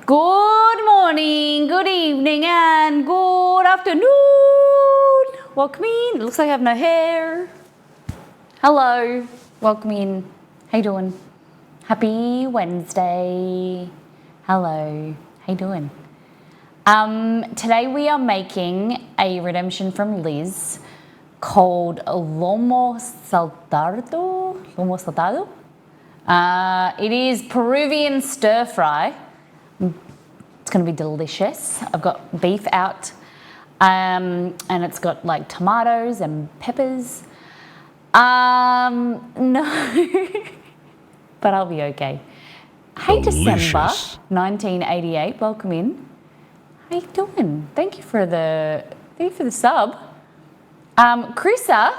Good morning, good evening, and good afternoon. Welcome in. It looks like I have no hair. Hello. Welcome in. How you doing? Happy Wednesday. Hello. How you doing? Today we are making a redemption from Liz called Lomo Saltado. Lomo Saltado. It is Peruvian stir fry. It's going to be delicious. I've got beef out, and it's got like tomatoes and peppers. No, but I'll be okay. Hey, Delicious. December 1988. Welcome in. How you doing? Thank you for the sub. Chrissa.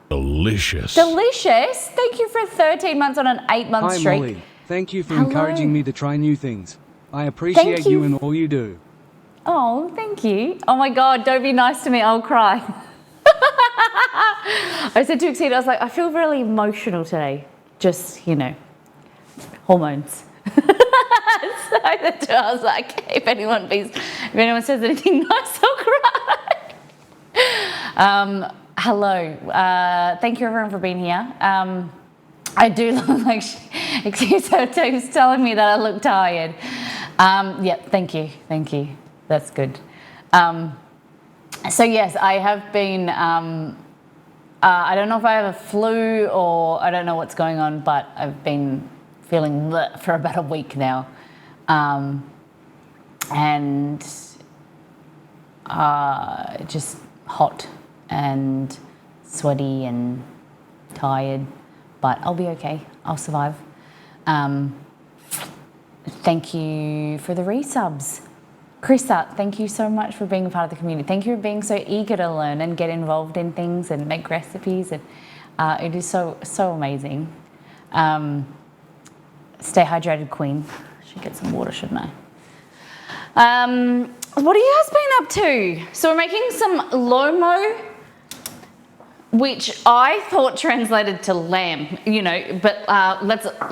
Delicious. Delicious. Thank you for 13 months on an 8-month Hi streak. Molly, thank you for Hello. encouraging me to try new things. I appreciate you. you and all you do. Oh, thank you. Oh my God, don't be nice to me, I'll cry. I said to Exceed, I was like, I feel really emotional today. Just, hormones. So I was like, if anyone says anything nice, I'll cry. Hello. Thank you everyone for being here. I do look like Exceed was telling me that I look tired. Thank you. That's good. So yes, I have been, I don't know if I have a flu or I don't know what's going on, but I've been feeling bleh for about a week now. And just hot and sweaty and tired, but I'll be okay. I'll survive. Thank you for the resubs. Chrissa, thank you so much for being a part of the community. Thank you for being so eager to learn and get involved in things and make recipes. And it is so amazing. Stay hydrated, Queen. Should get some water, shouldn't I? What have you guys been up to? So we're making some Lomo, which I thought translated to lamb, but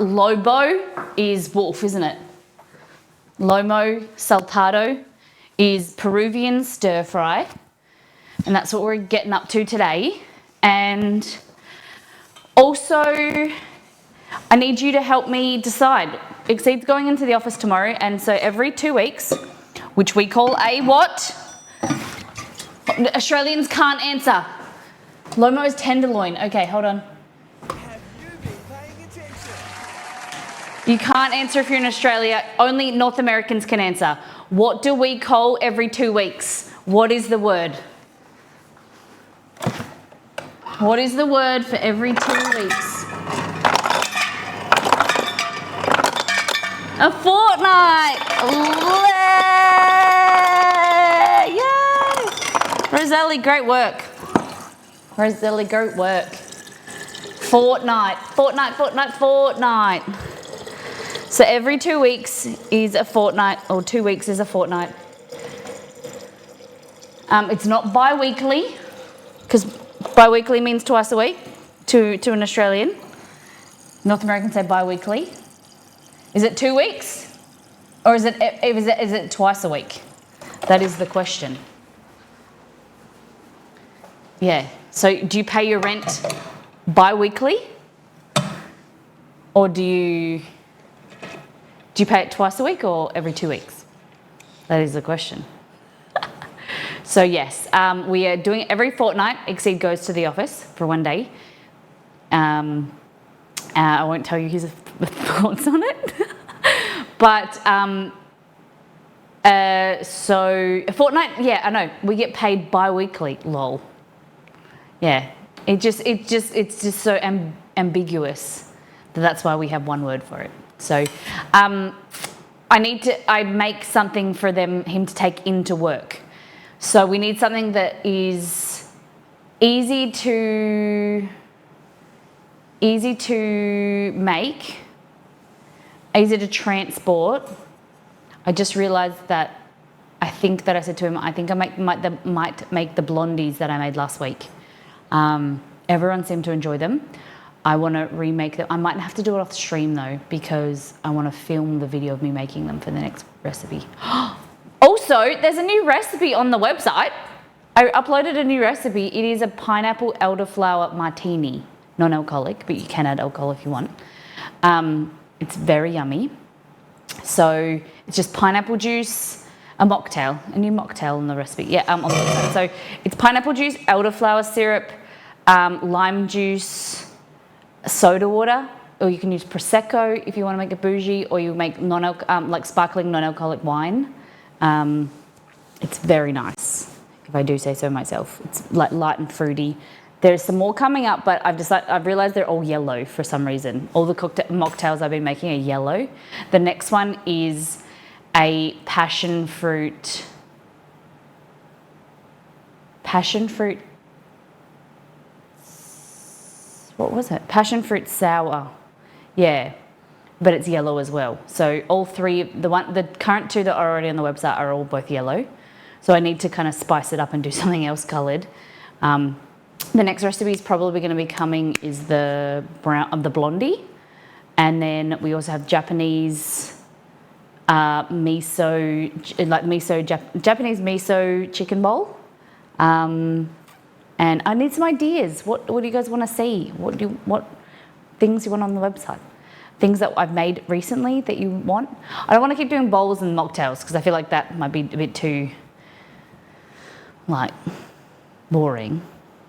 Lobo is wolf, isn't it? Lomo Saltado is Peruvian stir fry, and that's what we're getting up to today. And also, I need you to help me decide. Exceed's going into the office tomorrow, and so every 2 weeks, which we call a what? Australians can't answer. Lomo is tenderloin. Okay, hold on. Have you been paying attention? You can't answer if you're in Australia. Only North Americans can answer. What do we call every 2 weeks? What is the word? What is the word for every 2 weeks? A fortnight. Yay! Roselli, great work. Roselli, great work. Fortnight. So every 2 weeks is a fortnight, or 2 weeks is a fortnight. It's not bi-weekly, because bi-weekly means twice a week to an Australian. North Americans say bi-weekly. Is it 2 weeks? Or is it twice a week? That is the question. Yeah. So do you pay your rent bi-weekly? Or do you pay it twice a week or every 2 weeks? That is the question. So yes, we are doing it every fortnight. Exceed goes to the office for 1 day. I won't tell you his thoughts on it. But so a fortnight, yeah, I know. We get paid bi-weekly. Lol. Yeah. It's just so ambiguous that that's why we have one word for it. So I make something for him to take into work. So we need something that is easy to make, easy to transport. I just realized that I said to him, I think I might make the blondies that I made last week. Everyone seemed to enjoy them. I want to remake them. I might have to do it off stream though, because I want to film the video of me making them for the next recipe. Also, there's a new recipe on the website. I uploaded a new recipe. It is a pineapple elderflower martini, non-alcoholic, but you can add alcohol if you want. It's very yummy. So it's just pineapple juice, a new mocktail in the recipe. Yeah, on the website. So it's pineapple juice, elderflower syrup, lime juice, soda water, or you can use Prosecco if you want to make it bougie, or you make like sparkling non-alcoholic wine. It's very nice, if I do say so myself. It's like light and fruity. There's some more coming up, but I've realized they're all yellow for some reason. All the mocktails I've been making are yellow. The next one is a passion fruit, what was it? Passion fruit sour. Yeah, but it's yellow as well. So all three, the current two that are already on the website are all both yellow. So I need to kind of spice it up and do something else coloured. The next recipe is probably going to be coming is the blondie, and then we also have Japanese Japanese miso chicken bowl. And I need some ideas. What do you guys want to see? What things you want on the website? Things that I've made recently that you want? I don't want to keep doing bowls and mocktails because I feel like that might be a bit too boring.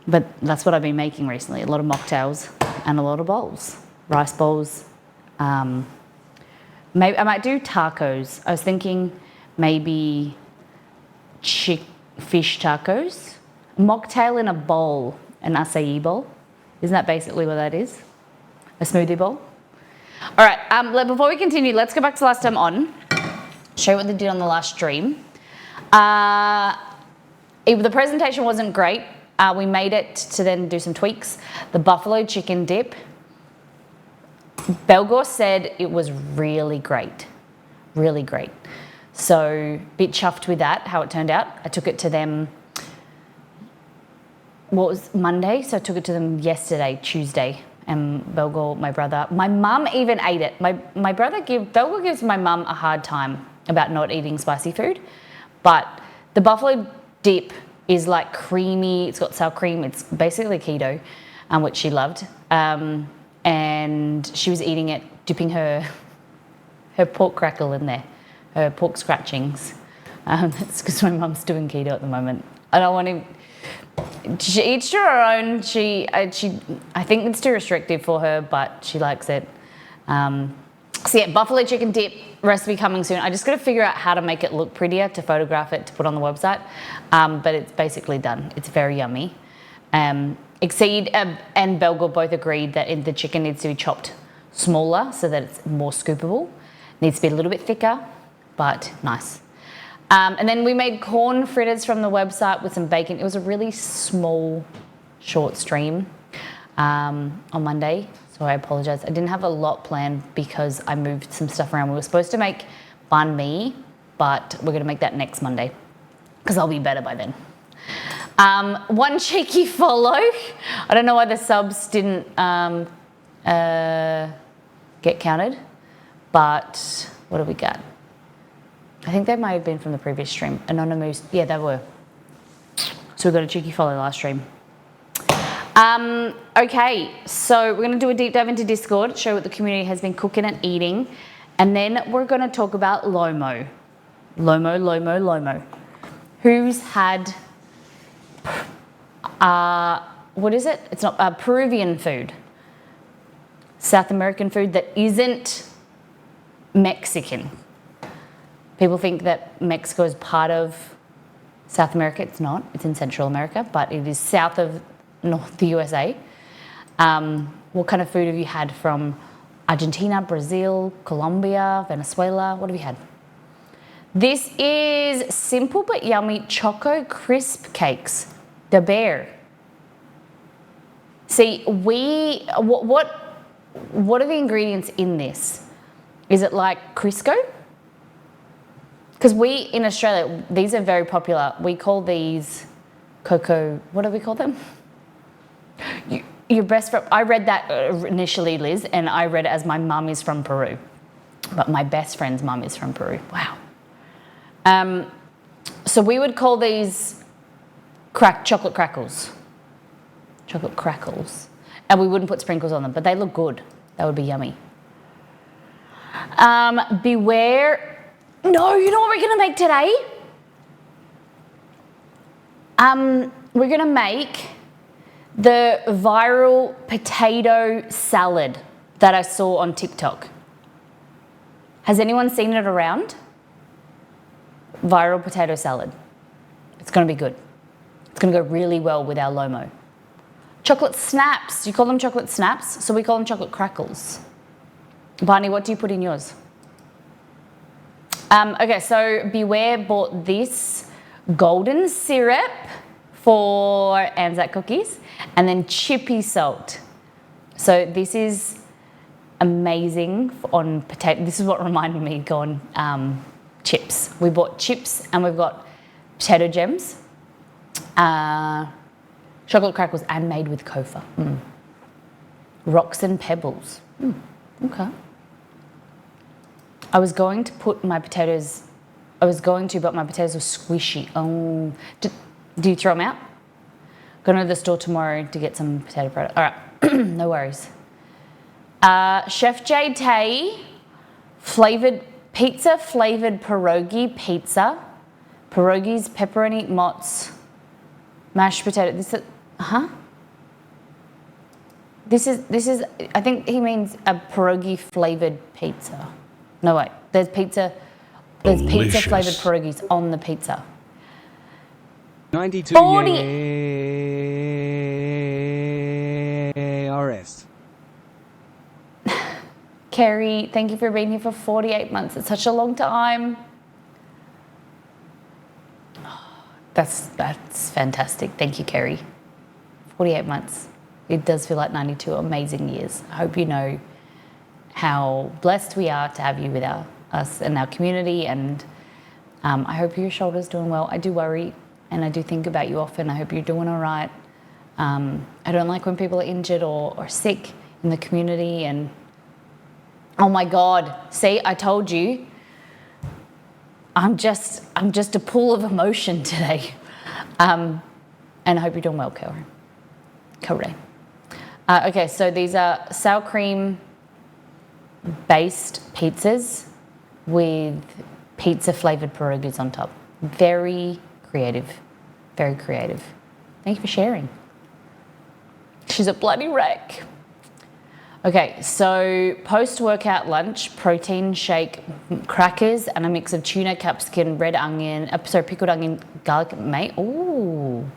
But that's what I've been making recently. A lot of mocktails and a lot of bowls. Rice bowls. Maybe I might do tacos. I was thinking maybe fish tacos. Mocktail in a bowl, an acai bowl. Isn't that basically what that is? A smoothie bowl? All right, before we continue, let's go back to last time on. Show you what they did on the last stream. The presentation wasn't great. We made it to then do some tweaks. The buffalo chicken dip. Belgor said it was really great. Really great. So, bit chuffed with that, how it turned out. I took it to them, Monday? So I took it to them yesterday, Tuesday. And Belgor, my brother, my mum even ate it. Belgor gives my mum a hard time about not eating spicy food. But the buffalo dip is like creamy, it's got sour cream, it's basically keto, which she loved. And she was eating it, dipping her pork crackle in there, her pork scratchings. That's because my mum's doing keto at the moment. I don't want to. She eats to her own. I think it's too restrictive for her, but she likes it. So yeah, buffalo chicken dip recipe coming soon. I just got to figure out how to make it look prettier, to photograph it, to put on the website. But it's basically done. It's very yummy. Exceed and Belgor both agreed that the chicken needs to be chopped smaller so that it's more scoopable. Needs to be a little bit thicker, but nice. And then we made corn fritters from the website with some bacon. It was a really small, short stream on Monday, so I apologise. I didn't have a lot planned because I moved some stuff around. We were supposed to make banh mi, but we're going to make that next Monday because I'll be better by then. One cheeky follow. I don't know why the subs didn't get counted, but what have we got? I think they might have been from the previous stream. Anonymous, yeah, they were. So we got a cheeky follow last stream. Okay, so we're going to do a deep dive into Discord, show what the community has been cooking and eating, and then we're going to talk about Lomo. Lomo. Who's had, what is it? It's not Peruvian food. South American food that isn't Mexican. People think that Mexico is part of South America. It's not. It's in Central America, but it is south of the USA. What kind of food have you had from Argentina, Brazil, Colombia, Venezuela? What have you had? This is simple but yummy Choco Crisp Cakes. The Bear. See, what are the ingredients in this? Is it like Crisco? Because we, in Australia, these are very popular. We call these cocoa, what do we call them? your best friend, I read that initially, Liz, and I read it as my mum is from Peru. But my best friend's mum is from Peru. Wow. So we would call these chocolate crackles. Chocolate crackles. And we wouldn't put sprinkles on them, but they look good. That would be yummy. Beware. No, you know what we're going to make today? We're going to make the viral potato salad that I saw on TikTok. Has anyone seen it around? Viral potato salad. It's going to be good. It's going to go really well with our Lomo. Chocolate snaps. You call them chocolate snaps, so we call them chocolate crackles. Barney, what do you put in yours? Okay, so Beware bought this golden syrup for Anzac cookies and then chippy salt. So this is amazing on potato. This is what reminded me on chips. We bought chips and we've got potato gems, chocolate crackles, and made with kofa. Rocks and pebbles. Okay. I was going to put my potatoes. But my potatoes were squishy. Oh, do you throw them out? Going to the store tomorrow to get some potato product. All right, no worries. Chef J Tay flavored pierogi pizza, pierogies, pepperoni, mozz, mashed potato. This is. I think he means a pierogi flavored pizza. No wait, there's pizza. There's pizza flavored pierogies on the pizza. 92 RS. Kerry, thank you for being here for 48 months. It's such a long time. That's fantastic. Thank you, Kerry. 48 months. It does feel like 92 amazing years. I hope you know how blessed we are to have you with us and our community, and I hope your shoulder's doing well. I do worry and I do think about you often. I hope you're doing all right. I don't like when people are injured or sick in the community, and oh my God, see, I told you, I'm just a pool of emotion today. And I hope you're doing well, Karen. Okay, so these are sour cream based pizzas with pizza flavored pierogies on top. Very creative, very creative. Thank you for sharing. She's a bloody wreck. Okay, so post-workout lunch, protein shake, crackers, and a mix of tuna, capsicum, red onion, pickled onion, garlic, mate. Ooh,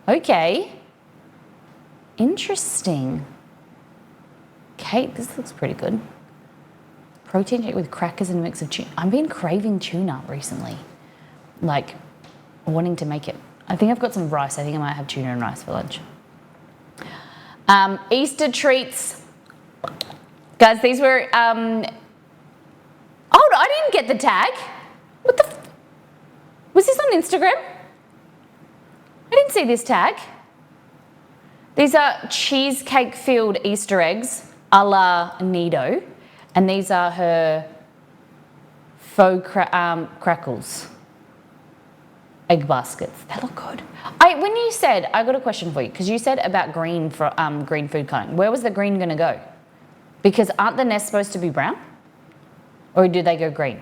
okay. Interesting. Kate, this looks pretty good. Protein shake with crackers and a mix of tuna. I've been craving tuna recently, like wanting to make it. I think I've got some rice. I think I might have tuna and rice for lunch. Easter treats. Guys, these were, oh, I didn't get the tag. What the, was this on Instagram? I didn't see this tag. These are cheesecake-filled Easter eggs a la Nido, and these are her faux crackles. Egg baskets. They look good. When you said, I got a question for you, because you said about green for green food coloring. Where was the green going to go? Because aren't the nests supposed to be brown? Or do they go green?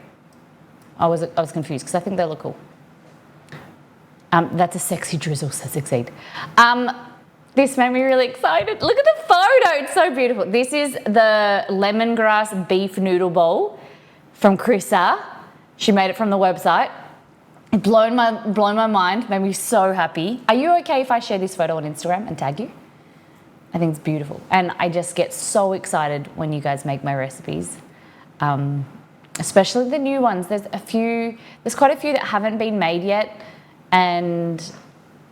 I was confused because I think they look cool. That's a sexy drizzle, says Exceed. This made me really excited. Look at the photo. It's so beautiful. This is the lemongrass beef noodle bowl from Chrissa. She made it from the website. It blown my mind, made me so happy. Are you okay if I share this photo on Instagram and tag you? I think it's beautiful. And I just get so excited when you guys make my recipes, especially the new ones. There's quite a few that haven't been made yet, and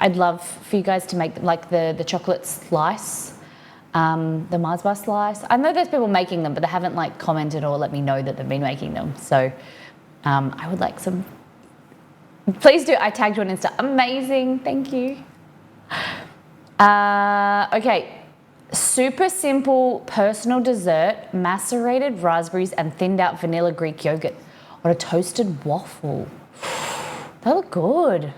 I'd love for you guys to make them, like the chocolate slice, the Mars bar slice. I know there's people making them, but they haven't like commented or let me know that they've been making them. So I would like some. Please do. I tagged you on Insta. Amazing. Thank you. Okay. Super simple personal dessert, macerated raspberries and thinned out vanilla Greek yogurt on a toasted waffle. They look good.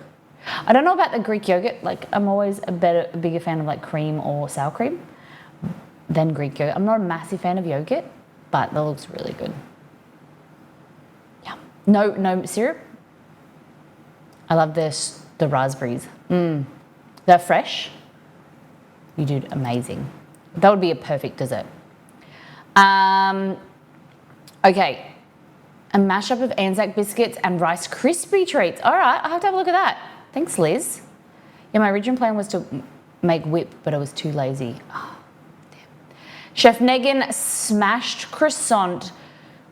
I don't know about the Greek yogurt. Like, I'm always a bigger fan of like cream or sour cream than Greek yogurt. I'm not a massive fan of yogurt, but that looks really good. Yeah. No syrup. I love the raspberries. They're fresh. You did amazing. That would be a perfect dessert. Okay. A mashup of Anzac biscuits and Rice Krispie treats. All right, I'll have to have a look at that. Thanks, Liz. Yeah, my original plan was to make whip, but I was too lazy. Oh, damn. Chef Negan smashed croissant,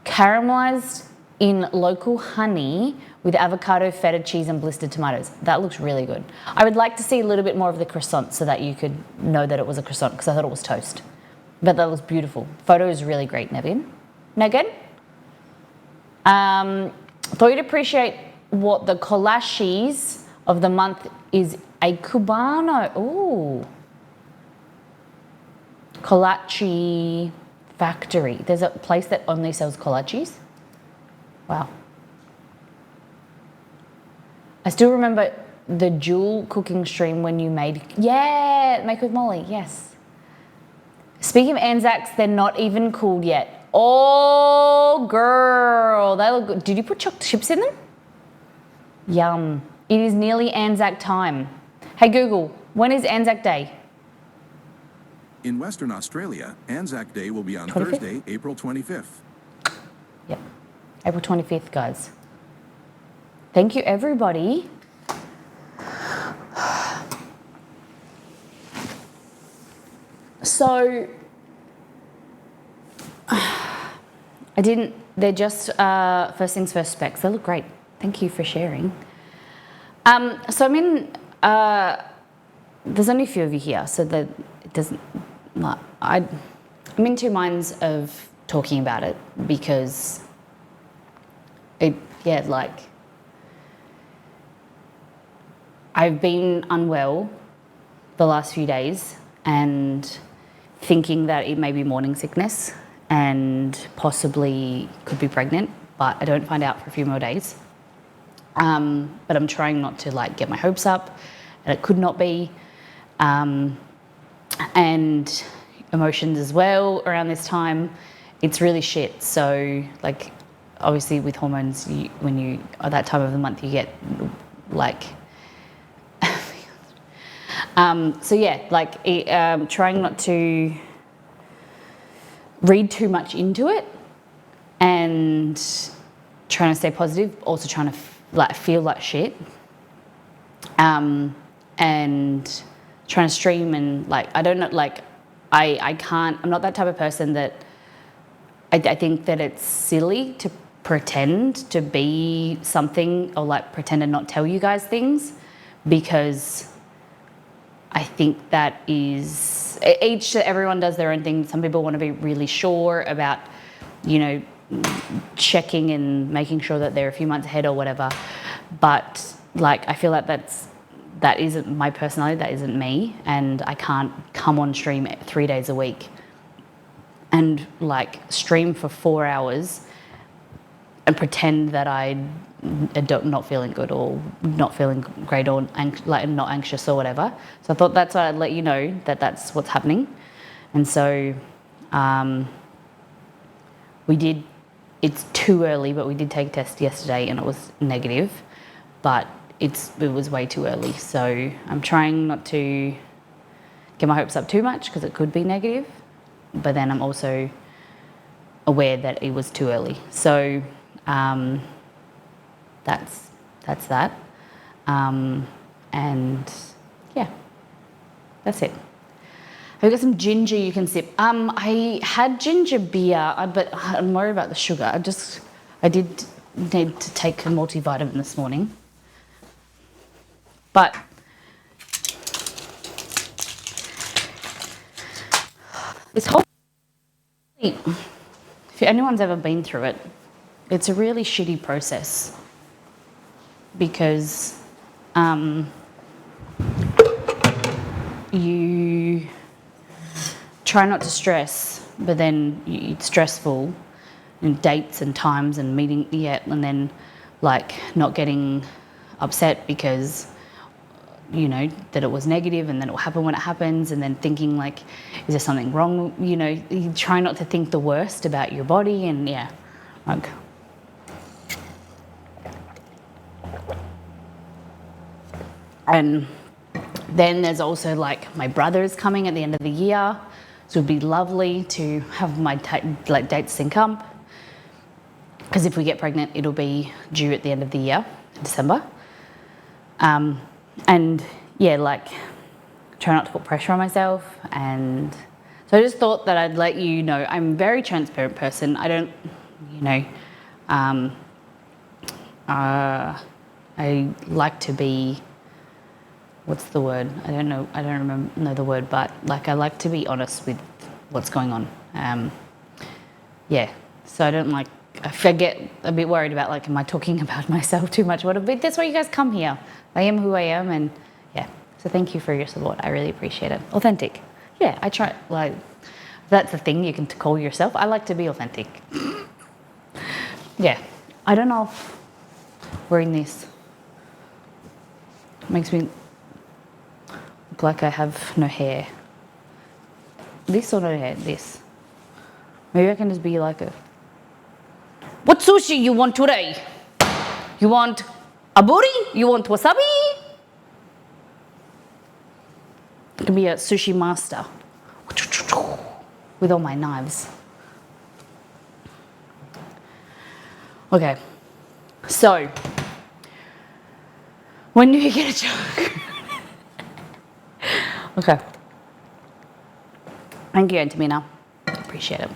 caramelized in local honey with avocado, feta cheese, and blistered tomatoes. That looks really good. I would like to see a little bit more of the croissant so that you could know that it was a croissant, because I thought it was toast. But that looks beautiful. Photo is really great, Negan. Thought you'd appreciate what the collages of the month is a Cubano. Ooh. Kolache factory. There's a place that only sells kolaches. Wow. I still remember the Jewel cooking stream when you made, Make with Molly, yes. Speaking of Anzacs, they're not even cooled yet. Oh, girl, they look good. Did you put chocolate chips in them? Yum. It is nearly Anzac time. Hey, Google, when is Anzac Day? In Western Australia, Anzac Day will be on 25th? Thursday, April 25th. Yep, April 25th, guys. Thank you, everybody. So, they're just first things first specs. They look great. Thank you for sharing. So I'm in, there's only a few of you here, so that it doesn't, I'm in two minds of talking about it because I've been unwell the last few days and thinking that it may be morning sickness and possibly could be pregnant, but I don't find out for a few more days. But I'm trying not to get my hopes up, and it could not be. And emotions as well around this time, it's really shit. So obviously with hormones, when you at that time of the month, you get trying not to read too much into it and trying to stay positive, also trying to feel like shit, and trying to stream and I don't know, I can't, I'm not that type of person that I think that it's silly to pretend to be something or pretend to not tell you guys things, because I think that is, everyone does their own thing. Some people want to be really sure about, checking and making sure that they're a few months ahead or whatever. But I feel like that isn't my personality, that isn't me, and I can't come on stream 3 days a week and stream for 4 hours and pretend that I'm not feeling good or not feeling great or not anxious or whatever. So I thought that's why I'd let you know that that's what's happening. And so it's too early, but we did take a test yesterday and it was negative, but it was way too early. So I'm trying not to get my hopes up too much because it could be negative, but then I'm also aware that it was too early. So that's that. And yeah, that's it. I've got some ginger you can sip. I had ginger beer, but I'm worried about the sugar. I did need to take a multivitamin this morning. But this whole, if anyone's ever been through it, it's a really shitty process because you try not to stress, but then it's stressful and dates and times and meeting, and then like not getting upset because that it was negative, and then it will happen when it happens, and then thinking like, is there something wrong? You try not to think the worst about your body, and like. And then there's also like my brother's coming at the end of the year, so it'd be lovely to have my dates sync up. Because if we get pregnant, it'll be due at the end of the year, December. And like try not to put pressure on myself. And so I just thought that I'd let you know I'm a very transparent person. I don't, I like to be, what's the word? I don't know the word, but like I like to be honest with what's going on. So I don't like, I get a bit worried about like, am I talking about myself too much? But that's why you guys come here. I am who I am, and so thank you for your support. I really appreciate it. Authentic. I try, like, that's the thing you can call yourself. I like to be authentic. I don't know if wearing this makes me look like I have no hair. This or no hair? This. Maybe I can just be like what sushi you want today? You want aburi? You want wasabi? I can be a sushi master with all my knives. Okay, so when do you get a joke? Okay. Thank you, Antamina. Appreciate it.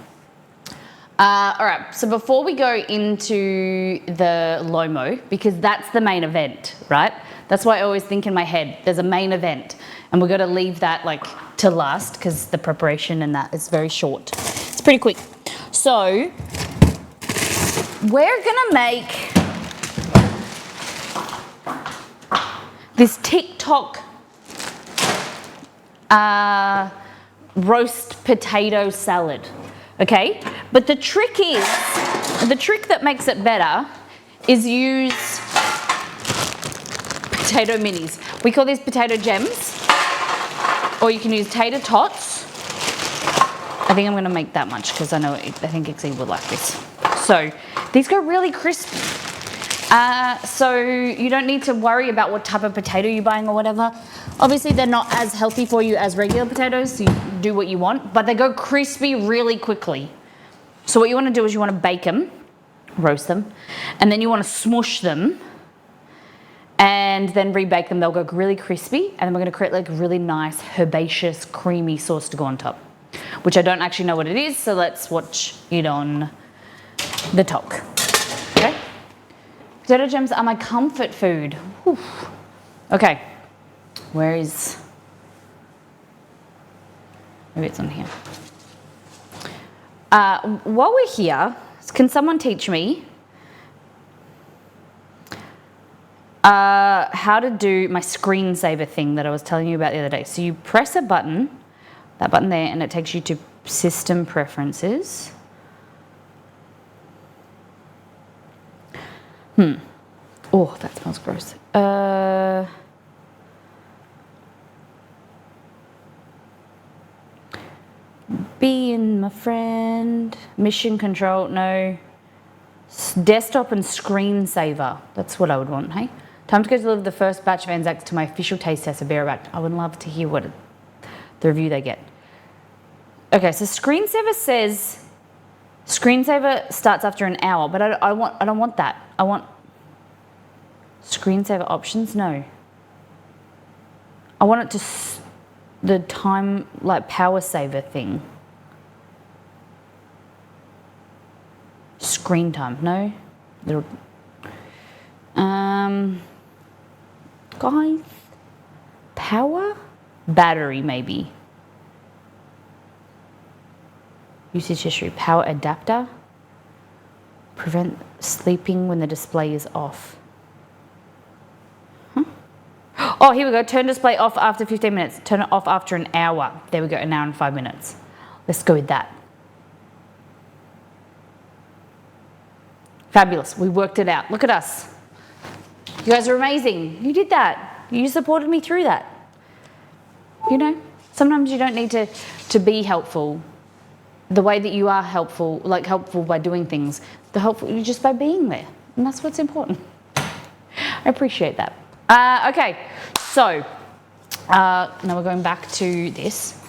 All right, so before we go into the Lomo, because that's the main event, right? That's why I always think in my head, there's a main event, and we've got to leave that like to last because the preparation and that is very short. It's pretty quick. So we're gonna make this TikTok roast potato salad. Okay, but the trick that makes it better is use potato minis. We call these potato gems, or you can use tater tots. I think I'm gonna make that much because I think Exie would like this. So these go really crispy. So you don't need to worry about what type of potato you're buying or whatever. Obviously they're not as healthy for you as regular potatoes, so you do what you want, but they go crispy really quickly. So what you want to do is you want to bake them, roast them, and then you want to smush them and then rebake them. They'll go really crispy, and then we're going to create like a really nice herbaceous creamy sauce to go on top, which I don't actually know what it is, so let's watch it on the talk. Okay? Potato gems are my comfort food. Whew. Okay. Where is, maybe it's on here. While we're here, can someone teach me how to do my screensaver thing that I was telling you about the other day? So you press a button, that button there, and it takes you to system preferences. Oh, that smells gross. Being my friend. Mission control, no. Desktop and screensaver. That's what I would want, hey? Time to go deliver the first batch of Anzacs to my official taste tester. Be right back. I would love to hear what the review they get. Okay, so screensaver says screensaver starts after an hour, but I don't want that. I want screensaver options. No. I want it to the time like power saver thing. Screen time, no. Little. Guys, power, battery maybe. Usage history, power adapter. Prevent sleeping when the display is off. Oh, here we go. Turn display off after 15 minutes. Turn it off after an hour. There we go, an hour and 5 minutes. Let's go with that. Fabulous. We worked it out. Look at us. You guys are amazing. You did that. You supported me through that. You know, sometimes you don't need to be helpful the way that you are helpful, like helpful by doing things. The helpful, you just by being there. And that's what's important. I appreciate that. Okay, so now we're going back to this.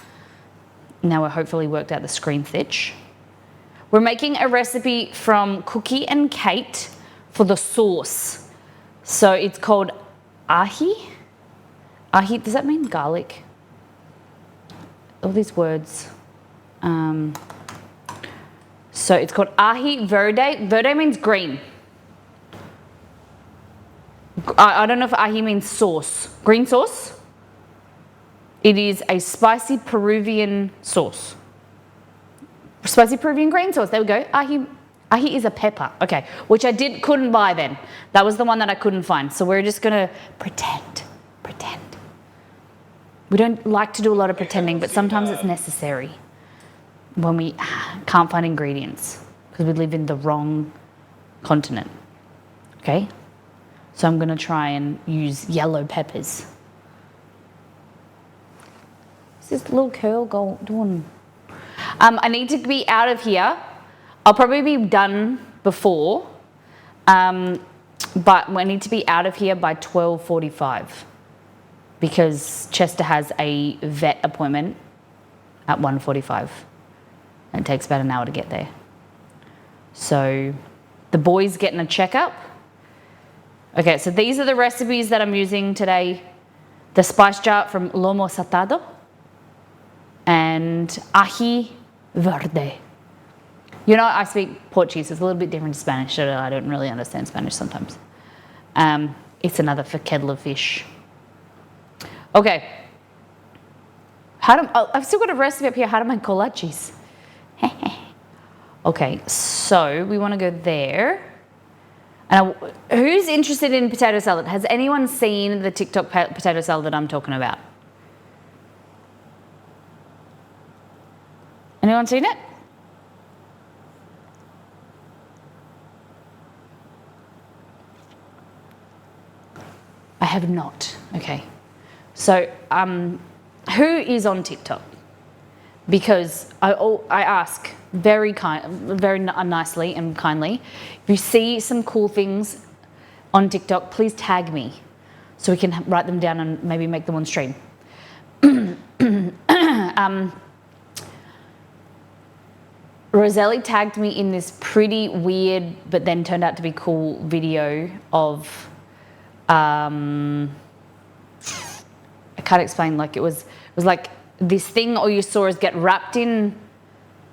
Now we're hopefully worked out the screen stitch. We're making a recipe from Cookie and Kate for the sauce. So it's called ahi. Ahi, does that mean garlic? All these words. So it's called ahi verde. Verde means green. I don't know if ahi means sauce. Green sauce. It is a spicy Peruvian sauce. Spicy Peruvian green sauce. There we go. Ahi is a pepper. Okay, which I couldn't buy then. That was the one that I couldn't find. So we're just gonna pretend. We don't like to do a lot of pretending, but sometimes it's necessary when we can't find ingredients because we live in the wrong continent. Okay? So I'm gonna try and use yellow peppers. What's this little curl doing? I need to be out of here. I'll probably be done before, but I need to be out of here by 12:45 because Chester has a vet appointment at 1:45. And it takes about an hour to get there. So the boy's getting a checkup. Okay, so these are the recipes that I'm using today. The spice jar from Lomo Saltado and ahi verde. You know, I speak Portuguese. It's a little bit different to Spanish. So I don't really understand Spanish sometimes. It's another kettle of fish. Okay. I've still got a recipe up here. How to make kolaches. Okay, so we want to go there. And who's interested in potato salad? Has anyone seen the TikTok potato salad that I'm talking about? Anyone seen it? I have not. Okay. So, who is on TikTok? Because I ask very nicely and kindly, if you see some cool things on TikTok, please tag me so we can write them down and maybe make them on stream. Roselli tagged me in this pretty weird but then turned out to be cool video of I can't explain, like it was like this thing all you saw is get wrapped in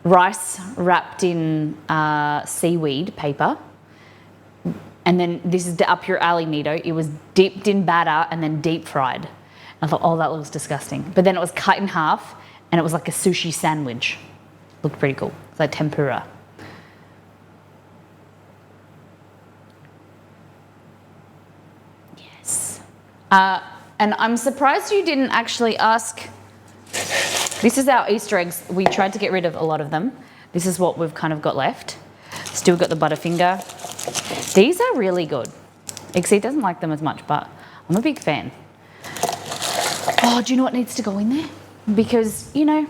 rice, wrapped in seaweed paper, and then this is up your alley, Nito. It was dipped in batter and then deep fried. And I thought, oh, that looks disgusting. But then it was cut in half and it was like a sushi sandwich. Looked pretty cool. It's like tempura. Yes. And I'm surprised you didn't actually ask. This is our Easter eggs. We tried to get rid of a lot of them. This is what we've kind of got left. Still got the Butterfinger. These are really good. Exceed doesn't like them as much, but I'm a big fan. Oh, do you know what needs to go in there? Because, you know,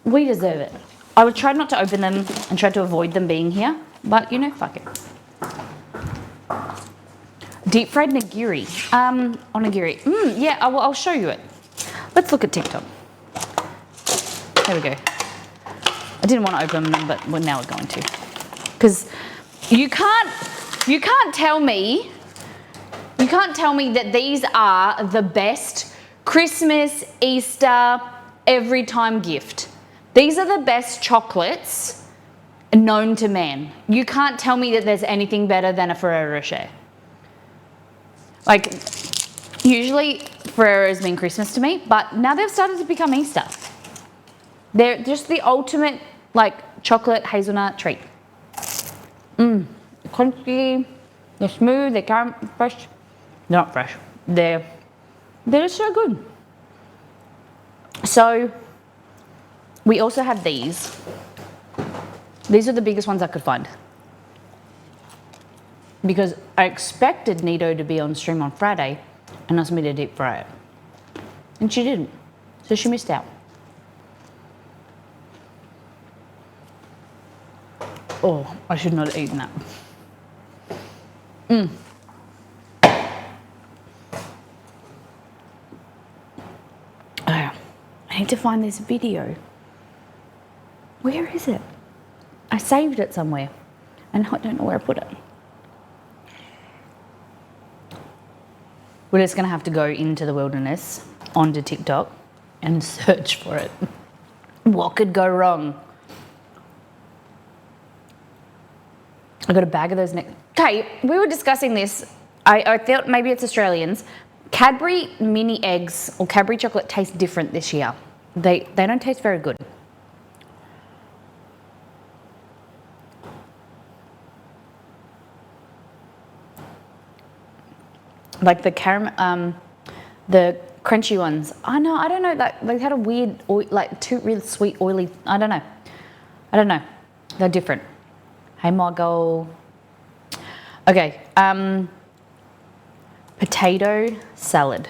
we deserve it. I would try not to open them and try to avoid them being here, but, you know, fuck it. Deep fried nigiri. Onigiri. Yeah, I'll show you it. Let's look at TikTok. There we go. I didn't want to open them, but now we're going to. Because you can't tell me that these are the best Christmas, Easter, every time gift. These are the best chocolates known to man. You can't tell me that there's anything better than a Ferrero Rocher. Like, usually Ferrero's mean Christmas to me, but now they've started to become Easter. They're just the ultimate, like, chocolate hazelnut treat. Crunchy, they're smooth, they come fresh. They're not fresh. They're so good. So, We also had these. These are the biggest ones I could find. Because I expected Nito to be on stream on Friday and asked me to deep fry it. And she didn't. So she missed out. Oh, I should not have eaten that. Oh, I need to find this video. Where is it? I saved it somewhere and I don't know where I put it. We're just gonna have to go into the wilderness onto TikTok and search for it. What could go wrong? I got a bag of those next. Okay, we were discussing this. I thought maybe it's Australians. Cadbury mini eggs or Cadbury chocolate taste different this year. They don't taste very good. Like the caramel, the crunchy ones. I know. I don't know. Like they had a weird, like too really sweet, oily. I don't know. They're different. Hey Margot. Okay. Potato salad.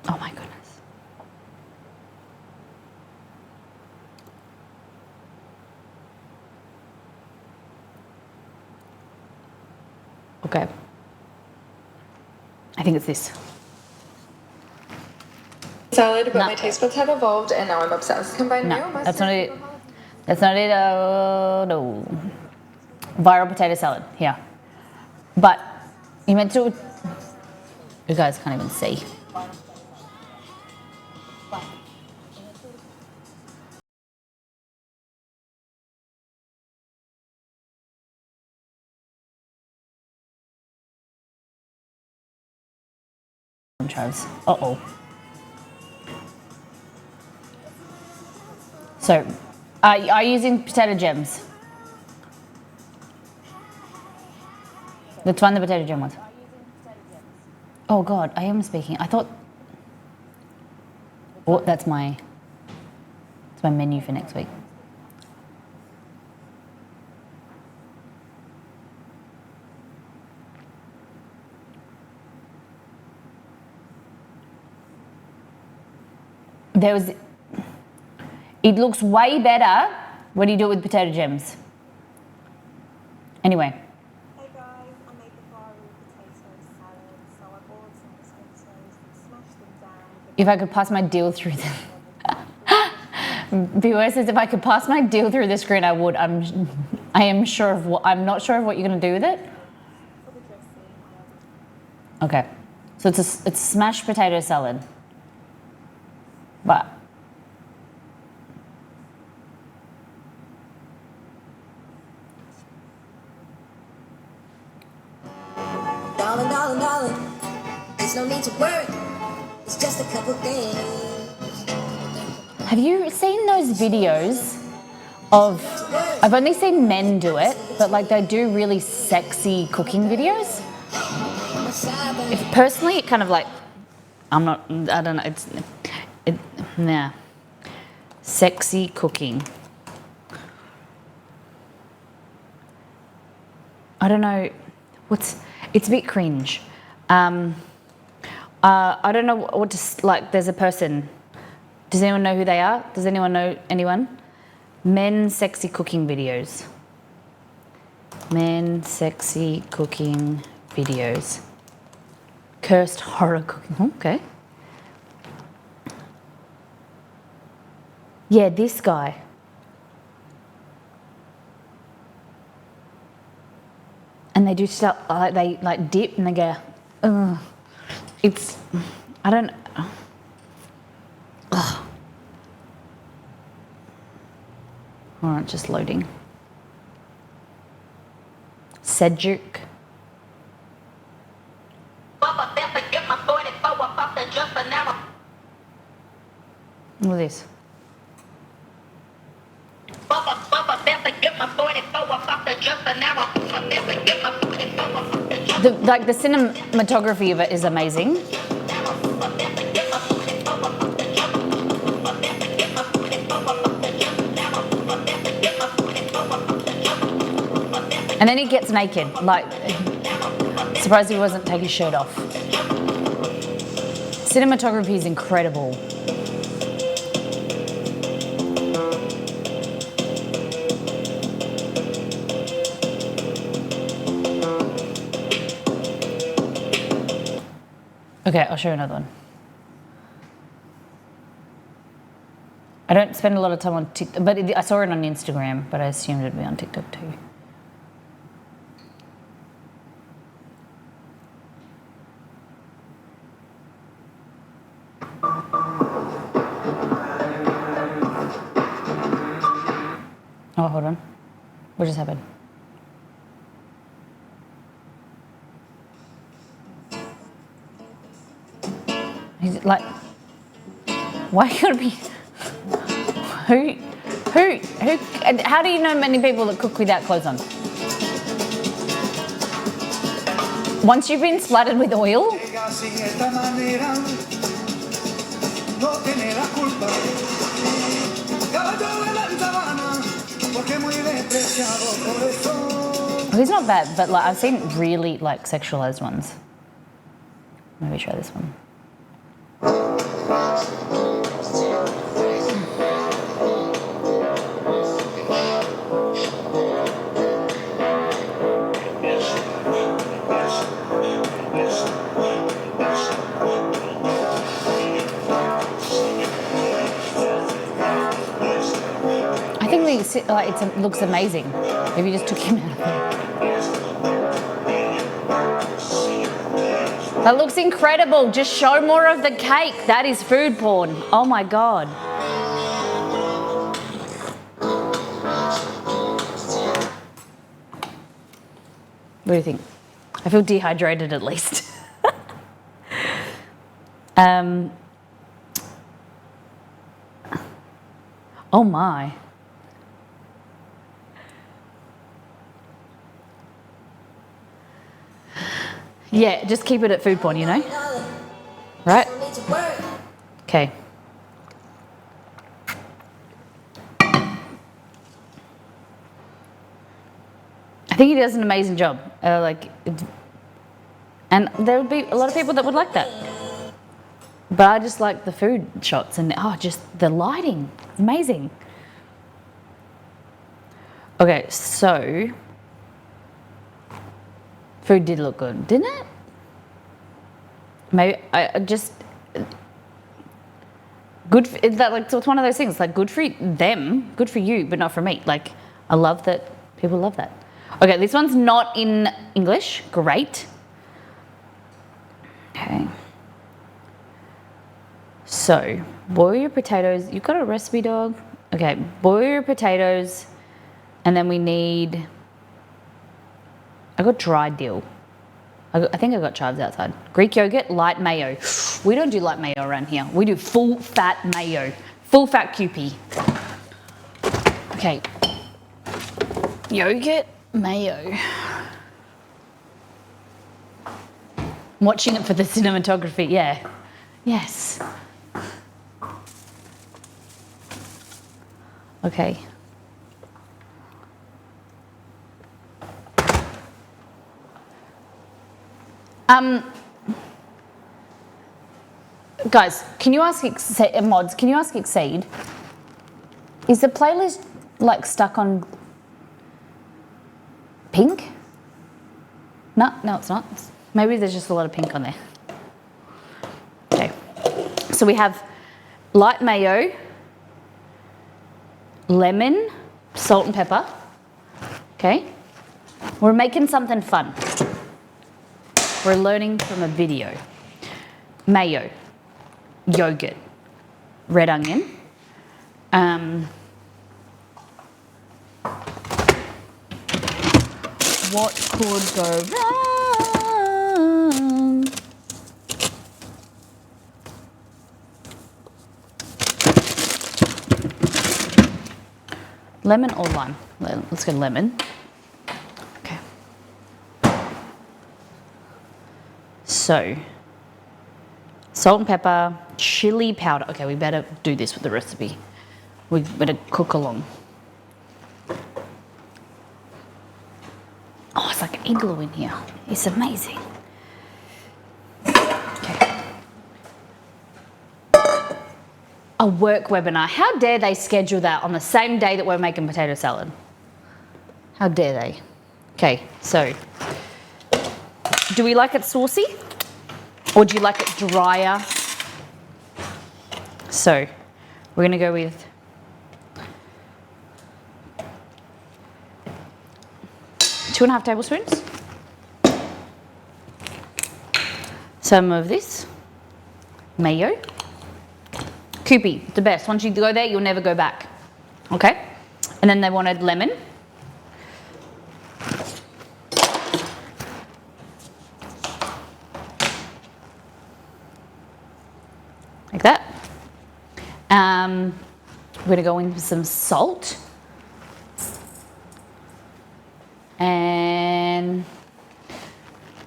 Oh my goodness. Okay. I think it's this. Salad, but No. my taste buds have evolved and now I'm obsessed. Combine No, mayo, that's mustard, not it. That's not it. No. Viral potato salad. Here. But you meant to. You guys can't even see. Travis. Uh-oh. So, are you using potato gems? Let's find the potato gem ones. Oh God, I am speaking. I thought. Oh, that's my menu for next week. It looks way better when you do it with potato gems. Anyway. Hey guys, I made the viral potato salad, so I boiled some potatoes, smashed them down. If I could pass my deal through the viewers says if I could pass my deal through the screen, I would. I'm not sure of what you're gonna do with it. For the dressing, Okay, so it's smashed potato salad, but Darling, darling, darling, there's no need to worry. It's just a couple things. have you seen those videos of? I've only seen men do it, but like they do really sexy cooking videos. Personally, it kind of like I don't know. Nah. Sexy cooking. I don't know. It's a bit cringe. I don't know what to like. There's a person. Does anyone know who they are? Does anyone know anyone? Men sexy cooking videos. Men sexy cooking videos. Cursed horror cooking. Okay. Yeah, this guy. And they do stuff like they like dip and they go, ugh. It's, I don't. Ugh. All right, just loading. Cedric. Look at this. The cinematography of it is amazing. And then he gets naked. Like, surprised he wasn't taking his shirt off. Cinematography is incredible. Okay, I'll show you another one. I don't spend a lot of time on TikTok, but I saw it on Instagram, but I assumed it'd be on TikTok too. Oh, hold on. What just happened? He's like, why you gotta be? Who? And how do you know many people that cook without clothes on? Once you've been splattered with oil, he's not bad, but like I've seen really like sexualized ones. Maybe try this one. I think it looks amazing if you just took him out of there. That looks incredible. Just show more of the cake. That is food porn. Oh my God. What do you think? I feel dehydrated at least. Oh my. Yeah, just keep it at food porn, you know? Right? Okay. I think he does an amazing job. And there would be a lot of people that would like that. But I just like the food shots and just the lighting. Amazing. Okay, so food did look good, didn't it? Maybe I just good. So it's one of those things. Like good for them, good for you, but not for me. Like I love that people love that. Okay, this one's not in English. Great. Okay. So boil your potatoes. You've got a recipe, dog. Okay, boil your potatoes, and then we need. I got dried dill. I think I got chives outside. Greek yogurt, light mayo. We don't do light mayo around here. We do full fat mayo. Full fat Kewpie. Okay. Yogurt, mayo. I'm watching it for the cinematography, yeah. Yes. Okay. Guys, can you ask mods? Can you ask Exceed? Is the playlist like stuck on pink? No, it's not. Maybe there's just a lot of pink on there. Okay, so we have light mayo, lemon, salt and pepper. Okay, we're making something fun. We're learning from a video. Mayo, yogurt, red onion, what could go wrong? Lemon or lime? Let's go lemon. Okay. So, salt and pepper, chili powder. Okay, we better do this with the recipe. We better cook along. Oh, it's like an igloo in here. It's amazing. Okay. A work webinar. How dare they schedule that on the same day that we're making potato salad? How dare they? Okay, so do we like it saucy or do you like it drier? So we're going to go with two and a half tablespoons. Some of this mayo. Koopy, the best. Once you go there, you'll never go back. Okay? And then they wanted lemon. Like that. We're going to go in with some salt. And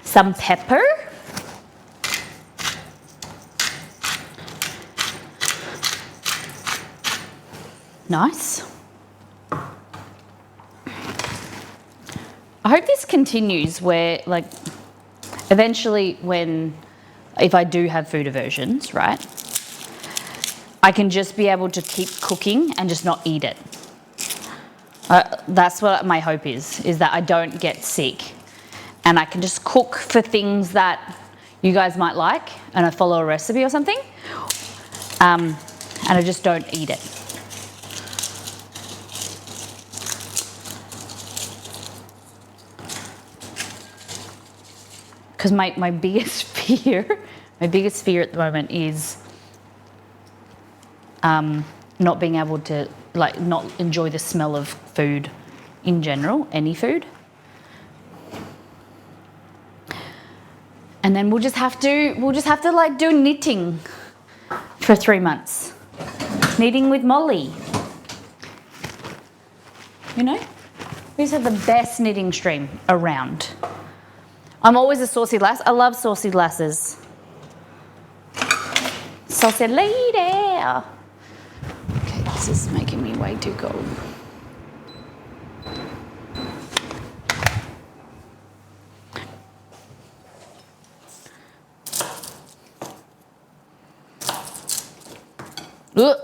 some pepper. Nice. I hope this continues where, like, eventually if I do have food aversions, right, I can just be able to keep cooking and just not eat it. That's what my hope is that I don't get sick and I can just cook for things that you guys might like and I follow a recipe or something, and I just don't eat it. Because my biggest fear at the moment is not being able to, like, not enjoy the smell of food in general, any food. And then we'll just have to like do knitting for 3 months. Knitting with Molly. You know? We just have the best knitting stream around. I'm always a saucy lass. I love saucy lasses. Saucy lady. Okay, this is making me way too cold. Ugh.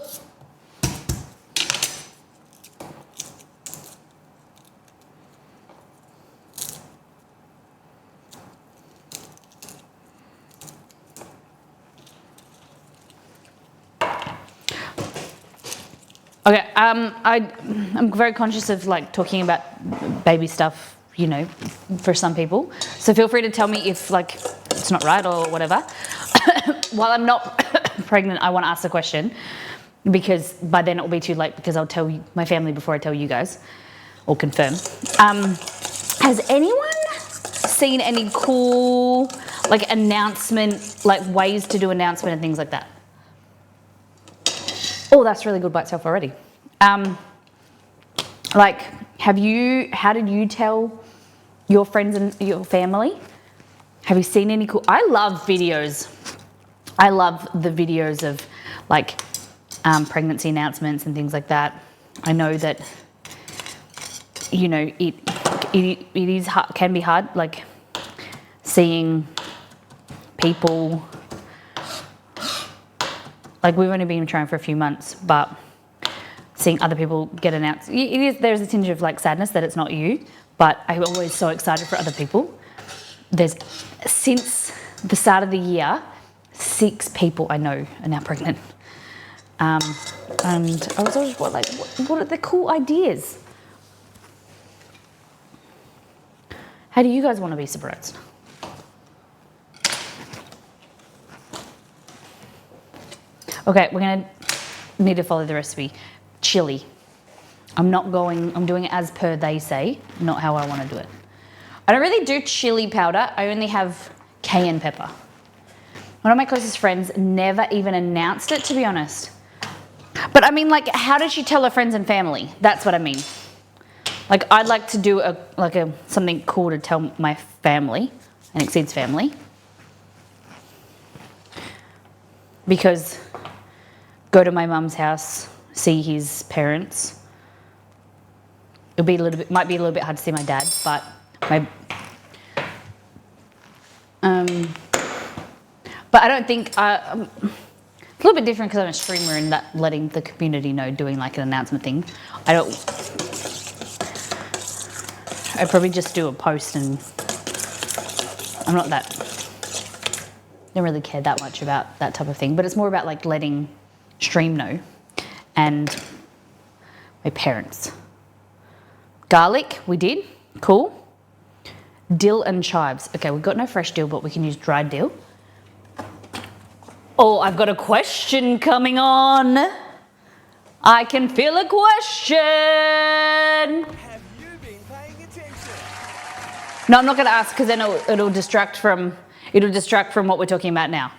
Okay, I'm very conscious of like talking about baby stuff, you know, for some people. So feel free to tell me if like it's not right or whatever. While I'm not pregnant, I want to ask the question because by then it will be too late because I'll tell my family before I tell you guys or confirm. Has anyone seen any cool like announcement, like ways to do announcement and things like that? Oh, that's really good by itself already. Like, how did you tell your friends and your family? Have you seen any cool, I love videos. I love the videos of like pregnancy announcements and things like that. I know that, you know, it is hard, can be hard, like seeing people. Like we've only been trying for a few months, but seeing other people get announced, there's a tinge of like sadness that it's not you, but I'm always so excited for other people. Since the start of the year, 6 people I know are now pregnant. And I was always what are the cool ideas? How do you guys want to be surprised? Okay, we're gonna need to follow the recipe. Chili. I'm doing it as per they say, not how I want to do it. I don't really do chili powder. I only have cayenne pepper. One of my closest friends never even announced it, to be honest. But I mean, like, how did she tell her friends and family? That's what I mean. Like, I'd like to do something cool to tell my family and Exceed's family. Because go to my mum's house, see his parents. Might be a little bit hard to see my dad, but my but I don't think it's a little bit different because I'm a streamer and that letting the community know, doing like an announcement thing. I'd probably just do a post, and I'm not that, don't really care that much about that type of thing, but it's more about like letting stream know and my parents. Garlic, we did, cool. Dill and chives. Okay, we've got no fresh dill, but we can use dried dill. Oh, I've got a question coming on. I can feel a question. Have you been paying attention? No, I'm not going to ask because then it'll distract from what we're talking about now.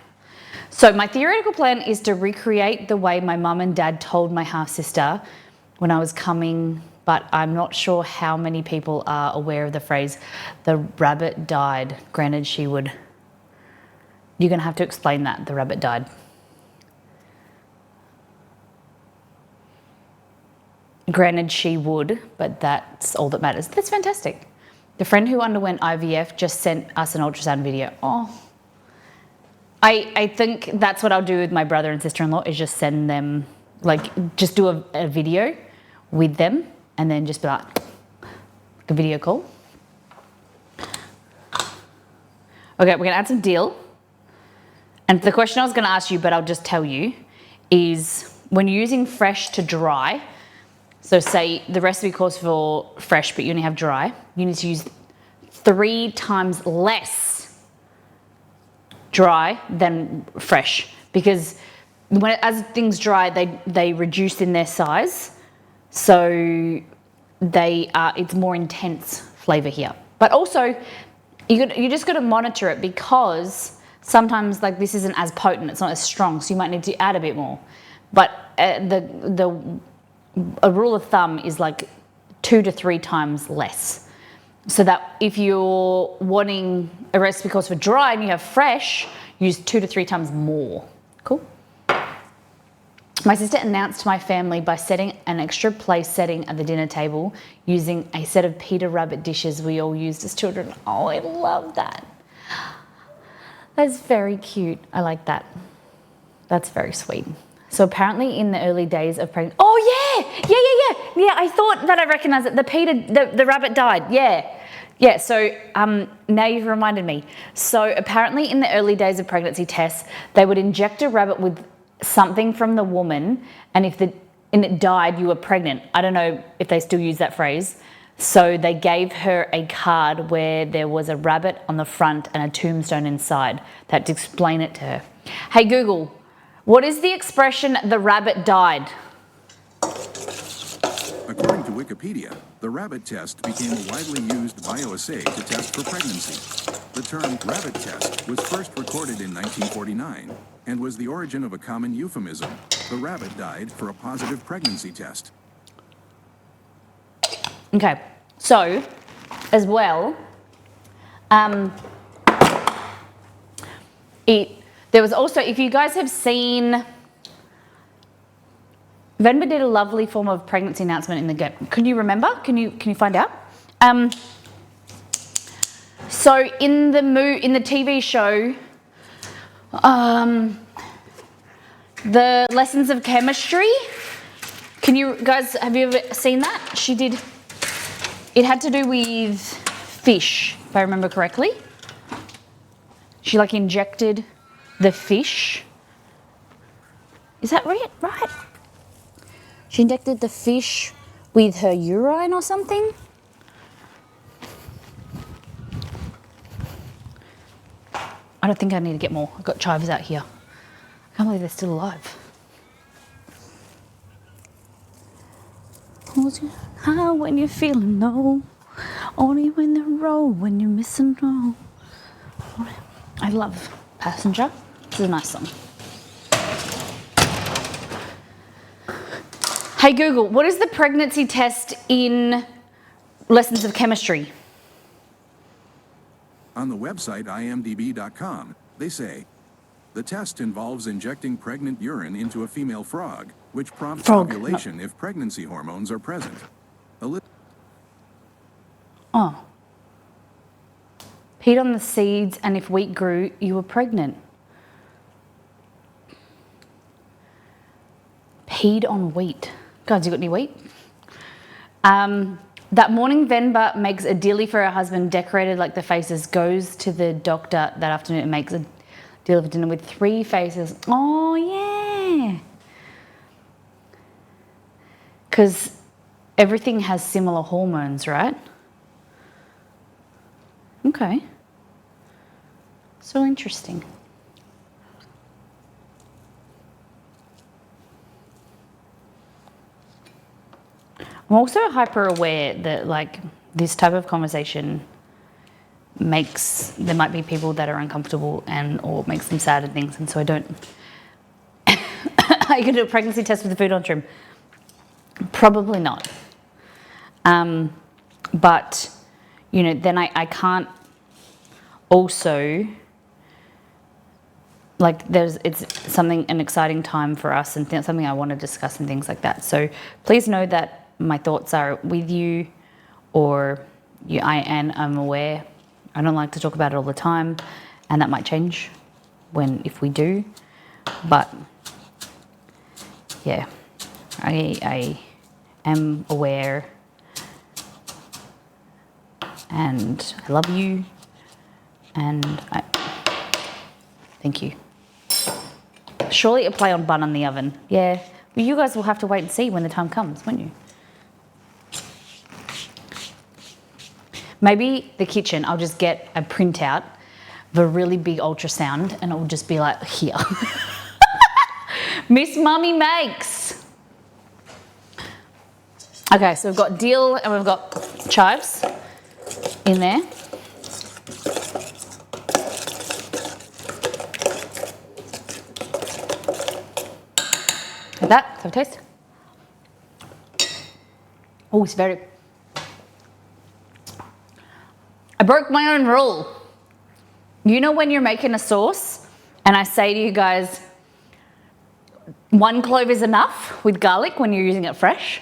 So my theoretical plan is to recreate the way my mum and dad told my half sister when I was coming, but I'm not sure how many people are aware of the phrase, "the rabbit died." Granted, she would. You're going to have to explain that, the rabbit died. Granted, she would, but that's all that matters. That's fantastic. The friend who underwent IVF just sent us an ultrasound video. Oh, I think that's what I'll do with my brother and sister-in-law, is just send them, like, just do a video with them and then just be like a video call. Okay, we're going to add some dill. And the question I was going to ask you, but I'll just tell you, is when you're using fresh to dry, so say the recipe calls for fresh, but you only have dry, you need to use 3 times less dry than fresh, because as things dry, they reduce in their size, so it's more intense flavour here. But also, you just got to monitor it, because sometimes like this isn't as potent, it's not as strong, so you might need to add a bit more. But a rule of thumb is like 2 to 3 times less. So that if you're wanting a recipe calls for dry and you have fresh, use 2 to 3 times more. Cool. My sister announced to my family by setting an extra place setting at the dinner table using a set of Peter Rabbit dishes we all used as children. Oh, I love that. That's very cute. I like that. That's very sweet. So apparently in the early days of pregnancy, oh yeah, I thought that I recognized it. The rabbit died, yeah. So now you've reminded me. So apparently in the early days of pregnancy tests, they would inject a rabbit with something from the woman, and if it died, you were pregnant. I don't know if they still use that phrase. So they gave her a card where there was a rabbit on the front and a tombstone inside. They had to explain it to her. Hey Google, what is the expression, "the rabbit died"? According to Wikipedia, the rabbit test became a widely used bioassay to test for pregnancy. The term rabbit test was first recorded in 1949 and was the origin of a common euphemism. The rabbit died for a positive pregnancy test. Okay, so as well, there was also, if you guys have seen, Venba did a lovely form of pregnancy announcement in the game. Can you remember? Can you find out? So in the TV show, the lessons of chemistry. Can you guys, have you ever seen that? She did. It had to do with fish, if I remember correctly. She like injected the fish. Is that right? Right. She injected the fish with her urine or something. I don't think I need to get more. I've got chives out here. I can't believe they're still alive. High when you're feeling low, only when the road when you're missing home. I love Passenger. This is a nice song. Hey Google, what is the pregnancy test in Lessons of Chemistry? On the website imdb.com, they say, the test involves injecting pregnant urine into a female frog, which prompts ovulation if pregnancy hormones are present. Oh. Peed on the seeds, and if wheat grew, you were pregnant. Peed on wheat. Guys, you got any wheat? That morning, Venba makes a dilly for her husband, decorated like the faces, goes to the doctor that afternoon and makes a deal of dinner with 3 faces. Oh, yeah. Because everything has similar hormones, right? Okay. So interesting. I'm also hyper aware that like this type of conversation there might be people that are uncomfortable or makes them sad and things, and so I don't. Are you gonna do a pregnancy test with the food on trim? Probably not. But you know, then I can't also like it's an exciting time for us and something I want to discuss and things like that. So please know that my thoughts are with you, or I'm aware. I don't like to talk about it all the time, and that might change if we do. But yeah, I am aware, and I love you, and I thank you. Surely a play on bun in the oven. Yeah, well, you guys will have to wait and see when the time comes, won't you? Maybe the kitchen, I'll just get a printout of a really big ultrasound and it will just be like, here. Miss Mummy makes. Okay, so we've got dill and we've got chives in there. Like that, have a taste. Oh, it's very... I broke my own rule. You know when you're making a sauce and I say to you guys, 1 clove is enough with garlic when you're using it fresh?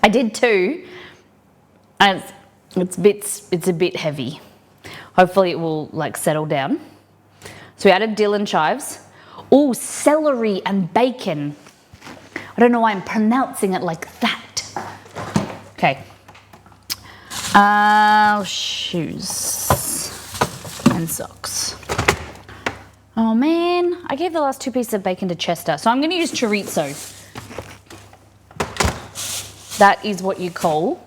I did 2, and it's a bit heavy. Hopefully it will like settle down. So we added dill and chives. Oh, celery and bacon. I don't know why I'm pronouncing it like that. Okay. Shoes and socks. Oh man, I gave the last 2 pieces of bacon to Chester, so I'm going to use chorizo. That is what you call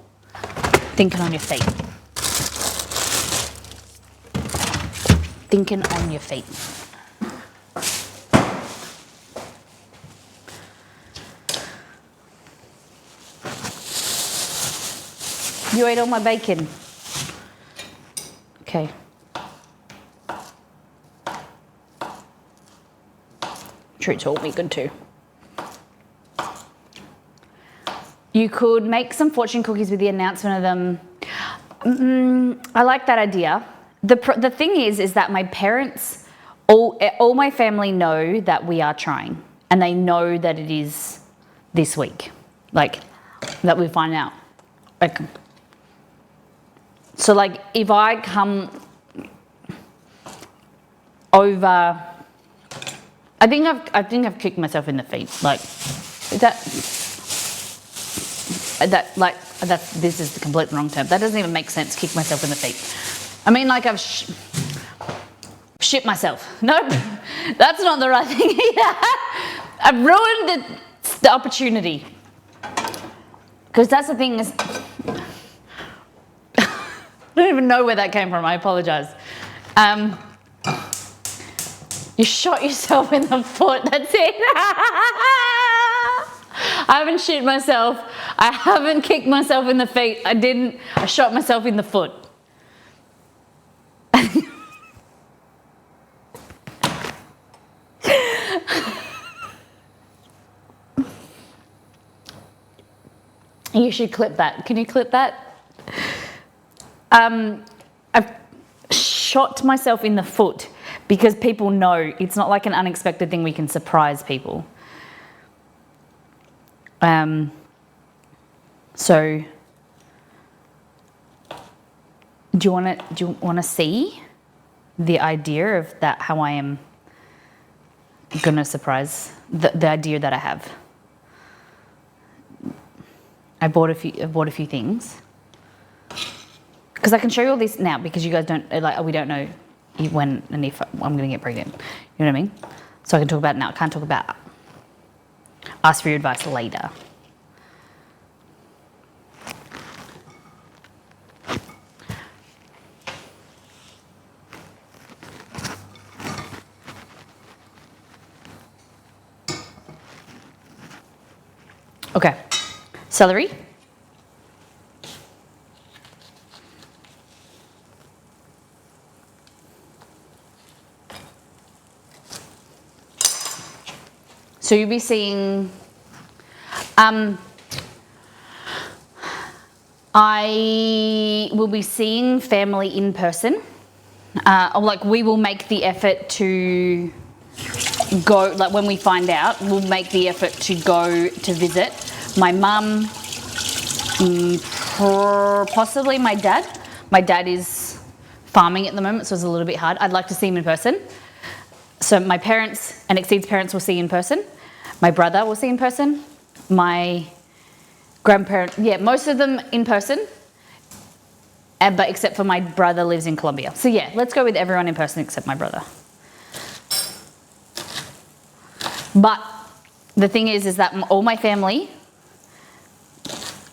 thinking on your feet. Thinking on your feet. You ate all my bacon. Okay. Treats will be good too. You could make some fortune cookies with the announcement of them. I like that idea. The thing is that my parents, all my family know that we are trying, and they know that it is this week, like that we find out. Like, so like if I come over, I think I've kicked myself in the feet. Like this is the complete wrong term. That doesn't even make sense. Kick myself in the feet. I mean, like I've shit myself. Nope, that's not the right thing either. I've ruined the opportunity. Because that's the thing is, I don't even know where that came from. I apologise. You shot yourself in the foot. That's it. I haven't shit myself. I haven't kicked myself in the feet. I shot myself in the foot. You should clip that. Can you clip that? I've shot myself in the foot because people know it's not like an unexpected thing we can surprise people. So do you want to see? the idea of that, how I am gonna surprise the idea that I have. I bought a few things because I can show you all this now because you guys we don't know when and if I'm gonna get pregnant. You know what I mean? So I can talk about it now. I can't talk about ask for your advice later. Okay, celery. So you'll be seeing, I will be seeing family in person. We will make the effort to go, like when we find out, we'll make the effort to go to visit my mum, possibly my dad. My dad is farming at the moment, so it's a little bit hard. I'd like to see him in person. So my parents and Exceed's parents will see in person. My brother will see in person. My grandparents, most of them in person, but except for my brother lives in Colombia. So yeah, let's go with everyone in person except my brother. But the thing is that all my family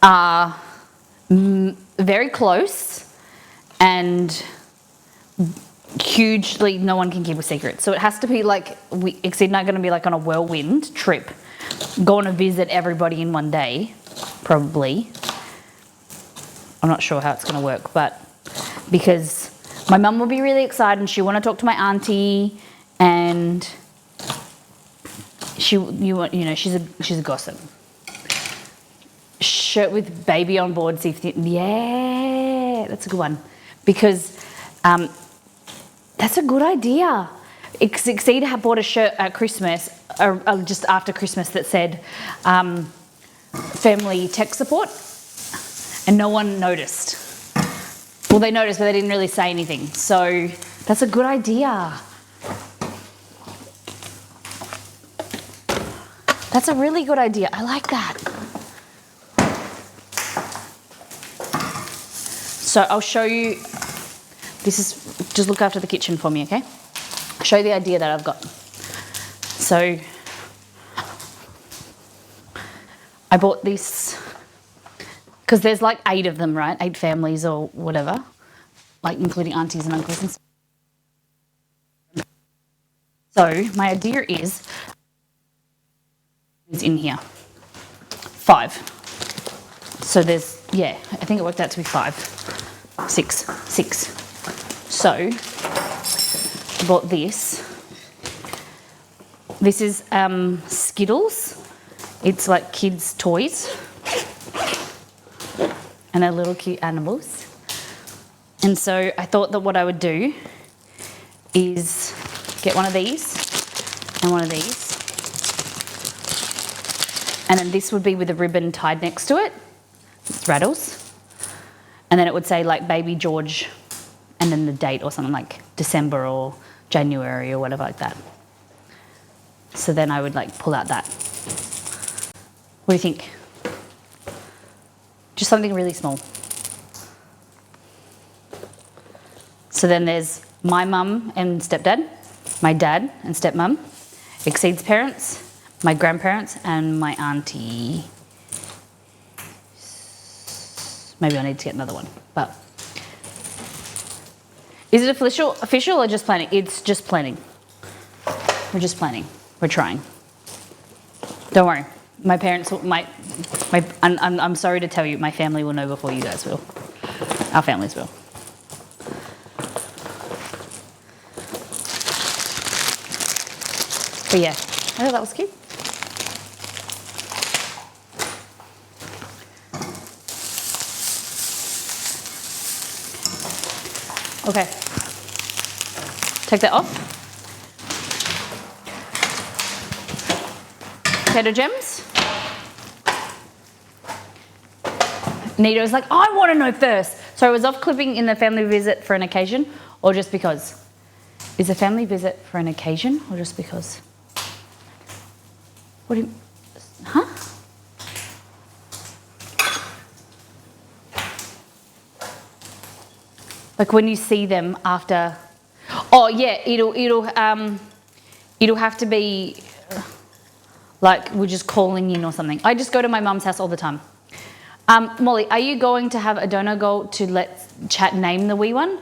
are very close and hugely, no one can keep a secret. So it has to be like, Exceed and I are going to be like on a whirlwind trip, going to visit everybody in one day, probably. I'm not sure how it's going to work, but because my mum will be really excited and she'll want to talk to my auntie, and she's a gossip. Shirt with baby on board. See if that's a good one, because that's a good idea. Exceed had bought a shirt at Christmas, just after Christmas, that said family tech support, and no one noticed. Well, they noticed, but they didn't really say anything. So that's a good idea. That's a really good idea. I like that. So I'll show you, just look after the kitchen for me, okay? I'll show you the idea that I've got. So I bought this, because there's like 8 of them, right? 8 families or whatever, like including aunties and uncles and stuff. So my idea is in here 5. So there's, I think it worked out to be 6. So I bought this. This is Skittles. It's like kids' toys, and they're little cute animals. And so I thought that what I would do is get one of these and one of these. And then this would be with a ribbon tied next to it. It rattles. And then it would say like Baby George and then the date or something like December or January or whatever like that. So then I would like pull out that. What do you think? Just something really small. So then there's my mum and stepdad, my dad and stepmum, Exceed's parents, my grandparents and my auntie. Maybe I need to get another one, but is it official or just planning? It's just planning. We're just planning. We're trying. Don't worry. My parents, I'm sorry to tell you, my family will know before you guys will. Our families will. But yeah, I thought that was cute. Okay, take that off. Potato gems. Nita was like, I want to know first. So I was off clipping in the family visit for an occasion or just because? Is a family visit for an occasion or just because? What do you... Huh? Like when you see them after... Oh yeah, it'll have to be like we're just calling in or something. I just go to my mum's house all the time. Molly, are you going to have a dono goal to let chat name the wee one?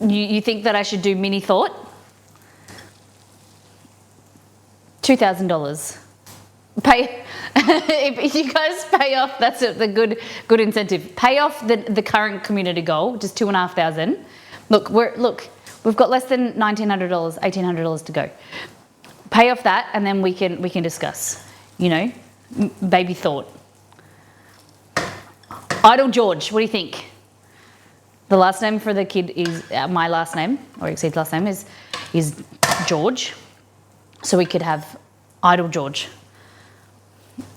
You think that I should do mini thought? $2,000. Pay if you guys pay off. That's the good incentive. Pay off the current community goal, just $2,500. Look, we've got less than $1,900, $1,800 to go. Pay off that, and then we can discuss. You know, baby thought. Idle George, what do you think? The last name for the kid is my last name, or Exceed's last name is George. So we could have Idle George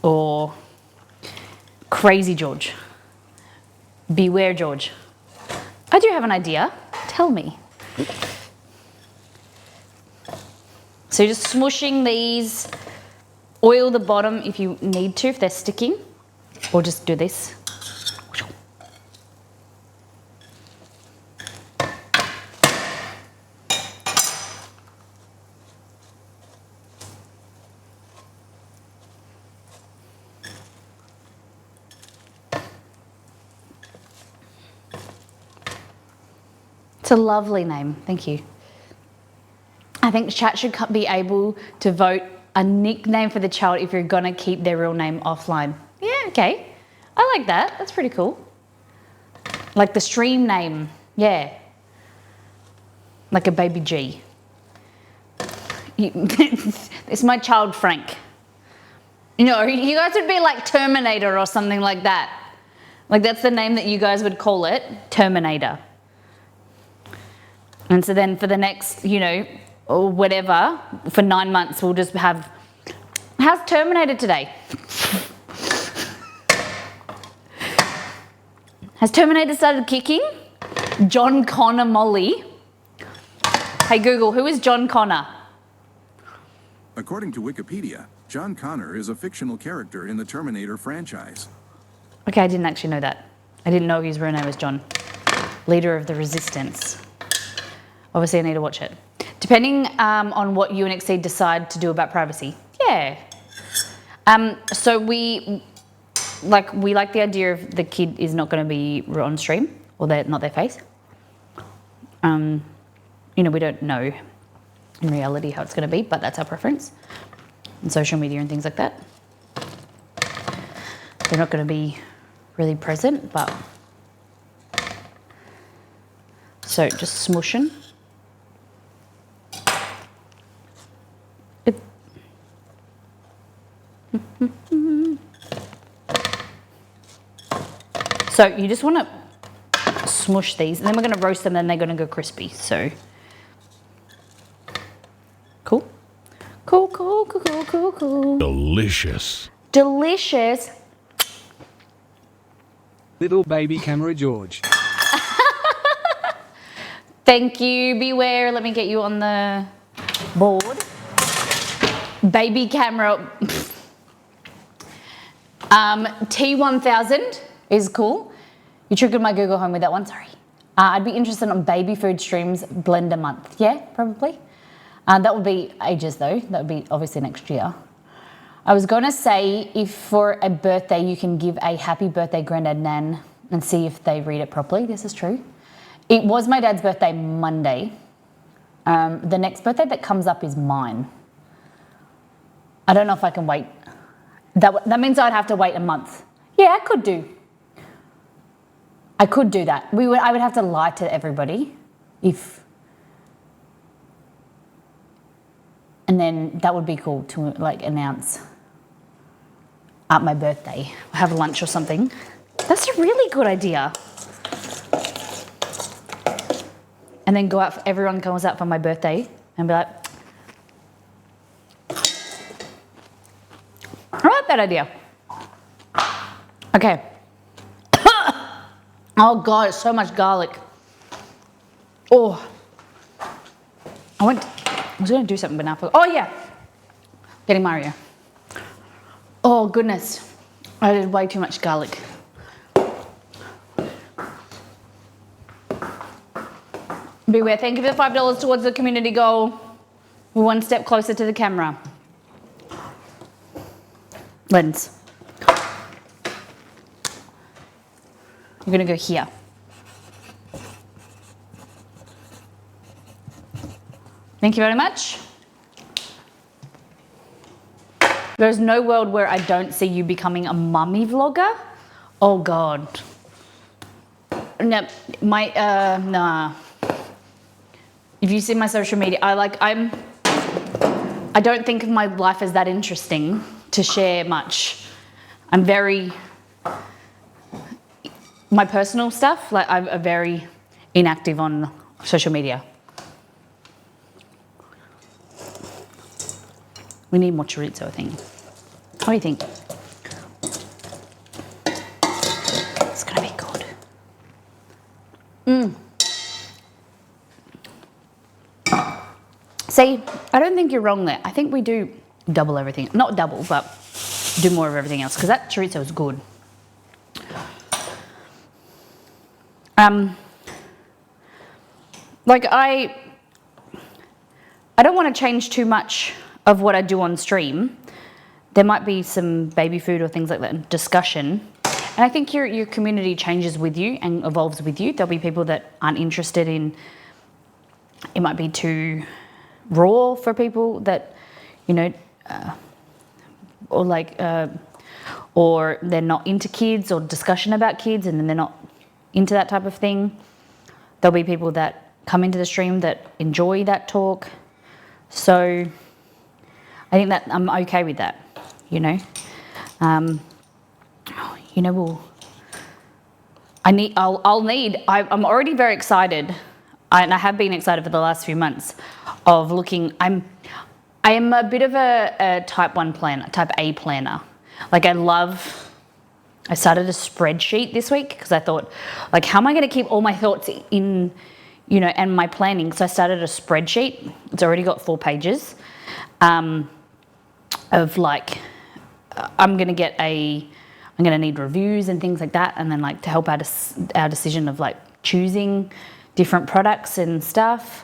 or Crazy George. Beware George. I do have an idea. Tell me. So just smooshing these, oil the bottom if you need to, if they're sticking, or just do this. It's a lovely name, thank you. I think chat should be able to vote a nickname for the child if you're gonna keep their real name offline. Yeah, okay. I like that, that's pretty cool. Like the stream name, yeah. Like a baby G. It's my child Frank. You know, you guys would be like Terminator or something like that. Like that's the name that you guys would call it, Terminator. And so then for the next, you know, or whatever, for 9 months, we'll just have, how's Terminator today? Has Terminator started kicking? John Connor Molly. Hey Google, who is John Connor? According to Wikipedia, John Connor is a fictional character in the Terminator franchise. Okay, I didn't actually know that. I didn't know his real name was John. Leader of the Resistance. Obviously, I need to watch it. Depending on what you and Exceed decide to do about privacy. Yeah. So we like the idea of the kid is not going to be on stream, or not their face. You know, we don't know in reality how it's going to be, but that's our preference. And social media and things like that. They're not going to be really present, but... So just smooshing. So you just want to smush these, and then we're going to roast them, and they're going to go crispy. So cool. Cool. Delicious. Delicious. Little baby camera George. Thank you. Beware. Let me get you on the board. Baby camera. T1000 is cool. You triggered my Google Home with that one, sorry. I'd be interested on baby food streams blend a month. Yeah, probably. That would be ages though. That would be obviously next year. I was gonna say if for a birthday you can give a happy birthday granddad nan and see if they read it properly. This is true. It was my dad's birthday Monday. The next birthday that comes up is mine. I don't know if I can wait. That means I'd have to wait a month. Yeah, I could do. I could do that. I would have to lie to everybody if... And then that would be cool to like announce at my birthday. Have lunch or something. That's a really good idea. And then go out, everyone goes out for my birthday and be like, I like that idea. Okay. Oh God, it's so much garlic. Oh, I was going to do something, but now I forgot. Oh yeah, getting Mario. Oh goodness, I did way too much garlic. Beware, thank you for the $5 towards the community goal. We're one step closer to the camera. Lens. You're gonna go here. Thank you very much. There's no world where I don't see you becoming a mummy vlogger. Oh God. No, nah. If you see my social media, I don't think of my life as that interesting to share much. I'm very, my personal stuff, like I'm very inactive on social media. We need more chorizo, I think. What do you think? It's gonna be good. See, I don't think you're wrong there. I think we do double everything. Not double, but do more of everything else, because that chorizo is good. Like I don't want to change too much of what I do on stream. There might be some baby food or things like that discussion. And I think your community changes with you and evolves with you. There'll be people that aren't interested in, it might be too raw for people that, you know, or they're not into kids or discussion about kids, and then they're not into that type of thing. There'll be people that come into the stream that enjoy that talk. So I think that I'm okay with that, you know. I'm already very excited, and I have been excited for the last few months of looking. I am a bit of a type 1 planner, type A planner. Like I started a spreadsheet this week because I thought, like, how am I going to keep all my thoughts in, you know, and my planning? So I started a spreadsheet. It's already got 4 pages of like, I'm going to need reviews and things like that, and then like to help our decision of like choosing different products and stuff.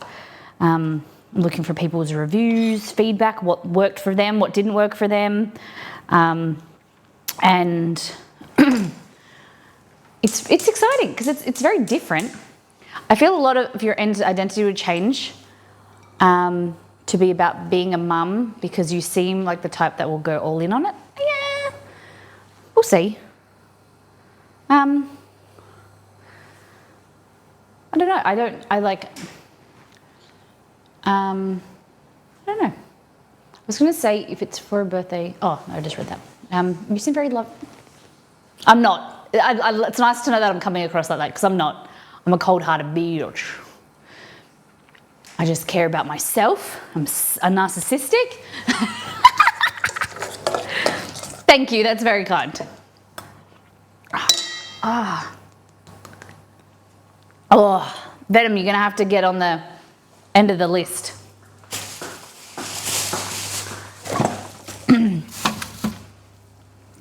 Looking for people's reviews, feedback, what worked for them, what didn't work for them. And it's exciting because it's very different. I feel a lot of your identity would change to be about being a mum, because you seem like the type that will go all in on it. Yeah, we'll see. I don't know. I don't know. I was going to say if it's for a birthday. Oh, no, I just read that. You seem very lovely. I'm not. It's nice to know that I'm coming across like that, because I'm not. I'm a cold-hearted bitch. I just care about myself. I'm a narcissistic. Thank you. That's very kind. Oh, Venom, you're going to have to get on the end of the list.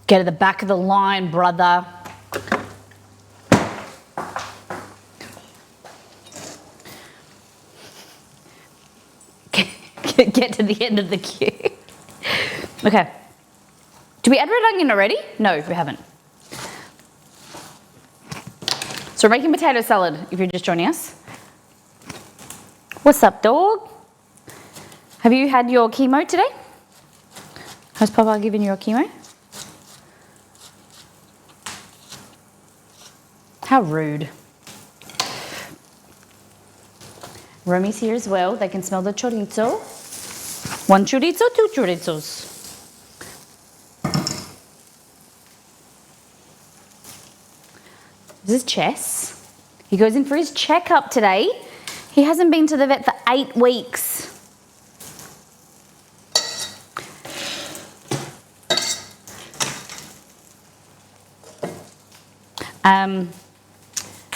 Get at the back of the line, brother. Get to the end of the queue. Okay. Did we add red onion already? No, we haven't. So we're making potato salad, if you're just joining us. What's up, dog? Have you had your chemo today? Has Papa given you your chemo? How rude. Romy's here as well. They can smell the chorizo. 1 chorizo, 2 chorizos. This is Chess. He goes in for his checkup today. He hasn't been to the vet for 8 weeks.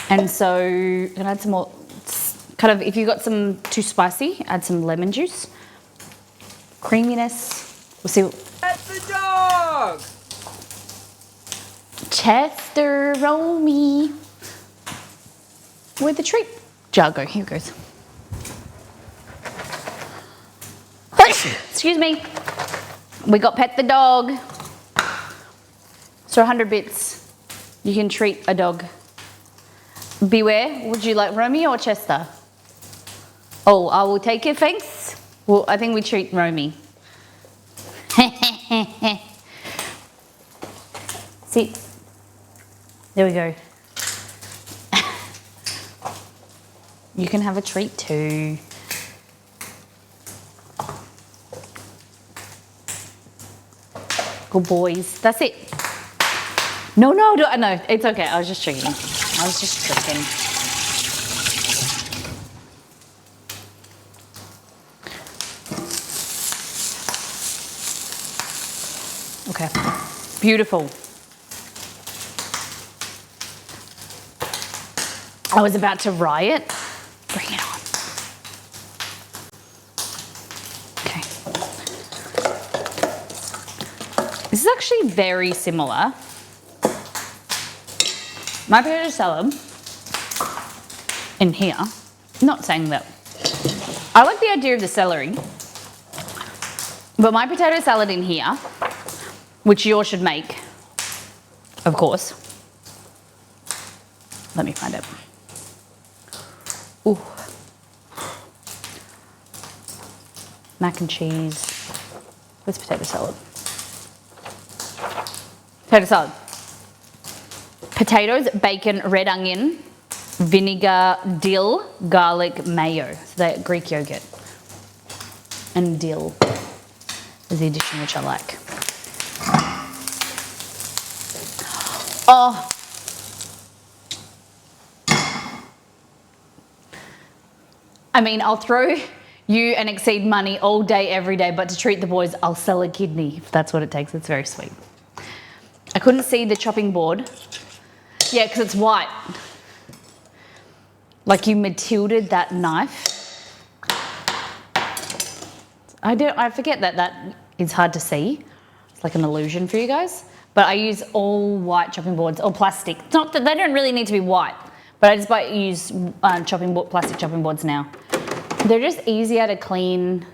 And so I'm gonna add some more, kind of, if you got some too spicy, add some lemon juice. Creaminess. We'll see. That's the dog! Chester, roll me. Where'd the treat jar go? Here it goes. Excuse me. We got Pet the dog. So 100 bits. You can treat a dog. Beware, would you like Romy or Chester? Oh, I will take it, thanks. Well, I think we treat Romy. Sit. There we go. You can have a treat too. Good boys. That's it. No, it's okay. I was just tricking. Okay. Beautiful. I was about to riot. Bring it on. Okay. This is actually very similar. My potato salad in here, not saying that. I like the idea of the celery, but my potato salad in here, which yours should make, of course. Let me find it. Ooh. Mac and cheese. Where's potato salad? Potato salad. Potatoes, bacon, red onion, vinegar, dill, garlic, mayo. So they're Greek yogurt. And dill is the addition which I like. Oh. I mean, I'll throw you and Exceed money all day, every day, but to treat the boys, I'll sell a kidney if that's what it takes. It's very sweet. I couldn't see the chopping board. Yeah, because it's white. Like you Matilda'd that knife. I forget that is hard to see. It's like an illusion for you guys. But I use all white chopping boards, or plastic. It's not that they don't really need to be white, but I just use plastic chopping boards now. They're just easier to clean.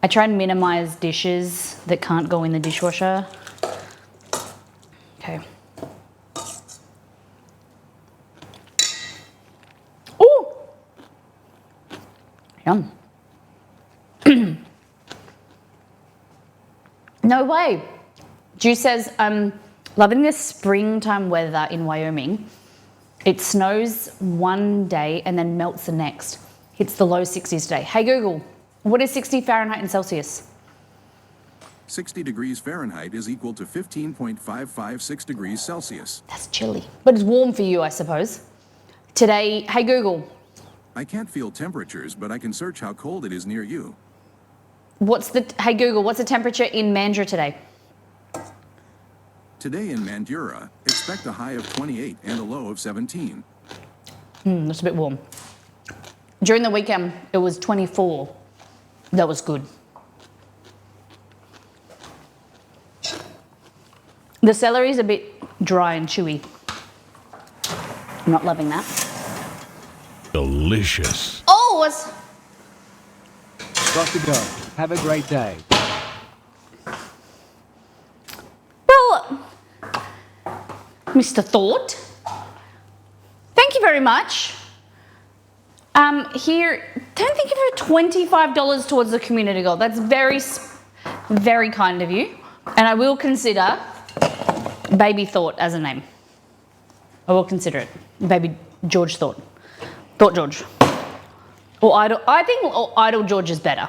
I try and minimize dishes that can't go in the dishwasher. Okay. Ooh! Yum. No way. Juice says, I'm loving this springtime weather in Wyoming. It snows one day and then melts the next. Hits the low 60s today. Hey Google, what is 60 Fahrenheit and Celsius? 60 degrees Fahrenheit is equal to 15.556 degrees Celsius. That's chilly, but it's warm for you, I suppose. Today, hey Google. I can't feel temperatures, but I can search how cold it is near you. Hey Google, what's the temperature in Mandurah today? Today in Mandurah, expect a high of 28 and a low of 17. That's a bit warm. During the weekend, it was 24. That was good. The celery is a bit dry and chewy. I'm not loving that. Delicious. Oh, what's... Got to go. Have a great day. Well, Mr. Thought, thank you very much. Here, don't think of it $25 towards the community goal. That's very, very kind of you. And I will consider Baby Thought as a name. I will consider it. Baby George Thought. Thought George. Or Idle. I think Idle George is better.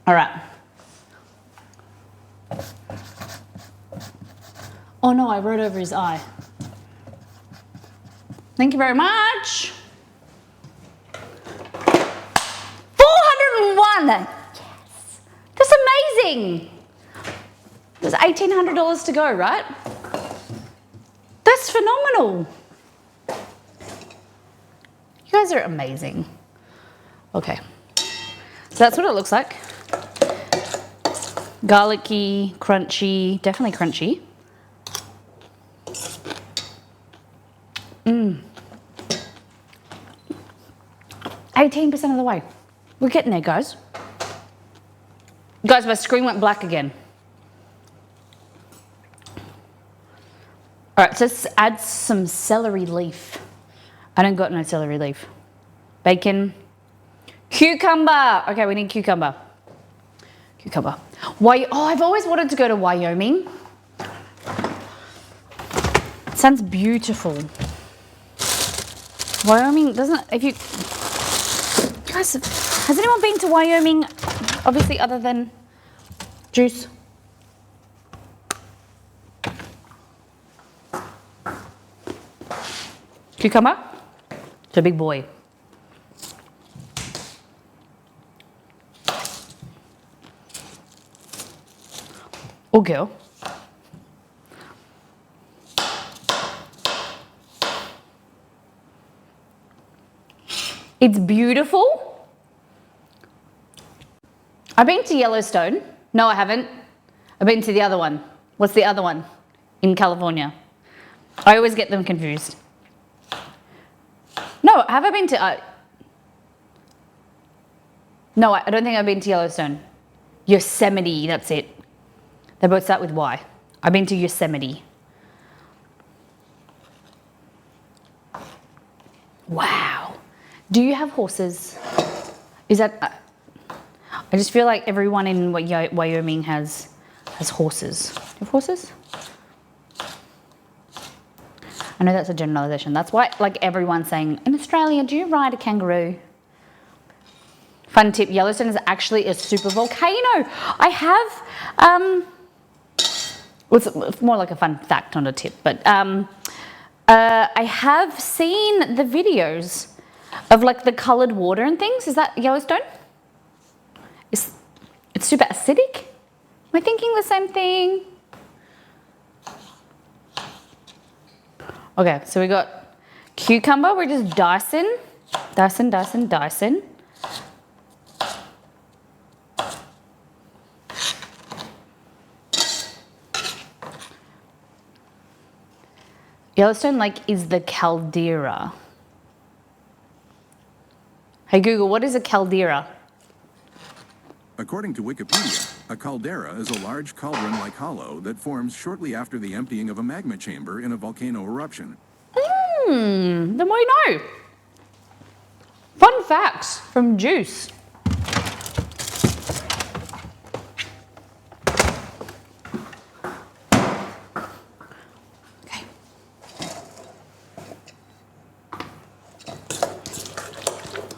All right. Oh no, I wrote over his eye. Thank you very much. 401. Yes. That's amazing. There's $1,800 to go, right? That's phenomenal. You guys are amazing. Okay. So that's what it looks like. Garlicky, crunchy, definitely crunchy. 18% of the way. We're getting there, guys. Guys, my screen went black again. All right, so let's add some celery leaf. I don't got no celery leaf. Bacon. Cucumber. Okay, we need cucumber. Cucumber. I've always wanted to go to Wyoming. Sounds beautiful. Wyoming doesn't, guys, has anyone been to Wyoming? Obviously, other than Juice. Cucumber. It's a big boy. Or girl. It's beautiful. I've been to Yellowstone. No, I haven't. I've been to the other one. What's the other one? In California. I always get them confused. No, have I been to... no, I don't think I've been to Yellowstone. Yosemite, that's it. They both start with Y. I've been to Yosemite. Wow. Do you have horses? Is that... I just feel like everyone in Wyoming has horses. Do you have horses? I know that's a generalization. That's why, like, everyone's saying, in Australia, do you ride a kangaroo? Fun tip, Yellowstone is actually a super volcano. I have, it's more like a fun fact, not a tip, but I have seen the videos of, like, the coloured water and things. Is that Yellowstone? It's super acidic? Am I thinking the same thing? Okay, so we got cucumber. We're just dicing. Yellowstone Lake is the caldera. Hey Google, what is a caldera? According to Wikipedia, a caldera is a large cauldron-like hollow that forms shortly after the emptying of a magma chamber in a volcano eruption. Then we know. Fun facts from Juice. Okay.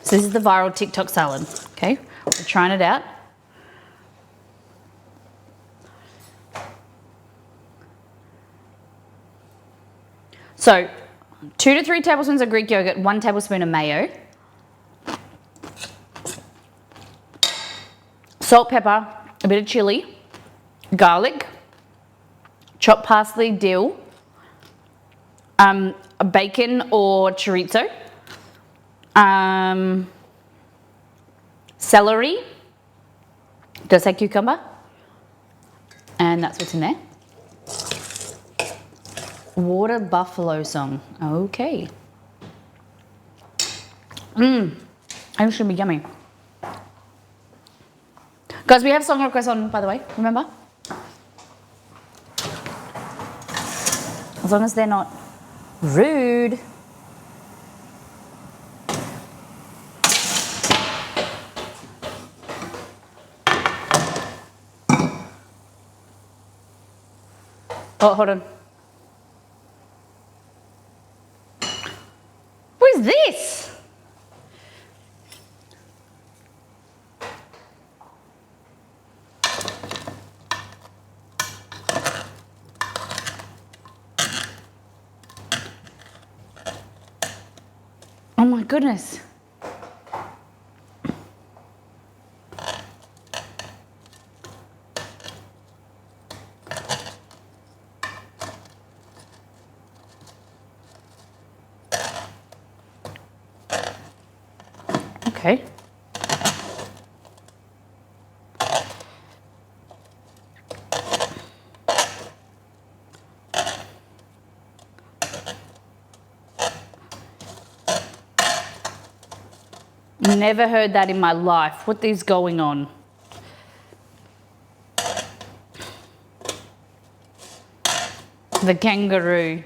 So this is the viral TikTok salad. Okay, we're trying it out. So, 2 to 3 tablespoons of Greek yogurt, 1 tablespoon of mayo, salt, pepper, a bit of chili, garlic, chopped parsley, dill, bacon or chorizo, celery, did I say cucumber? And that's what's in there. Water buffalo song. Okay. I think it's gonna be yummy. Guys, we have song requests on, by the way, remember? As long as they're not rude. Oh, hold on. What is this? Oh my goodness. Okay. Never heard that in my life. What is going on? The kangaroo.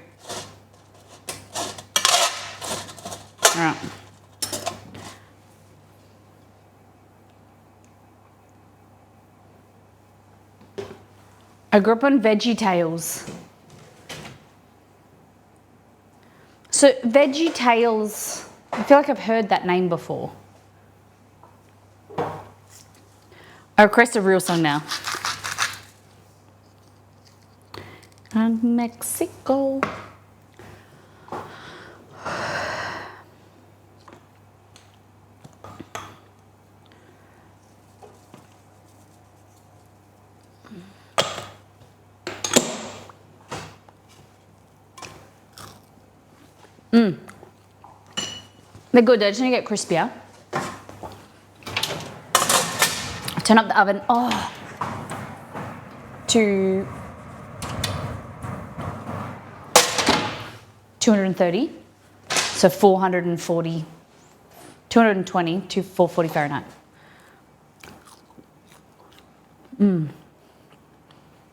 All right. I grew up on Veggie Tales. So Veggie Tales, I feel like I've heard that name before. I request a real song now. And Mexico. They're good, they just need to get crispier. Turn up the oven, to 230, so 440, 220 to 440 Fahrenheit.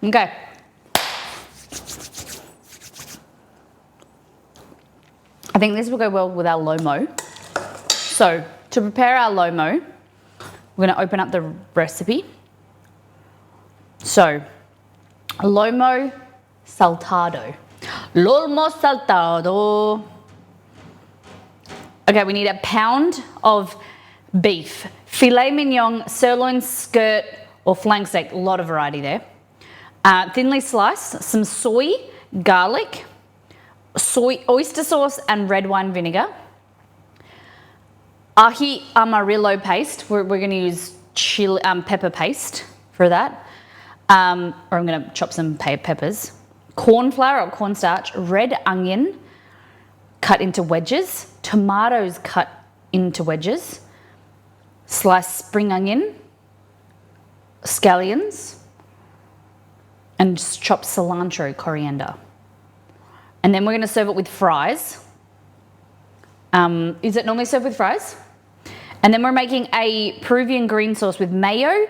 Okay. I think this will go well with our Lomo. So, to prepare our Lomo, we're going to open up the recipe. So, Lomo Saltado. Lomo Saltado. Okay, we need a pound of beef. Filet mignon, sirloin, skirt, or flank steak. A lot of variety there. Thinly sliced, some soy, garlic, oyster sauce, and red wine vinegar. Ají amarillo paste. We're going to use chili, pepper paste for that. Or I'm going to chop some peppers. Corn flour or cornstarch, red onion cut into wedges, tomatoes cut into wedges, sliced spring onion, scallions, and just chopped cilantro, coriander. And then we're going to serve it with fries. Is it normally served with fries? And then we're making a Peruvian green sauce with mayo,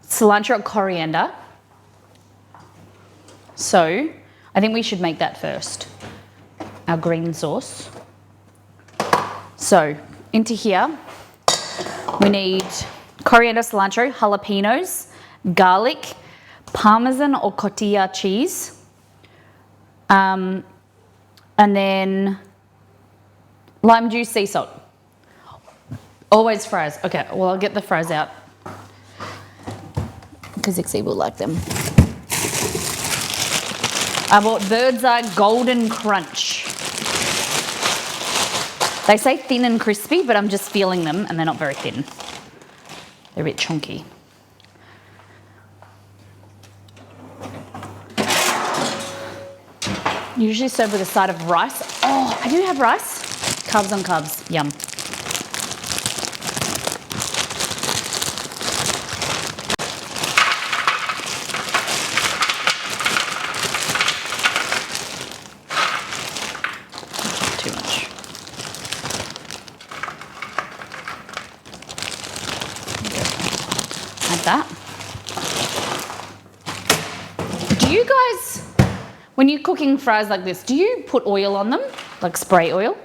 cilantro, coriander. So I think we should make that first, our green sauce. So into here, we need coriander, cilantro, jalapenos, garlic, Parmesan or cotija cheese, and then lime juice, sea salt. Always fries. Okay, well, I'll get the fries out because Ixie will like them. I bought Bird's Eye Golden Crunch. They say thin and crispy, but I'm just feeling them and they're not very thin. They're a bit chunky. Usually served with a side of rice. Oh, I do have rice. Carbs on carbs. Yum. Too much. Like that. Do you guys, when you're cooking fries like this, do you put oil on them? Like spray oil?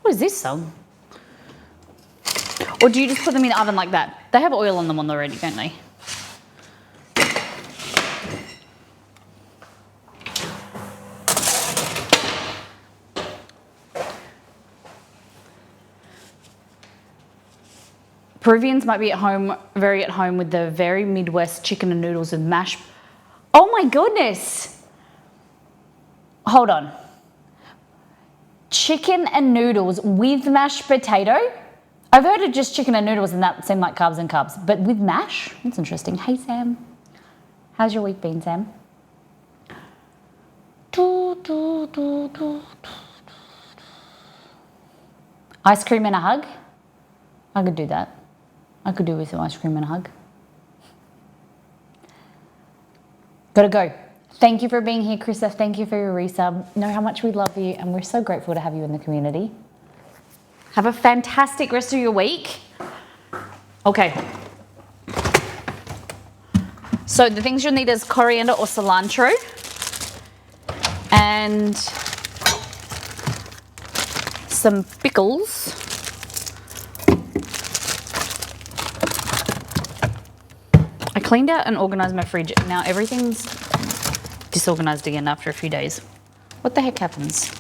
What is this song? Or do you just put them in the oven like that? They have oil on them already, don't they? Peruvians might be very at home with the very Midwest chicken and noodles with mashed. Oh my goodness. Hold on. Chicken and noodles with mashed potato? I've heard of just chicken and noodles and that seemed like carbs and carbs, but with mash? That's interesting. Hey Sam, how's your week been, Sam? Ice cream and a hug. I could do that. I could do with some ice cream and a hug. Gotta go. Thank you for being here, Krista. Thank you for your resub. Know how much we love you and we're so grateful to have you in the community. Have a fantastic rest of your week. Okay. So the things you'll need is coriander or cilantro and some pickles. I cleaned out and organised my fridge. Now everything's disorganised again after a few days. What the heck happens?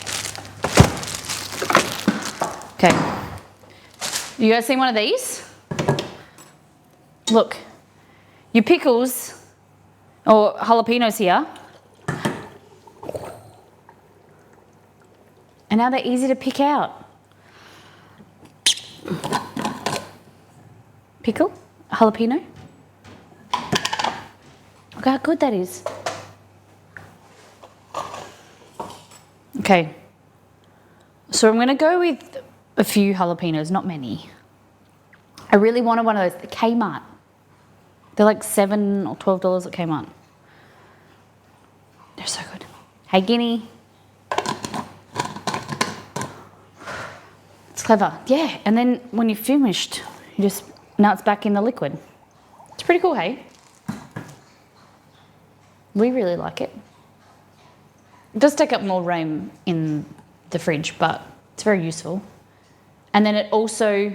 Okay. You guys seen one of these? Look. Your pickles, or jalapenos here, and now they're easy to pick out. Pickle, jalapeno. Look how good that is. Okay, so I'm gonna go with a few jalapenos, not many. I really wanted one of those, the Kmart. They're like $7 or $12 at Kmart. They're so good. Hey, Guinea. It's clever. Yeah, and then when you're finished, now it's back in the liquid. It's pretty cool, hey? We really like it. It does take up more room in the fridge, but it's very useful. And then it also,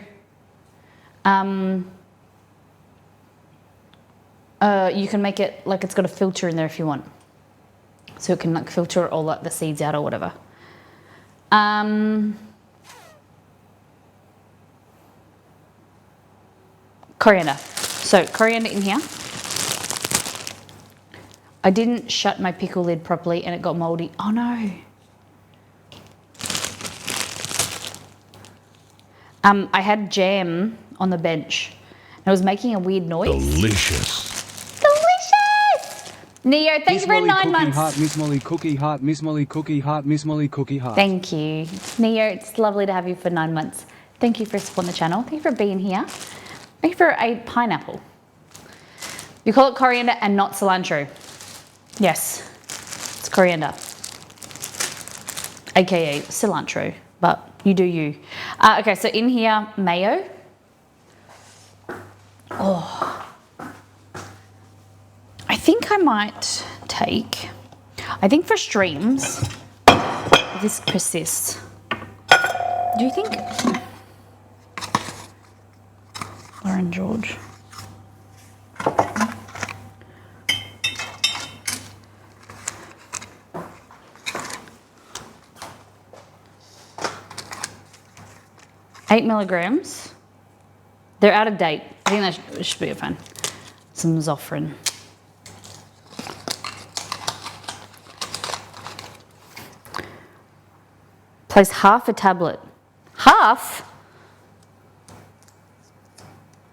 you can make it like it's got a filter in there if you want. So it can like filter all like the seeds out or whatever. Coriander. So coriander in here. I didn't shut my pickle lid properly and it got moldy. Oh no. I had jam on the bench and it was making a weird noise. Delicious. Neo, thank you for 9 months. Heart, Miss Molly Cookie Heart, Miss Molly Cookie Heart, Miss Molly Cookie Heart. Thank you. Neo, it's lovely to have you for 9 months. Thank you for supporting the channel. Thank you for being here. Thank you for a pineapple. You call it coriander and not cilantro. Yes, it's coriander. AKA cilantro, but you do you. Okay, so in here, mayo. Oh. I think I might take, I think for streams, this persists. Do you think? Lauren George. Eight milligrams. They're out of date. I think that should be fine. Some Zofran. Place half a tablet, half,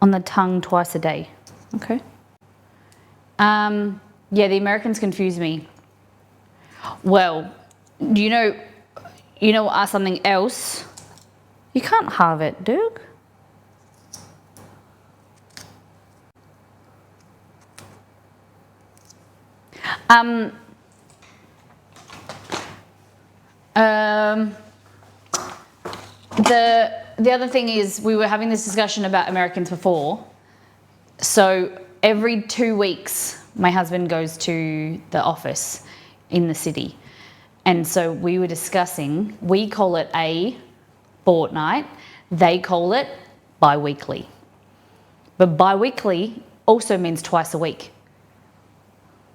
on the tongue twice a day. Okay. Yeah, the Americans confuse me. Well, you know something else? You can't have it, Doug. The other thing is we were having this discussion about Americans before. So every 2 weeks, my husband goes to the office in the city. And so we were discussing, we call it a fortnight, they call it bi-weekly. But bi-weekly also means twice a week.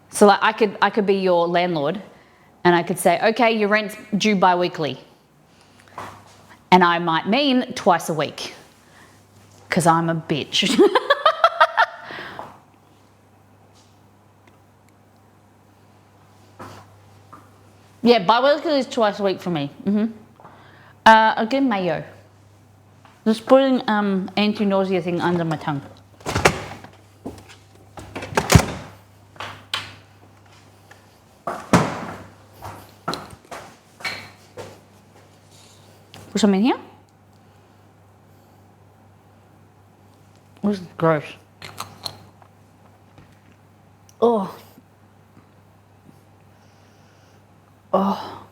So like I could be your landlord and I could say, okay, your rent's due bi-weekly. And I might mean twice a week, because I'm a bitch. Yeah, bi-weekly is twice a week for me. Again, mayo. Just putting anti-nausea thing under my tongue. Put some in here. This is gross. Oh. Oh.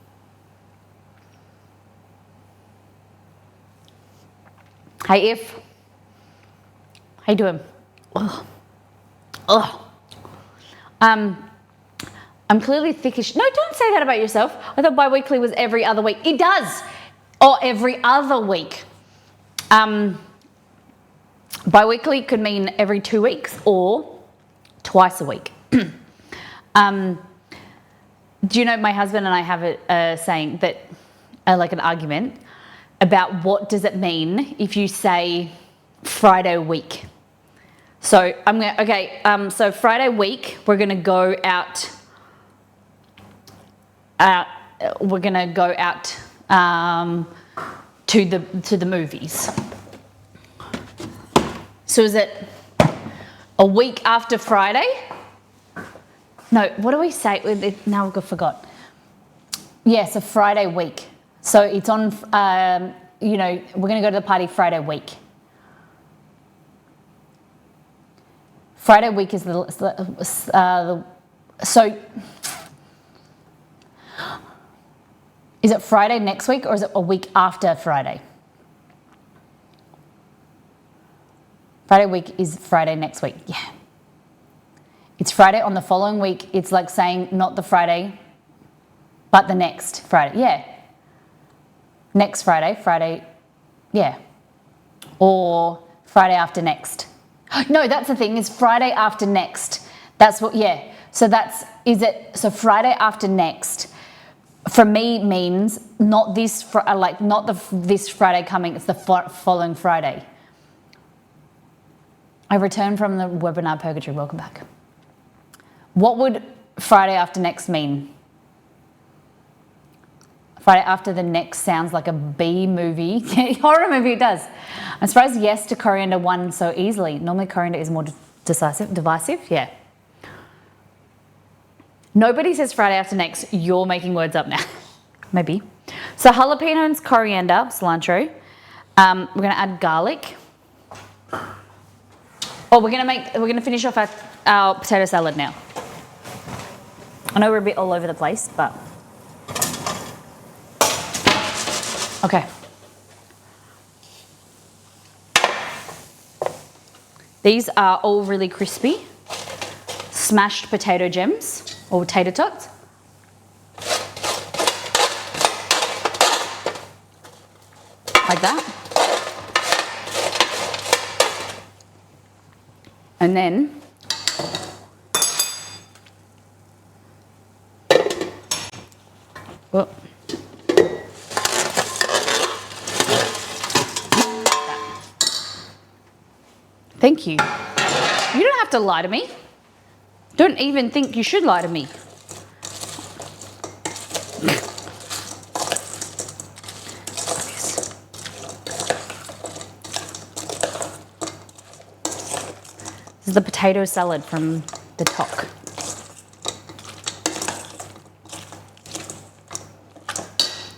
Hey, If. How you doing? Oh. Oh. I'm clearly thickish. No, don't say that about yourself. I thought bi-weekly was every other week. It does. Or every other week. Bi-weekly could mean every 2 weeks or twice a week. Do you know my husband and I have a saying that, like an argument about what does it mean if you say Friday week. So so Friday week we're gonna go out. We're gonna go out to the movies. So is it a week after Friday? No, what do we say? Now I forgot. Yes, a Friday week. So it's on, we're going to go to the party Friday week. Friday week is so is it Friday next week or is it a week after Friday? Friday week is Friday next week, yeah. It's Friday on the following week. It's like saying not the Friday, but the next Friday, yeah. Next Friday, yeah. Or Friday after next. No, that's the thing, is Friday after next. That's what, yeah. So so Friday after next, for me means not this, this Friday coming, it's the following Friday. I returned from the webinar Purgatory, welcome back. What would Friday after next mean? Friday after the next sounds like a B movie. Horror movie, it does. I'm surprised yes to coriander won so easily. Normally coriander is more divisive, yeah. Nobody says Friday after next. You're making words up now. Maybe. So jalapenos, coriander, cilantro. We're gonna add garlic. Oh, we're gonna finish off our potato salad now. I know we're a bit all over the place, but okay. These are all really crispy, smashed potato gems or tater tots. Like that. And then well, thank you. You don't have to lie to me. Don't even think you should lie to me. This is the potato salad from the Tok.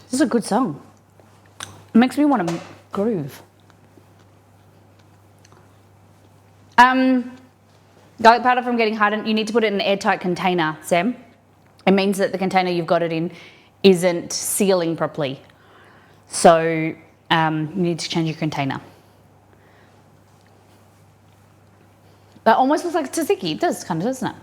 This is a good song. It makes me want to groove. Garlic powder from getting hardened, you need to put it in an airtight container, Sam. It means that the container you've got it in isn't sealing properly. So you need to change your container. That almost looks like tzatziki. It does, kind of, doesn't it?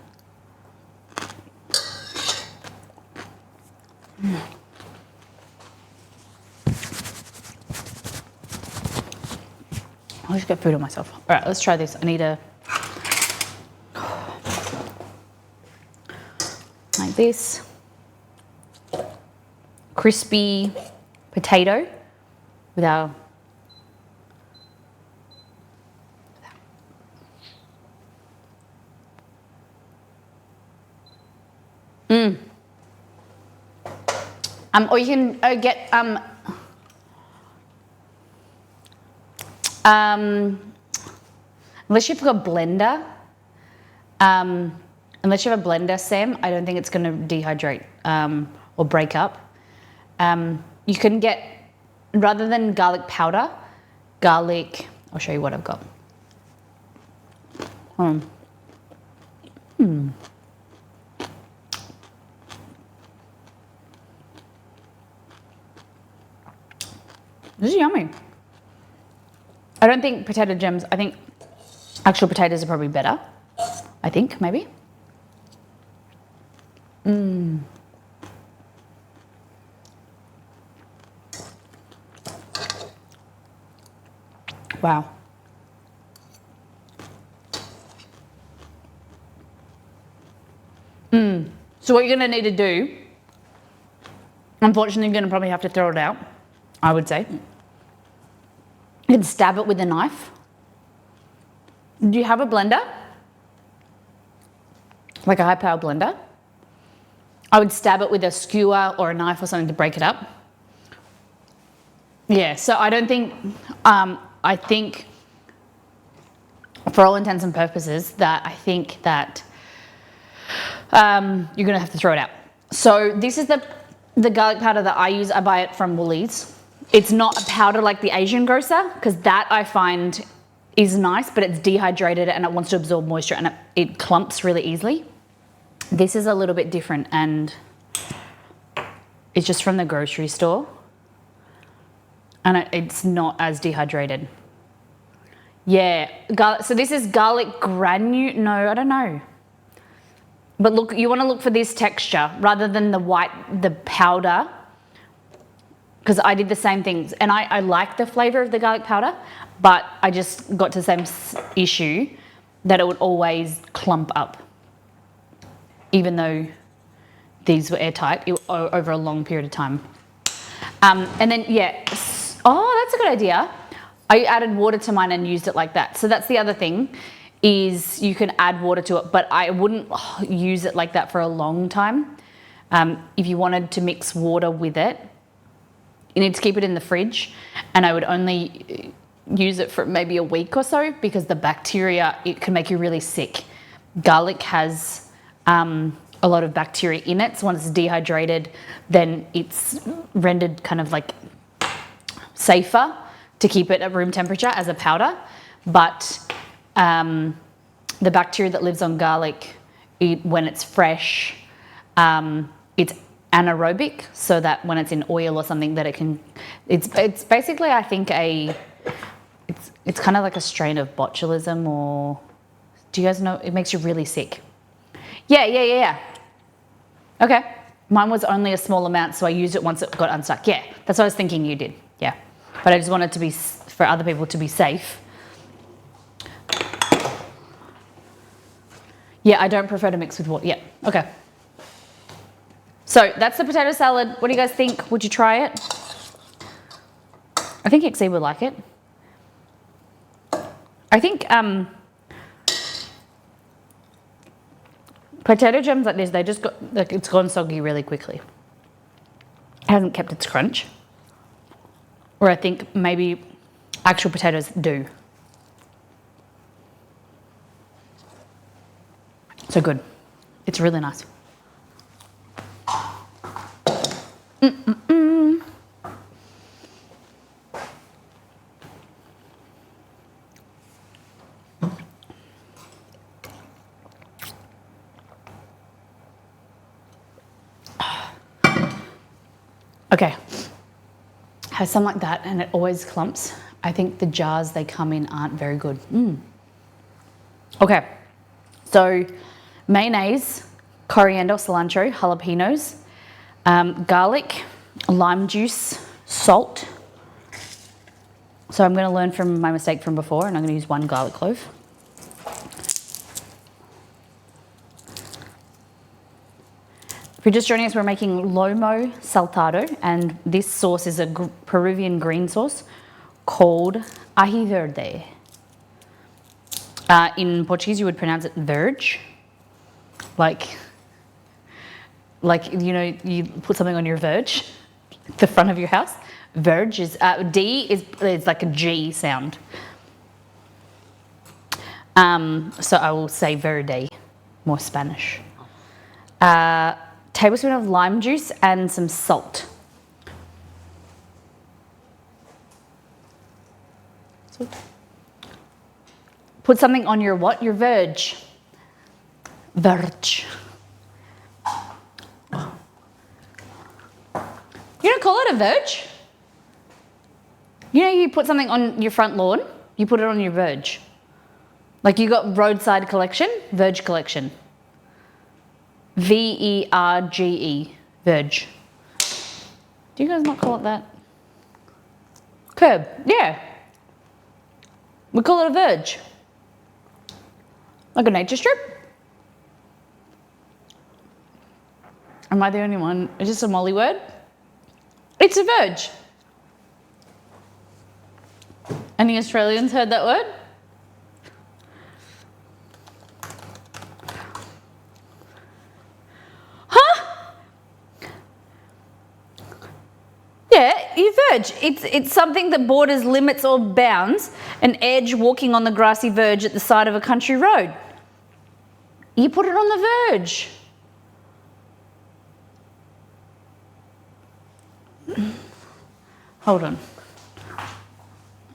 I'll just get food on myself. All right, let's try this. I need a... like this. Crispy potato with our... or you can get unless you've got a blender, unless you have a blender, Sam, I don't think it's going to dehydrate or break up. You can get, rather than garlic powder, garlic. I'll show you what I've got. This is yummy. I don't think potato gems, I think actual potatoes are probably better. I think, maybe. Wow. So what you're going to need to do, unfortunately, you're going to probably have to throw it out, I would say. You can stab it with a knife. Do you have a blender? Like a high-power blender? I would stab it with a skewer or a knife or something to break it up. Yeah, so I don't think, I think, for all intents and purposes, that I think that you're gonna have to throw it out. So this is the garlic powder that I use. I buy it from Woolies. It's not a powder like the Asian grocer, because that I find is nice, but it's dehydrated and it wants to absorb moisture and it clumps really easily. This is a little bit different and it's just from the grocery store and it's not as dehydrated. Yeah, so this is garlic granule. No, I don't know. But look, you want to look for this texture rather than the powder, because I did the same things and I like the flavor of the garlic powder, but I just got to the same issue that it would always clump up, even though these were airtight over a long period of time. And then, yeah, oh, that's a good idea. I added water to mine and used it like that. So that's the other thing, is you can add water to it, but I wouldn't use it like that for a long time. If you wanted to mix water with it, you need to keep it in the fridge, and I would only use it for maybe a week or so, because the bacteria, it can make you really sick. Garlic has a lot of bacteria in it, so once it's dehydrated, then it's rendered kind of like safer to keep it at room temperature as a powder. But the bacteria that lives on garlic, when it's fresh, it's anaerobic, so that when it's in oil or something, that it can, it's basically, I think, it's kind of like a strain of botulism, or do you guys know, it makes you really sick. Yeah. Okay, mine was only a small amount, so I used it once it got unstuck. Yeah, that's what I was thinking you did. Yeah, but I just wanted to be, for other people to be safe. Yeah, I don't prefer to mix with water. Yeah, okay. So that's the potato salad. What do you guys think? Would you try it? I think XE would like it. I think potato gems like this, they just got, like, it's gone soggy really quickly. It hasn't kept its crunch. Or I think maybe actual potatoes do. So good. It's really nice. Okay, have some like that and it always clumps. I think the jars they come in aren't very good. Okay, so mayonnaise, coriander, cilantro, jalapenos, garlic, lime juice, salt. So I'm going to learn from my mistake from before, and I'm going to use 1 garlic clove. If you're just joining us, we're making Lomo Saltado, and this sauce is a Peruvian green sauce called ají verde. In Portuguese, you would pronounce it verge, like you know, you put something on your verge, the front of your house. Verge is D is like a G sound. So I will say verde, more Spanish. Tablespoon of lime juice and some salt. Put something on your what? Your verge. Verge. You don't call it a verge? You know, you put something on your front lawn, you put it on your verge. Like you got roadside collection, verge collection. V-E-R-G-E, verge. Do you guys not call it that? Curb, yeah. We call it a verge. Like a nature strip. Am I the only one? Is this a Molly word? It's a verge. Any Australians heard that word? Huh? Yeah, you verge. It's something that borders, limits or bounds an edge walking on the grassy verge at the side of a country road. You put it on the verge. Hold on.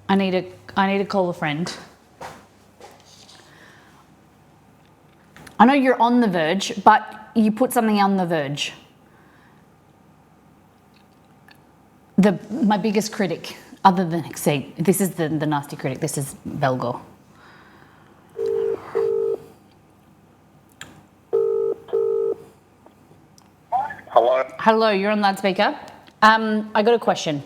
I need to call a friend. I know you're on the verge, but you put something on the verge. My biggest critic, other than Exceed, this is the nasty critic, this is Belgo. Hello. Hello, you're on loudspeaker. I got a question.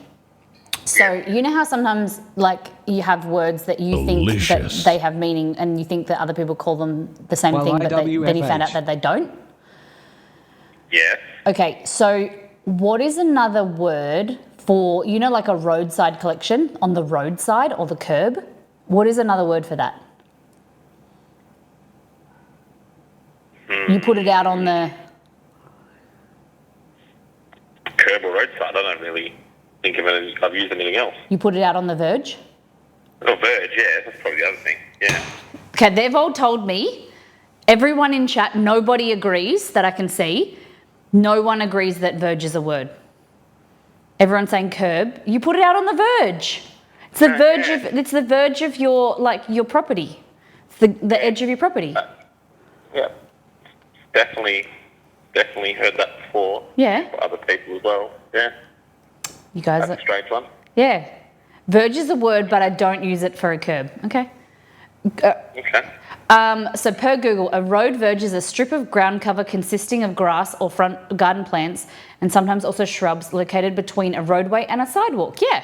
So you know how sometimes like you have words that you think that they have meaning and you think that other people call them the same thing, but then you found out that they don't? Yeah. Okay, so what is another word for, you know, like a roadside collection on the roadside or the curb? What is another word for that? You put it out on the Curb or roadside. I don't really think of it. I've used anything else. You put it out on the verge? Oh, verge. Yeah, that's probably the other thing. Yeah. Okay, they've all told me, everyone in chat, nobody agrees that I can see. No one agrees that verge is a word. Everyone's saying curb. You put it out on the verge. It's the verge of. It's the verge of your your property. It's the edge of your property. Yeah. Definitely heard that before. Yeah. For other people as well. Yeah. You guys. That's a strange one. Yeah. Verge is a word, but I don't use it for a curb. Okay. Okay. So per Google, a road verge is a strip of ground cover consisting of grass or front garden plants and sometimes also shrubs located between a roadway and a sidewalk. Yeah.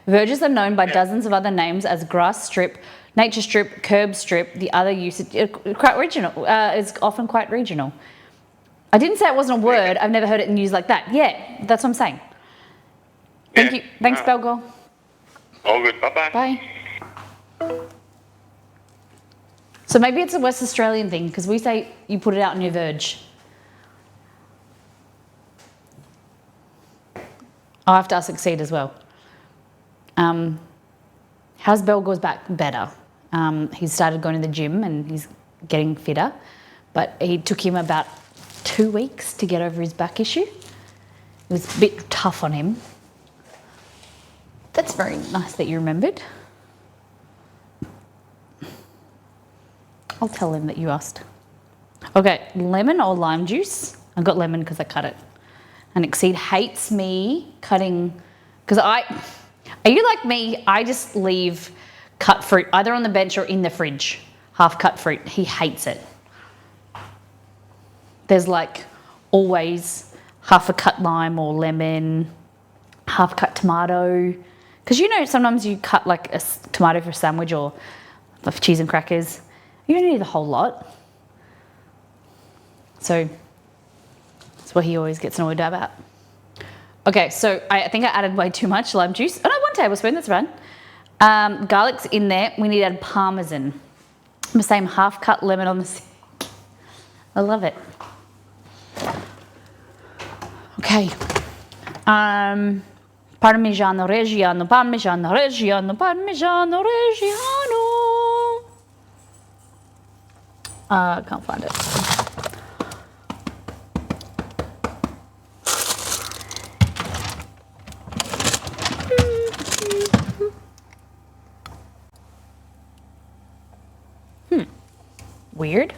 Verges are known by dozens of other names as grass strip, nature strip, curb strip. The other usage, quite regional, is often quite regional. I didn't say it wasn't a word. I've never heard it used like that. Yeah, that's what I'm saying. Thank you. Thanks, Belgo. All good. Bye-bye. Bye. So maybe it's a West Australian thing because we say you put it out on your verge. I'll have to ask Exceed as well. How's Belgo's back? Better. He's started going to the gym and he's getting fitter, but it took him about 2 weeks to get over his back issue. It was a bit tough on him. That's very nice that you remembered. I'll tell him that you asked. Okay, lemon or lime juice? I got lemon because I cut it. And Exceed hates me cutting, because are you like me? I just leave cut fruit either on the bench or in the fridge, half cut fruit. He hates it. There's like always half a cut lime or lemon, half cut tomato. Because you know sometimes you cut like a tomato for a sandwich or cheese and crackers. You don't need a whole lot. So that's what he always gets annoyed about. Okay, so I think I added way too much lime juice. Oh no, 1 tablespoon, that's fine. Garlic's in there. We need to add parmesan. I'm the same half cut lemon on the sink. I love it. Okay. Parmigiano Reggiano, Parmigiano Reggiano, Parmigiano Reggiano. Can't find it. Weird.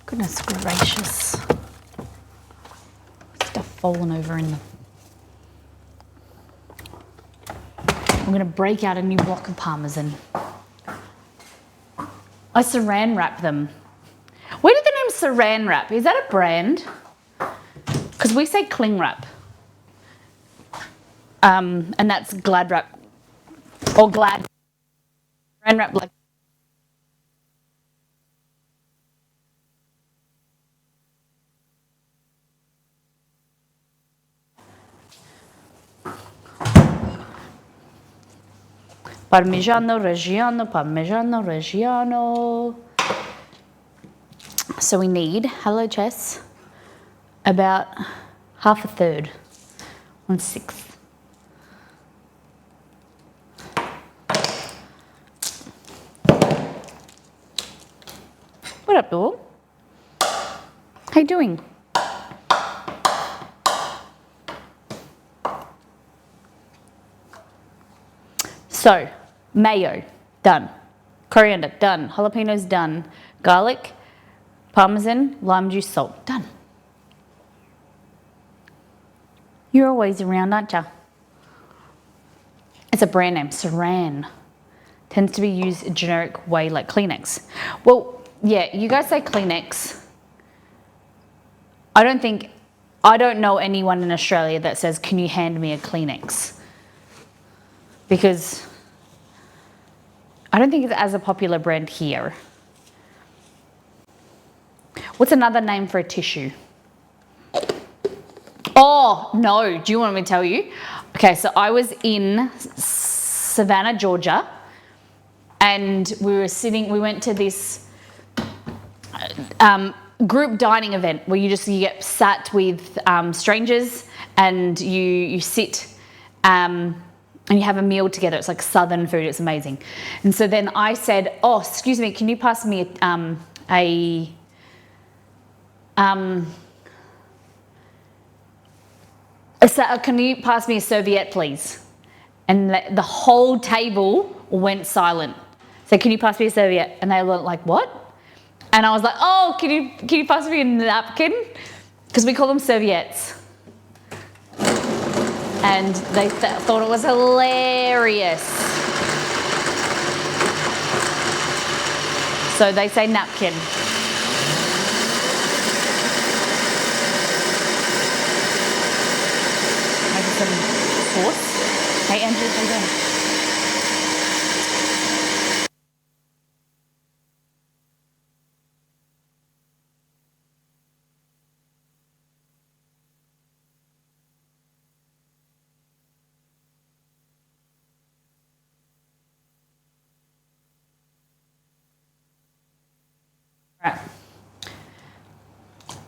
Goodness gracious. Stuff falling over in the... I'm going to break out a new block of Parmesan. I saran wrap them. Where did the name saran wrap? Is that a brand? Because we say cling wrap. And that's glad wrap. Or glad. Saran wrap like. Parmigiano Reggiano, Parmigiano Reggiano. So we need, hello Jess, about half a third, 1/6. What up, Bill? How you doing? So, mayo, done. Coriander, done. Jalapenos, done. Garlic, Parmesan, lime juice, salt, done. You're always around, aren't you? It's a brand name, Saran. Tends to be used a generic way like Kleenex. Well, yeah, you guys say Kleenex. I don't know anyone in Australia that says, can you hand me a Kleenex? Because I don't think it's as a popular brand here. What's another name for a tissue? Oh, no. Do you want me to tell you? Okay, so I was in Savannah, Georgia, and we went to this group dining event where you get sat with strangers and you sit and you have a meal together. It's like Southern food. It's amazing. And so then I said, oh, excuse me, can you pass me can you pass me a serviette, please? And the whole table went silent. So can you pass me a serviette? And they were like, what? And I was like, oh, can you pass me a napkin? Because we call them serviettes. And they thought it was hilarious. So they say napkin. Maybe some sauce. Hey, Andrew, how you doing? Right.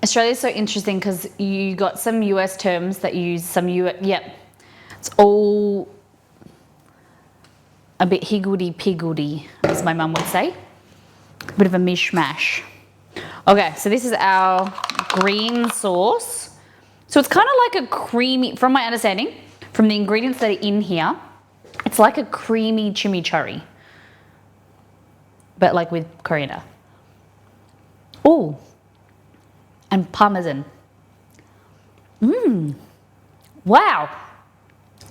Australia is so interesting because you got some US terms that use some it's all a bit higgledy-piggledy, as my mum would say. A bit of a mishmash. Okay, so this is our green sauce. So it's kind of like a creamy, from my understanding, from the ingredients that are in here, it's like a creamy chimichurri, but like with coriander. Oh, and Parmesan. Wow,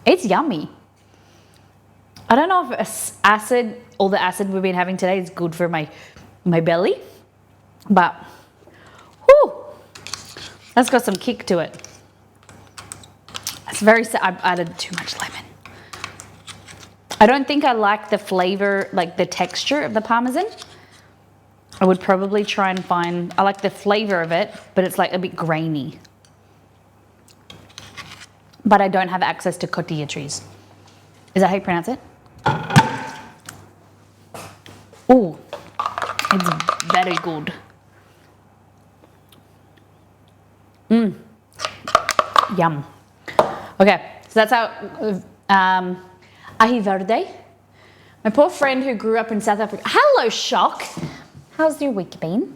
it's yummy. I don't know if all the acid we've been having today is good for my belly, but whew, that's got some kick to it. It's I've added too much lemon. I don't think I like the flavor, like the texture of the Parmesan. I would probably try and I like the flavor of it, but it's like a bit grainy. But I don't have access to cotija trees. Is that how you pronounce it? Oh, it's very good. Yum. Okay, so that's our ahi verde. My poor friend who grew up in South Africa. Hello, Shock. How's your week been?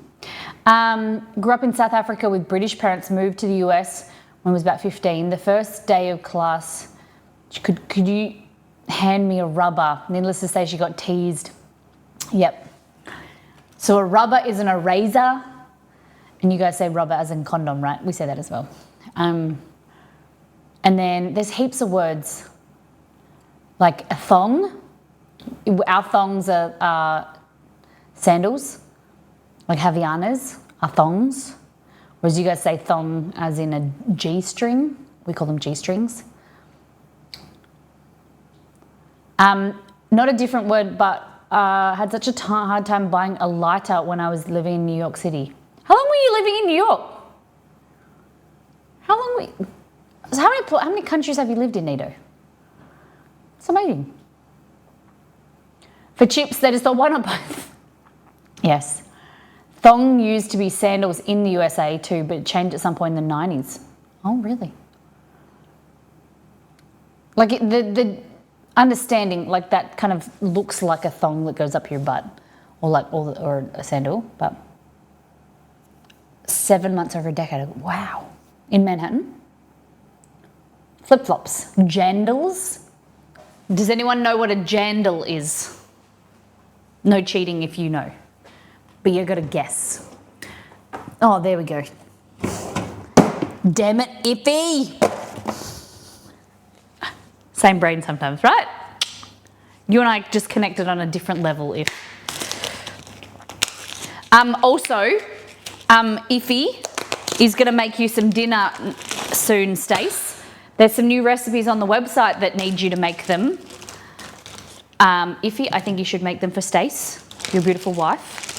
Grew up in South Africa with British parents, moved to the US when I was about 15. The first day of class, could you hand me a rubber. Needless to say, she got teased. Yep. So a rubber is an eraser, and you guys say rubber as in condom, right? We say that as well. And then there's heaps of words, like a thong. Our thongs are sandals, like Havaianas are thongs, whereas you guys say thong as in a G-string. We call them G-strings. Not a different word, but had such a hard time buying a lighter when I was living in New York City. How long were you living in New York? How long were you, so how many countries have you lived in, Nito? It's amazing. For chips, that is the one or both. Yes. Thong used to be sandals in the USA too, but it changed at some point in the 90s. Oh, really? Like the understanding, like that kind of looks like a thong that goes up your butt, or a sandal, but 7 months over a decade ago. Wow. In Manhattan. Flip-flops. Jandals. Does anyone know what a jandal is? No cheating if you know, but you've got to guess. Oh, there we go. Damn it, Iffy. Same brain sometimes, right? You and I just connected on a different level, if. Also, Iffy is going to make you some dinner soon, Stace. There's some new recipes on the website that need you to make them. Iffy, I think you should make them for Stace, your beautiful wife.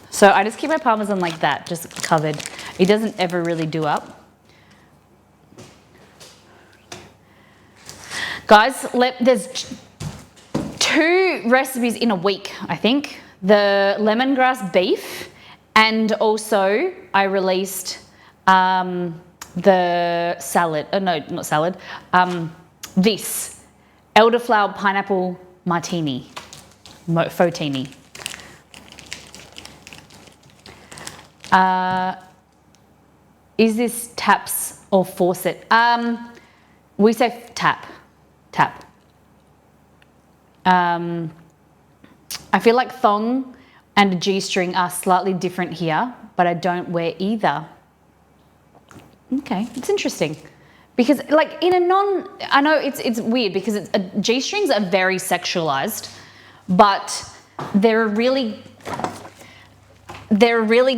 So I just keep my parmesan like that, just covered. It doesn't ever really do up. Guys, there's 2 recipes in a week, I think. The lemongrass beef, and also I released the salad, no, not salad, this elderflower pineapple martini, fotini. Is this taps or faucet? We say tap. I feel like thong and a G-string are slightly different here, but I don't wear either. Okay, it's interesting. Because like in a I know it's weird because G-strings are very sexualized, but they're a really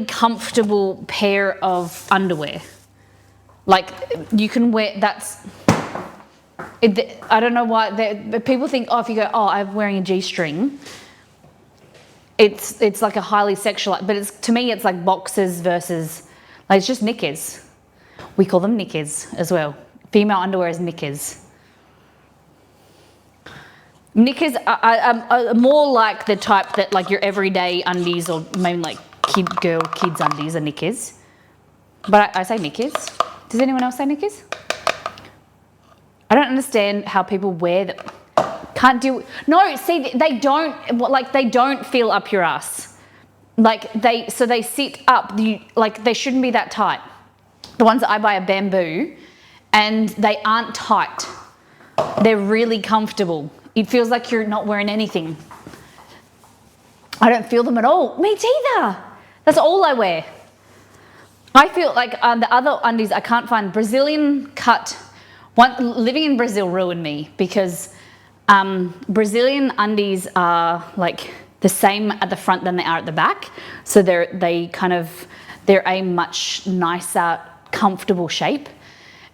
comfortable pair of underwear. Like you can wear, I don't know why, people think, oh, if you go, oh, I'm wearing a G-string, it's like a highly sexualized, but to me it's like boxers versus, like it's just knickers. We call them knickers as well. Female underwear is knickers. Knickers are more like the type that like your everyday undies, or maybe like kids undies are knickers. But I say knickers. Does anyone else say knickers? I don't understand how people wear them. Can't do. No, see, they don't feel up your ass. Like they sit up. Like they shouldn't be that tight. The ones that I buy are bamboo, and they aren't tight. They're really comfortable. It feels like you're not wearing anything. I don't feel them at all. Me neither. That's all I wear. I feel like the other undies I can't find. Brazilian cut. Living in Brazil ruined me because Brazilian undies are like the same at the front than they are at the back. So they're a much nicer, comfortable shape.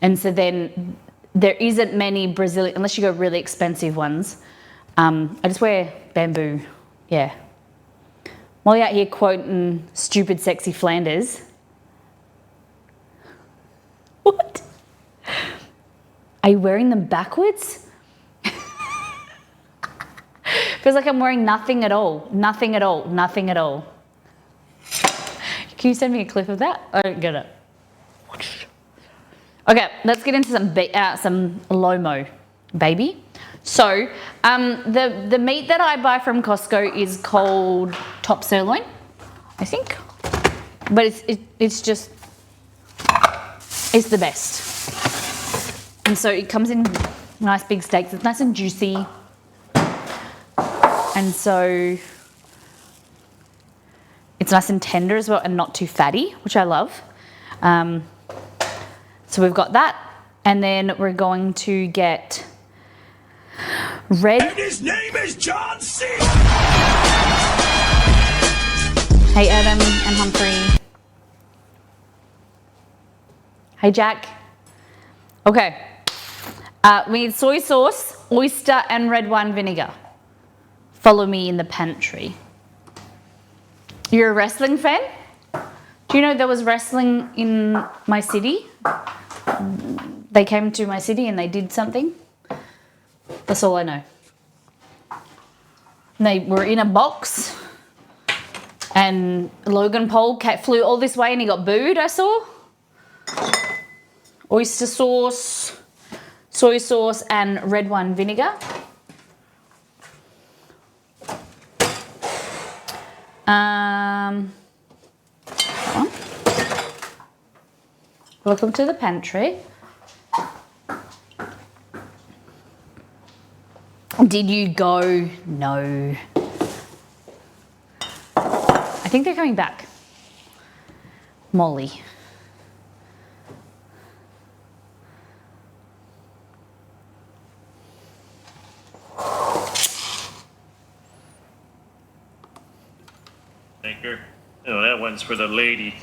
And so then there isn't many Brazilian, unless you go really expensive ones. I just wear bamboo, yeah. While you're out here quoting stupid, sexy Flanders. What? Are you wearing them backwards? Feels like I'm wearing nothing at all. Nothing at all. Nothing at all. Can you send me a clip of that? I don't get it. Okay, let's get into some Lomo, baby. So, the meat that I buy from Costco is called top sirloin, I think. But it's the best. And so it comes in Nice big steaks. It's nice and juicy. And so it's nice and tender as well and not too fatty, which I love. So we've got that. And then we're going to get red. And his name is John C. Hey, Adam and Humphrey. Hey, Jack. Okay. We need soy sauce, oyster, and red wine vinegar. Follow me in the pantry. You're a wrestling fan? Do you know there was wrestling in my city? They came to my city and they did something. That's all I know. They were in a box and Logan Paul flew all this way and he got booed, I saw. Oyster sauce, soy sauce, and red wine vinegar. Welcome to the pantry. Did you go? No. I think they're coming back. Molly. Maker. Oh, that one's for the ladies.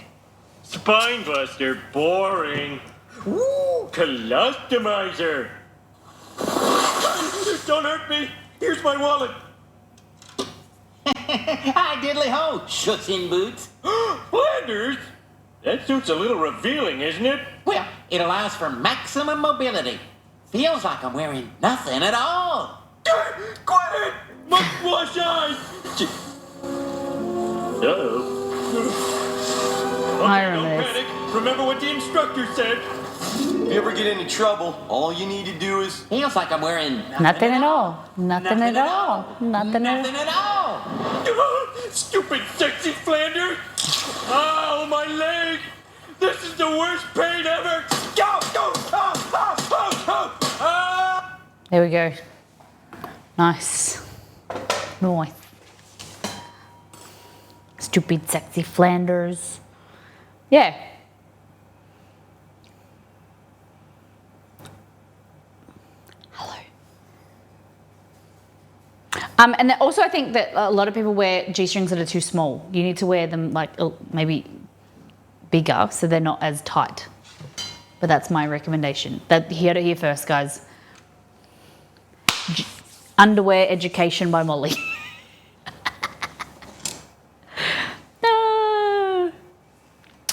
Spinebuster, boring. Ooh, Colostomizer. Don't hurt me. Here's my wallet. Hi, diddly ho, Schutz in boots. Flanders? That suit's a little revealing, isn't it? Well, it allows for maximum mobility. Feels like I'm wearing nothing at all. Quiet! Must wash eyes! Uh-oh. I Okay, don't remember this. panic. Remember what the instructor said. If you ever get into trouble, all you need to do is... Feels like I'm wearing Nothing at all. Nothing at all. Nothing Nothing at at all. Stupid sexy Flanders! Ow, my leg! This is the worst pain ever! Go, go! There we go. Nice. Nice. Stupid, sexy Flanders. Yeah. Hello. And also I think that a lot of people wear G-strings that are too small. You need to wear them like maybe bigger so they're not as tight. But that's my recommendation. That you heard it here first, guys. Underwear education by Molly. No.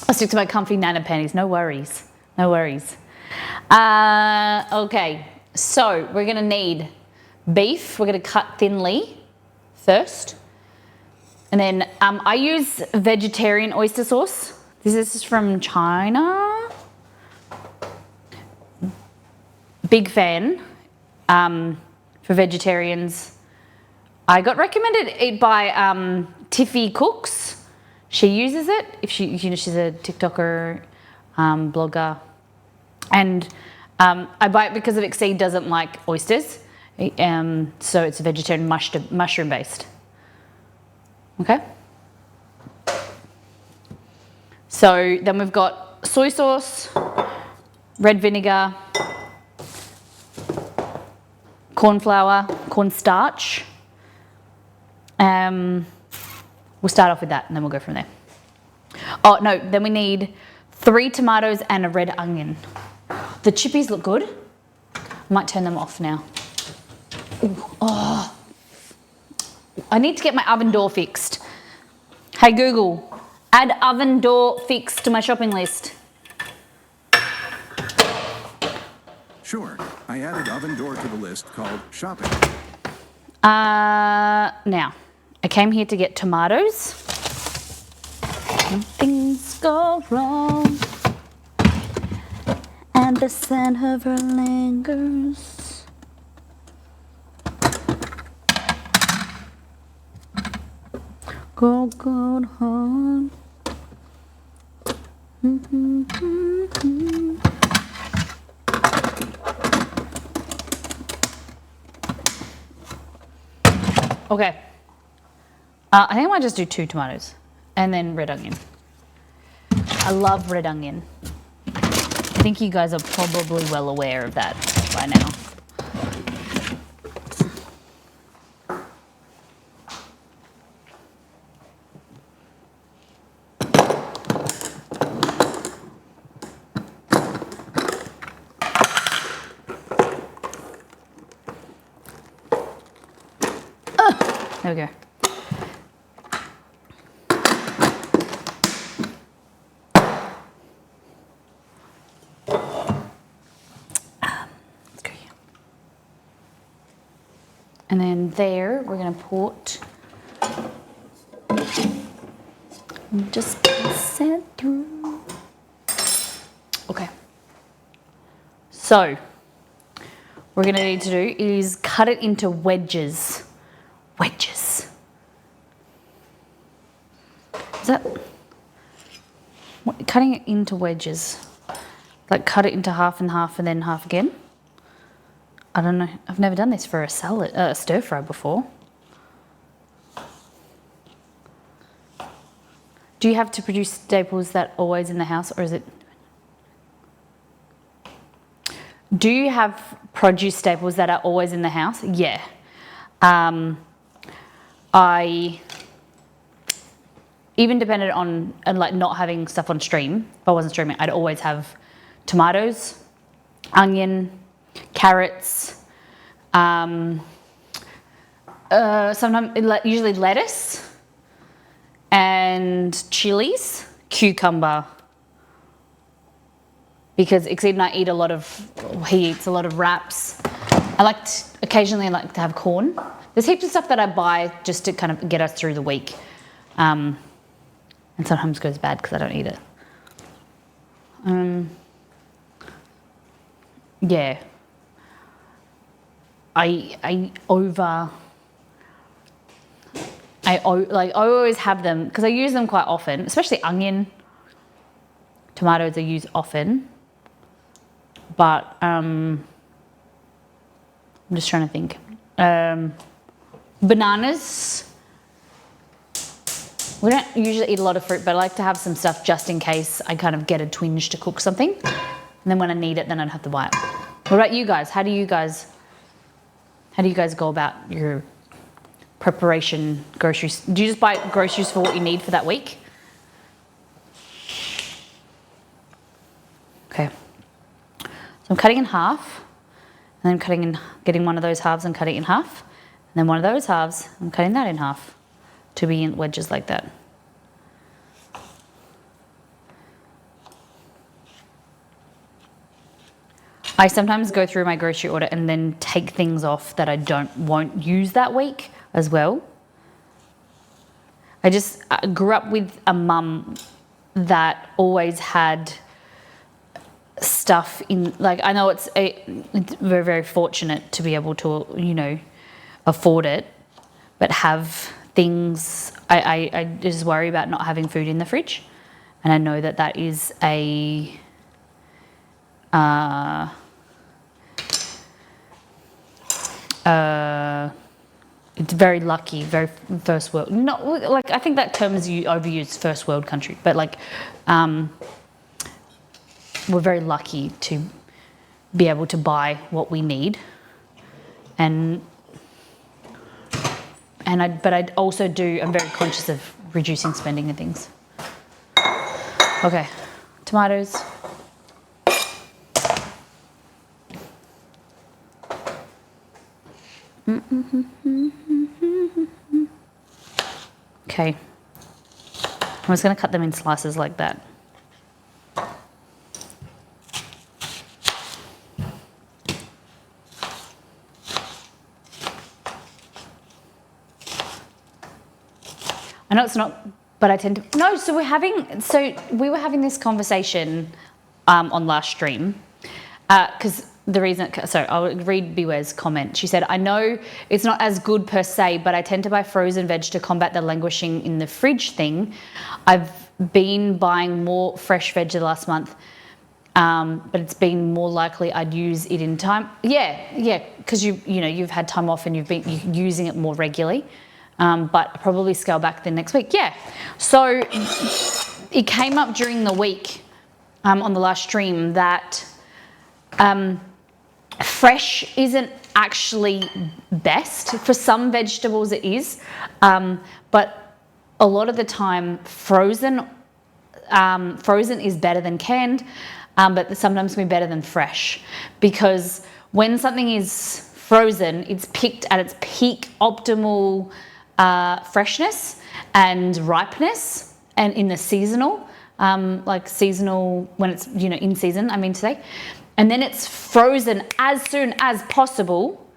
I'll stick to my comfy Nana panties. No worries. No worries. Okay, so we're going to need beef. We're going to cut thinly first. And then I use vegetarian oyster sauce. This is from China. Big fan for vegetarians. I got recommended it by Tiffy Cooks. She uses it. If she's a TikToker, blogger, and I buy it because of Exceed doesn't like oysters, so it's a vegetarian mushroom based. Okay. So then we've got soy sauce, red vinegar, corn flour, cornstarch. We'll start off with that and then we'll go from there. Oh no, then we need 3 tomatoes and a red onion. The chippies look good. I might turn them off now. Ooh, oh. I need to get my oven door fixed. Hey Google, add oven door fix to my shopping list. Sure, I added oven door to the list called shopping. Now, I came here to get tomatoes. When things go wrong and the scent of her lingers. Go good home. Okay. I think I might just do 2 tomatoes and then red onion. I love red onion. I think you guys are probably well aware of that by now. There we go. Let's go here. And then there, we're going to put, just pass it through. Okay. So, what we're going to need to do is cut it into wedges. Wedges. Is that what, cutting it into wedges? Like cut it into half and half and then half again? I don't know. I've never done this for a salad, stir fry before. Do you have to produce staples that are always in the house, or is it? Do you have produce staples that are always in the house? Yeah. I even depended on like not having stuff on stream. If I wasn't streaming, I'd always have tomatoes, onion, carrots, sometimes usually lettuce and chilies, cucumber. Because Exceed and I eat a lot of, he eats a lot of wraps. Occasionally I like to have corn. There's heaps of stuff that I buy just to kind of get us through the week. And sometimes goes bad because I don't eat it. Yeah. I always have them because I use them quite often, especially onion. Tomatoes I use often. But I'm just trying to think. Bananas. We don't usually eat a lot of fruit, but I like to have some stuff just in case I kind of get a twinge to cook something. And then when I need it, then I don't have to buy it. What about you guys? How do you guys go about your preparation groceries? Do you just buy groceries for what you need for that week? Okay. So I'm cutting in half, and then getting one of those halves and cutting it in half, and then one of those halves, I'm cutting that in half to be in wedges like that. I sometimes go through my grocery order and then take things off that I won't use that week as well. I grew up with a mum that always had stuff in, like, I know it's very, very fortunate to be able to, afford it, but have things, I just worry about not having food in the fridge. And I know that is it's very lucky, very first world. Not like, I think that term is overused, first world country, but like, we're very lucky to be able to buy what we need, but I also I'm very conscious of reducing spending and things. Okay, tomatoes. Okay, I'm just going to cut them in slices like that. I know it's not, but I tend to, no, so we were having this conversation on last stream, because the reason, so I'll read Beware's comment. She said, I know it's not as good per se, but I tend to buy frozen veg to combat the languishing in the fridge thing. I've been buying more fresh veg the last month. but it's been more likely I'd use it in time. Yeah, because you've had time off and you've been using it more regularly. But probably scale back the next week. Yeah. So it came up during the week on the last stream that fresh isn't actually best. For some vegetables it is, but a lot of the time frozen is better than canned, but sometimes can be better than fresh, because when something is frozen, it's picked at its peak optimal freshness and ripeness, and in the seasonal, like seasonal when it's in season, I mean to say, and then it's frozen as soon as possible,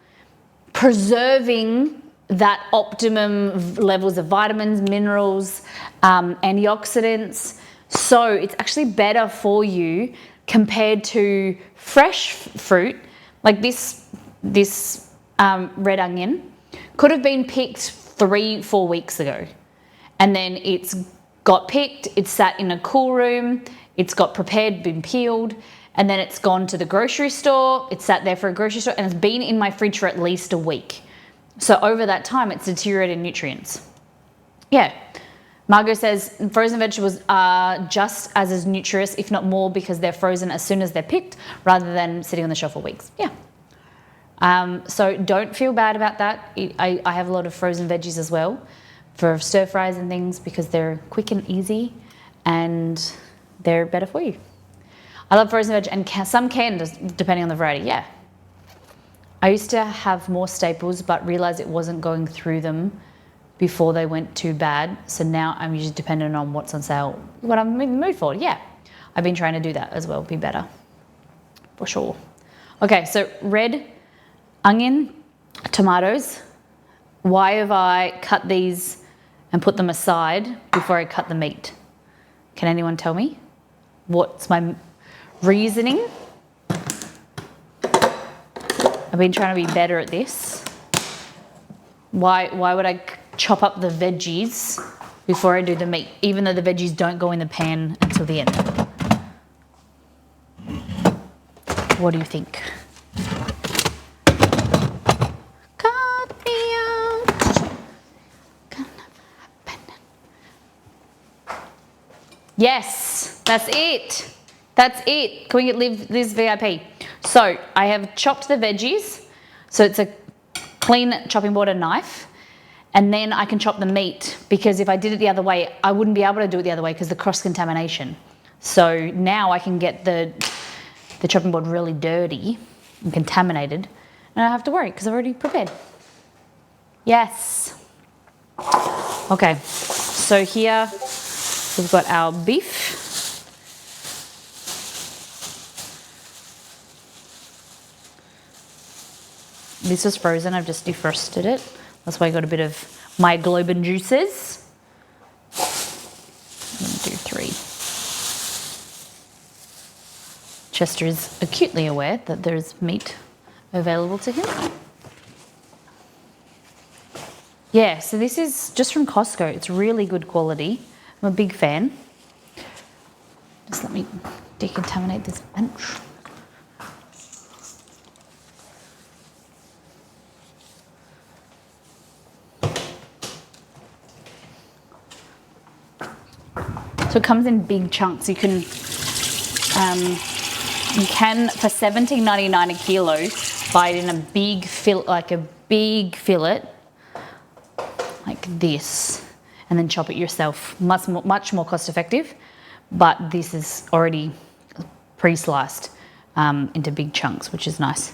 preserving that optimum levels of vitamins, minerals, antioxidants. So it's actually better for you compared to fresh fruit. Like this red onion could have been picked 3-4 weeks ago, and then it's got picked, it's sat in a cool room, it's got prepared, been peeled, and then it's gone to the grocery store, it's sat there for a grocery store, and it's been in my fridge for at least a week. So over that time, it's deteriorated nutrients. Yeah. Margot says frozen vegetables are just as nutritious, if not more, because they're frozen as soon as they're picked rather than sitting on the shelf for weeks. Yeah. So don't feel bad about that. I have a lot of frozen veggies as well for stir fries and things, because they're quick and easy and they're better for you. I love frozen veg and some canned, depending on the variety. Yeah. I used to have more staples, but realized it wasn't going through them before they went too bad. So now I'm usually dependent on what's on sale, what I'm in the mood for. Yeah. I've been trying to do that as well, be better, for sure. Okay, so red onion, tomatoes. Why have I cut these and put them aside before I cut the meat? Can anyone tell me? What's my reasoning? I've been trying to be better at this. Why would I chop up the veggies before I do the meat, even though the veggies don't go in the pan until the end? What do you think? Cut me out. Yes, that's it. That's it. Can we get Liz VIP? So I have chopped the veggies. So it's a clean chopping board and knife. And then I can chop the meat, because if I did it the other way, I wouldn't be able to do it the other way because the cross-contamination. So now I can get the chopping board really dirty and contaminated, and I don't have to worry because I've already prepared. Yes. Okay, so here we've got our beef. This was frozen, I've just defrosted it. That's why I got a bit of myoglobin juices. I'm gonna do 3. Chester is acutely aware that there's meat available to him. Yeah, so this is just from Costco. It's really good quality. I'm a big fan. Just let me decontaminate this bench. So it comes in big chunks. You can for $17.99 a kilo buy it in a big fillet, like this, and then chop it yourself. Much more cost effective, but this is already pre-sliced into big chunks, which is nice.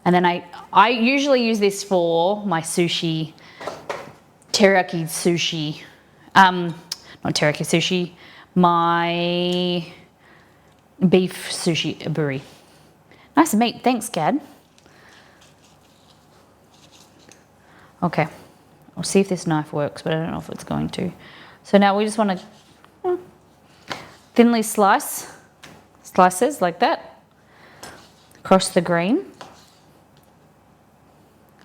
And then I usually use this for my sushi, teriyaki sushi, not teriyaki sushi, my beef sushi aburi. Nice meat, thanks, Gad. Okay, I'll see if this knife works, but I don't know if it's going to. So now we just want to thinly slices like that across the grain.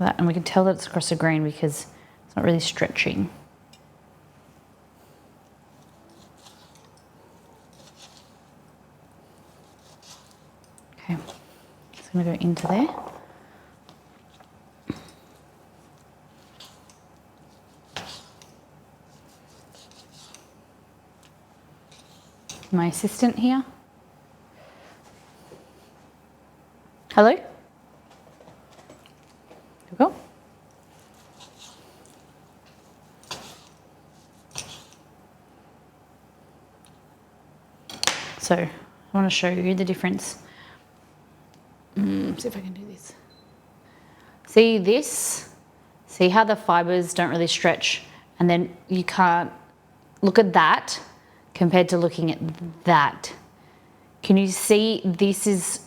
And we can tell that it's across the grain because it's not really stretching. going to go into there. My assistant here. Hello? Here we go. So I want to show you the difference. See if I can do this. See this? See how the fibers don't really stretch, and then you can't look at that compared to looking at that. Can you see this is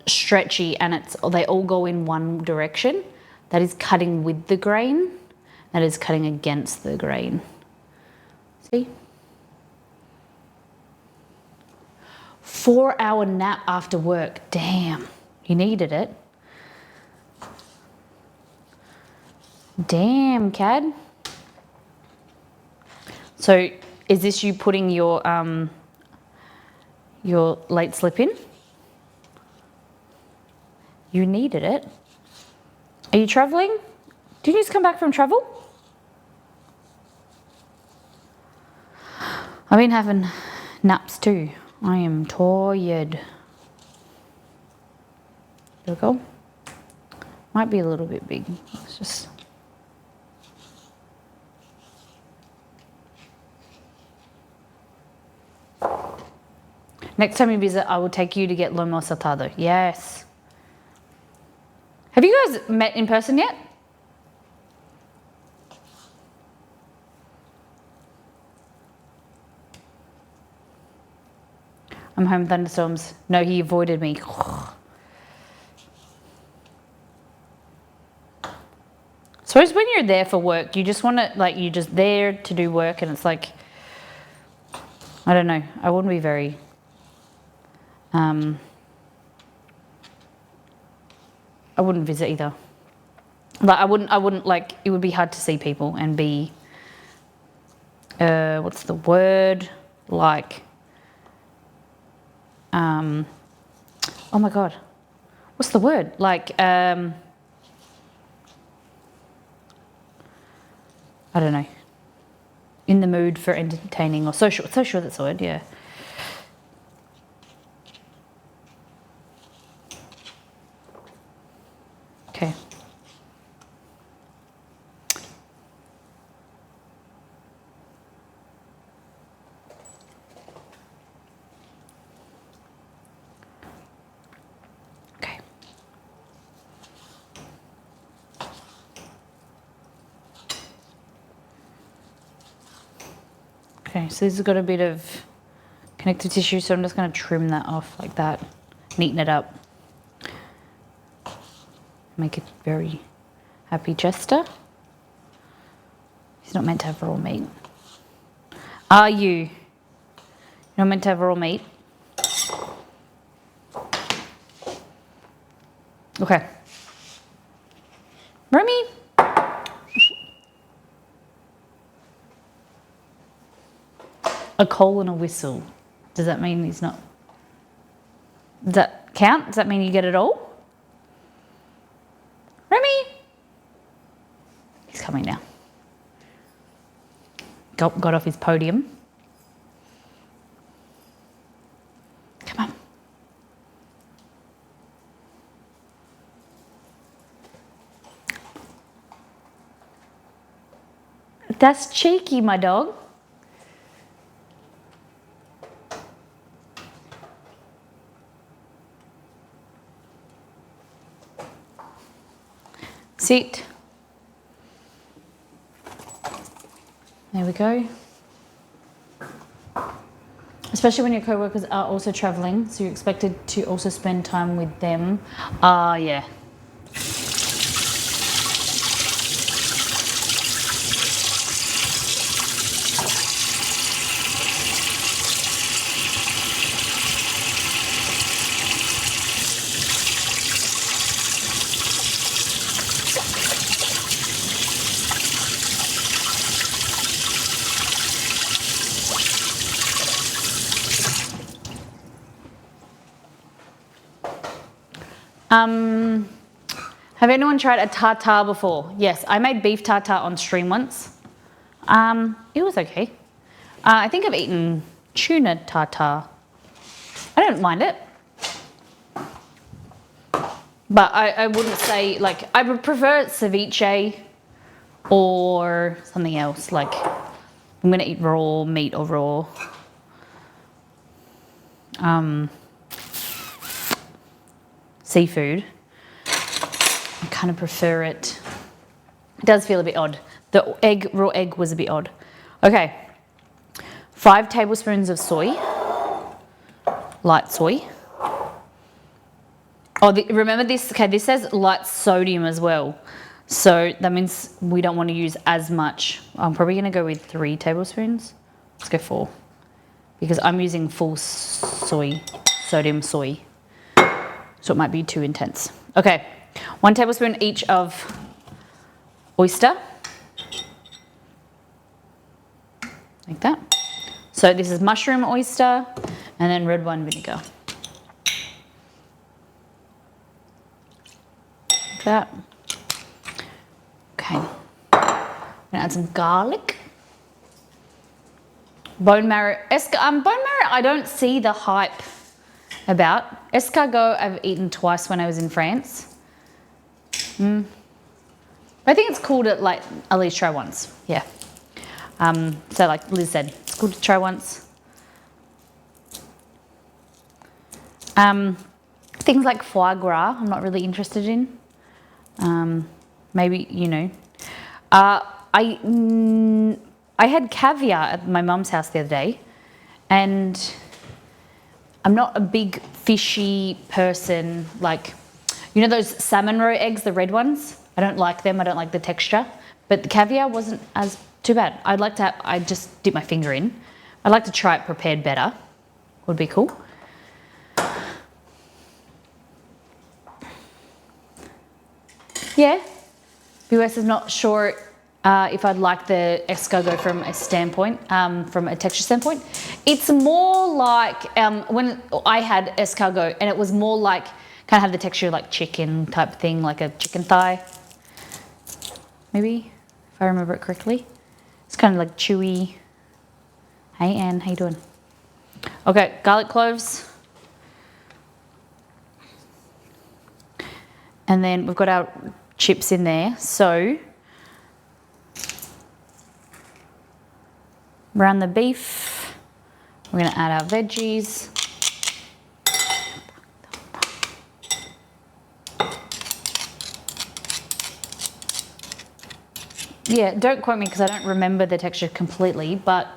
stretchy and they all go in one direction? That is cutting with the grain. That is cutting against the grain. See? 4-hour nap after work. Damn, you needed it. Damn, Cad. So is this you putting your late slip in? You needed it. Are you traveling? Did you just come back from travel? I've been having naps too. I am tired. There we go. Might be a little bit big. Let's just... Next time you visit, I will take you to get Lomo Saltado. Yes. Have you guys met in person yet? I'm home, thunderstorms. No, he avoided me. Suppose when you're there for work, you just want to, like, you're just there to do work, and it's like, I don't know, I wouldn't be very, I wouldn't visit either. Like, I wouldn't, like, it would be hard to see people and be, what's the word? Like, oh my God, what's the word? Like, I don't know, in the mood for entertaining or social, that's the word, yeah. Okay. Okay. Okay, so this has got a bit of connective tissue, so I'm just going to trim that off like that, neaten it up. Make it very happy Chester. He's not meant to have raw meat. Are you? You're not meant to have raw meat? Okay. Remy. A call and a whistle. Does that mean he's not? Does that count? Does that mean you get it all? Remy! He's coming now. Got off his podium. Come on. That's cheeky, my dog. Sit. There we go. Especially when your co-workers are also traveling, so you're expected to also spend time with them. Yeah. Have anyone tried a tartare before? Yes, I made beef tartare on stream once. It was okay. I think I've eaten tuna tartare. I don't mind it. But I wouldn't say, like, I would prefer ceviche or something else. Like, I'm going to eat raw meat or raw. Seafood. I kind of prefer it. It does feel a bit odd. The raw egg was a bit odd. Okay. 5 tablespoons of soy. Light soy. Oh, remember this? Okay, this says light sodium as well. So that means we don't want to use as much. I'm probably going to go with 3 tablespoons. Let's go 4. Because I'm using full sodium soy. So it might be too intense. Okay, 1 tablespoon each of oyster. Like that. So this is mushroom oyster and then red wine vinegar. Like that. Okay. I'm gonna add some garlic. Bone marrow. Bone marrow, I don't see the hype about. Escargot I've eaten twice when I was in France. I think it's cool to like at least try once. Yeah. So like Liz said, it's cool to try once. Things like foie gras, I'm not really interested in. Maybe, you know. I had caviar at my mum's house the other day, and I'm not a big fishy person. Like, you know those salmon roe eggs, the red ones? I don't like them. I don't like the texture. But the caviar wasn't as too bad. I just dip my finger in. I'd like to try it prepared better. Would be cool. Yeah. BS is not sure if I'd like the escargot from a standpoint, from a texture standpoint. It's more like when I had escargot, and it was more like kind of have the texture like chicken type thing, like a chicken thigh. Maybe, if I remember it correctly. It's kind of like chewy. Hey Anne, how you doing? Okay, garlic cloves. And then we've got our chips in there. So around the beef, we're going to add our veggies. Yeah, don't quote me because I don't remember the texture completely, but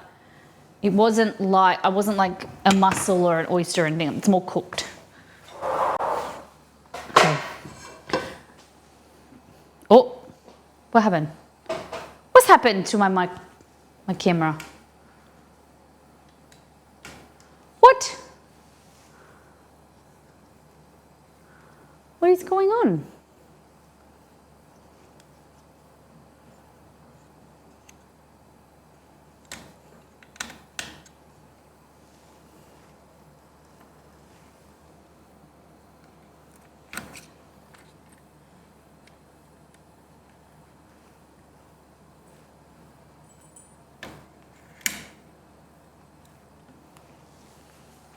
it wasn't like, I wasn't like a mussel or an oyster or anything. It's more cooked. Okay. Oh, what happened? What's happened to my camera? What? What is going on?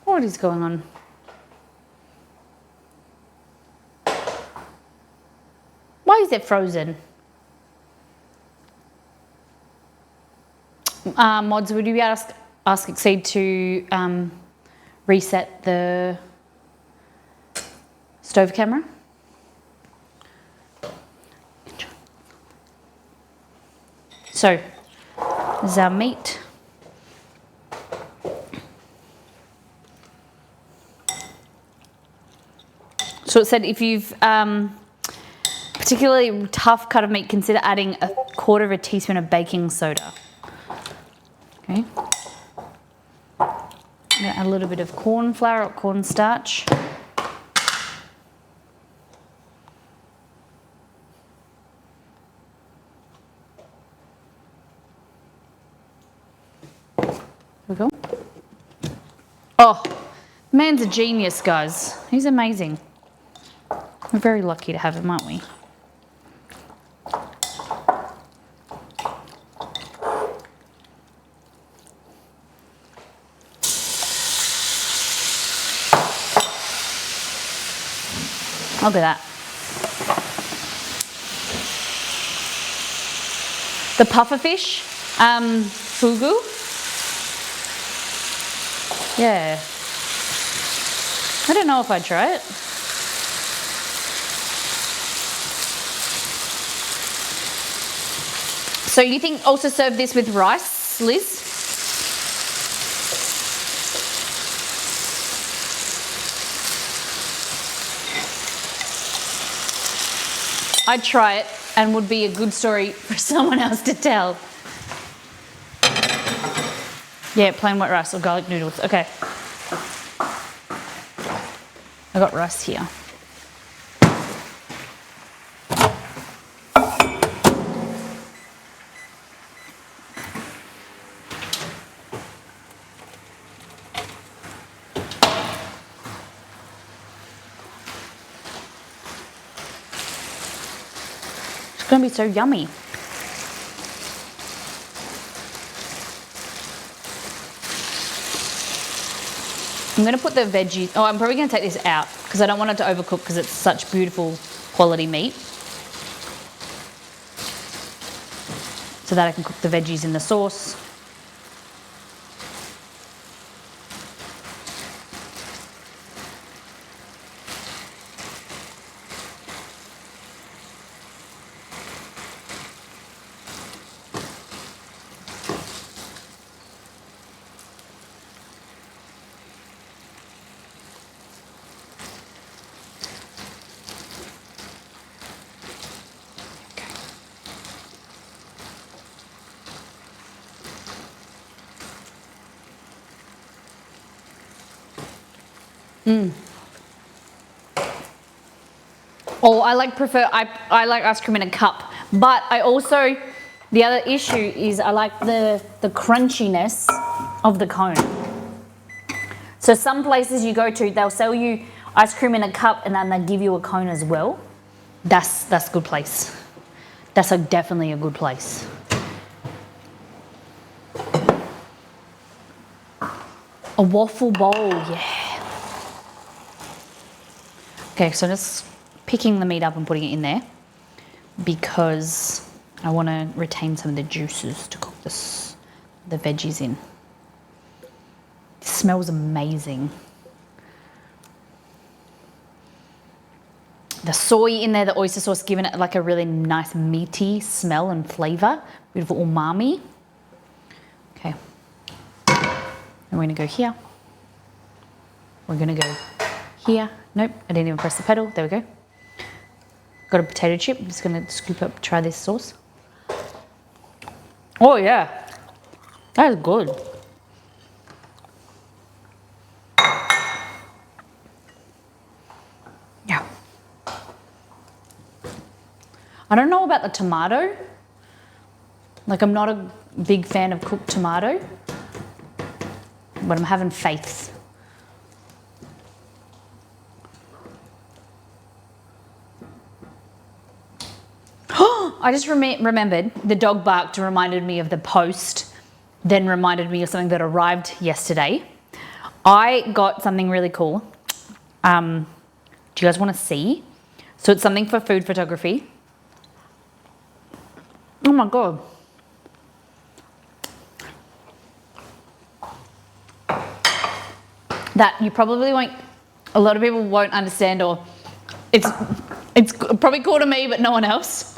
What is going on? Why is it frozen? Mods, would you be able to ask Exceed to reset the stove camera? So, this is our meat. So it said if you've particularly tough cut of meat, consider adding 1/4 teaspoon of baking soda. Okay. I'm going to add a little bit of corn flour or cornstarch. There we go. Oh, man's a genius, guys. He's amazing. We're very lucky to have him, aren't we? Look at that. The pufferfish, fugu. Yeah. I don't know if I'd try it. So you think also serve this with rice, Liz? I'd try it and would be a good story for someone else to tell. Yeah, plain white rice or garlic noodles. Okay. I got rice here. It's gonna be so yummy. I'm gonna put the veggies, oh, I'm probably gonna take this out because I don't want it to overcook because it's such beautiful quality meat. So that I can cook the veggies in the sauce. Oh, I like ice cream in a cup, but I also, the other issue is I like the crunchiness of the cone. So some places you go to, they'll sell you ice cream in a cup and then they give you a cone as well. That's a good place. That's definitely a good place. A waffle bowl, yeah. Okay, so just picking the meat up and putting it in there because I want to retain some of the juices to cook the veggies in. It smells amazing. The soy in there, the oyster sauce, giving it like a really nice meaty smell and flavour. Beautiful umami. Okay. And we're going to go here. We're going to go here. Nope, I didn't even press the pedal. There we go. Got a potato chip. I'm just going to scoop up, try this sauce. Oh yeah, that is good. Yeah. I don't know about the tomato. Like, I'm not a big fan of cooked tomato, but I'm having faith. I just remembered the dog barked and reminded me of the post, then reminded me of something that arrived yesterday. I got something really cool. Do you guys want to see? So it's something for food photography. Oh my God. That you probably won't, a lot of people won't understand, or it's probably cool to me, but no one else.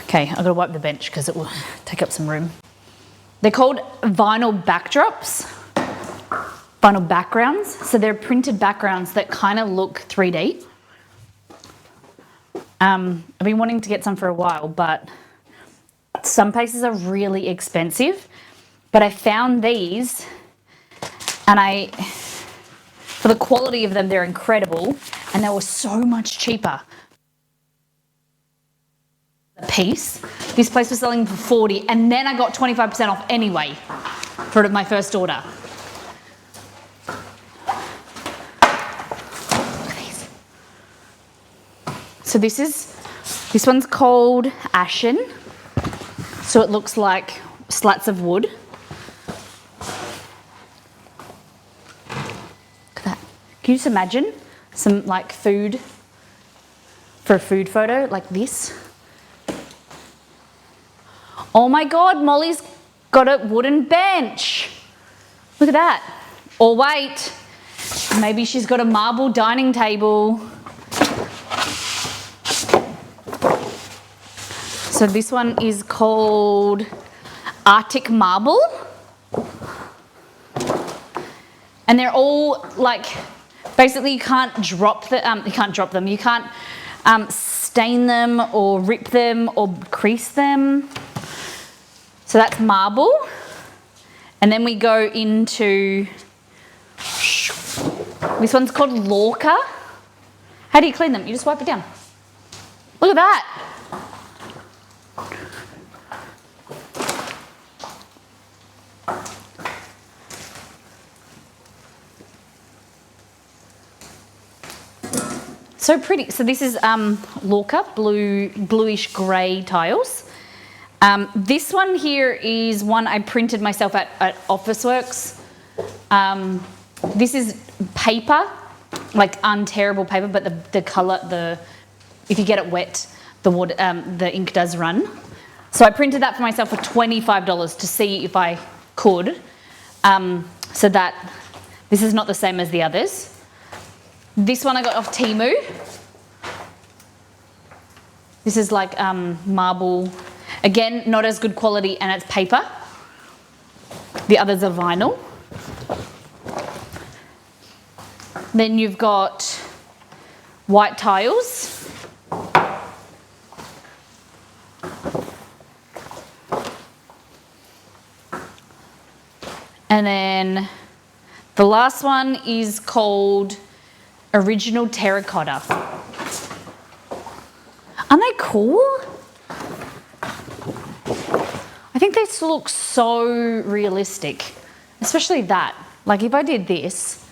Okay, I've got to wipe the bench because it will take up some room. They're called vinyl backdrops, vinyl backgrounds. So they're printed backgrounds that kind of look 3D. I've been wanting to get some for a while, but some places are really expensive. But I found these, and for the quality of them, they're incredible, and they were so much cheaper a piece. This place was selling for 40, and then I got 25% off anyway for my first order. So this one's called ashen. So it looks like slats of wood. Look at that. Can you just imagine some like food for a food photo like this? Oh my God, Molly's got a wooden bench. Look at that. Or wait, maybe she's got a marble dining table. So this one is called Arctic Marble. And they're all like, basically you can't drop them, you can't stain them or rip them or crease them. So that's marble. And then we go into, this one's called Lorca. How do you clean them? You just wipe it down. Look at that. So pretty. So this is Lorca, bluish grey tiles. This one here is one I printed myself at Officeworks. This is paper, like unterrible paper, but the colour, if you get it wet, the ink does run. So I printed that for myself for $25 to see if I could. So that this is not the same as the others. This one I got off Temu. This is like marble. Again, not as good quality, and it's paper. The others are vinyl. Then you've got white tiles. And then the last one is called Original Terracotta. Aren't they cool? I think they look so realistic, especially that. Like if I did this,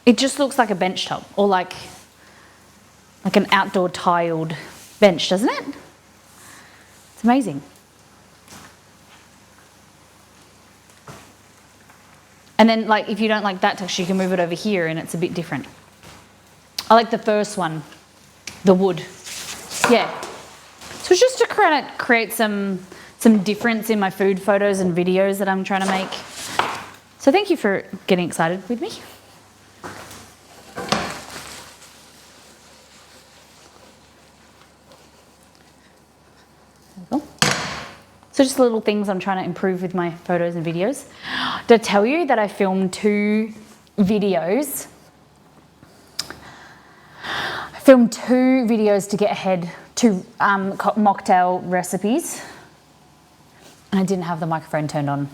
it just looks like a bench top or like an outdoor tiled bench, doesn't it? It's amazing. And then like if you don't like that texture, you can move it over here and it's a bit different. I like the first one, the wood. Yeah. So it's just to create some difference in my food photos and videos that I'm trying to make. So thank you for getting excited with me. There we go. So just little things I'm trying to improve with my photos and videos. Did I tell you that I filmed 2 videos? I filmed 2 videos to get ahead, 2 mocktail recipes. And I didn't have the microphone turned on.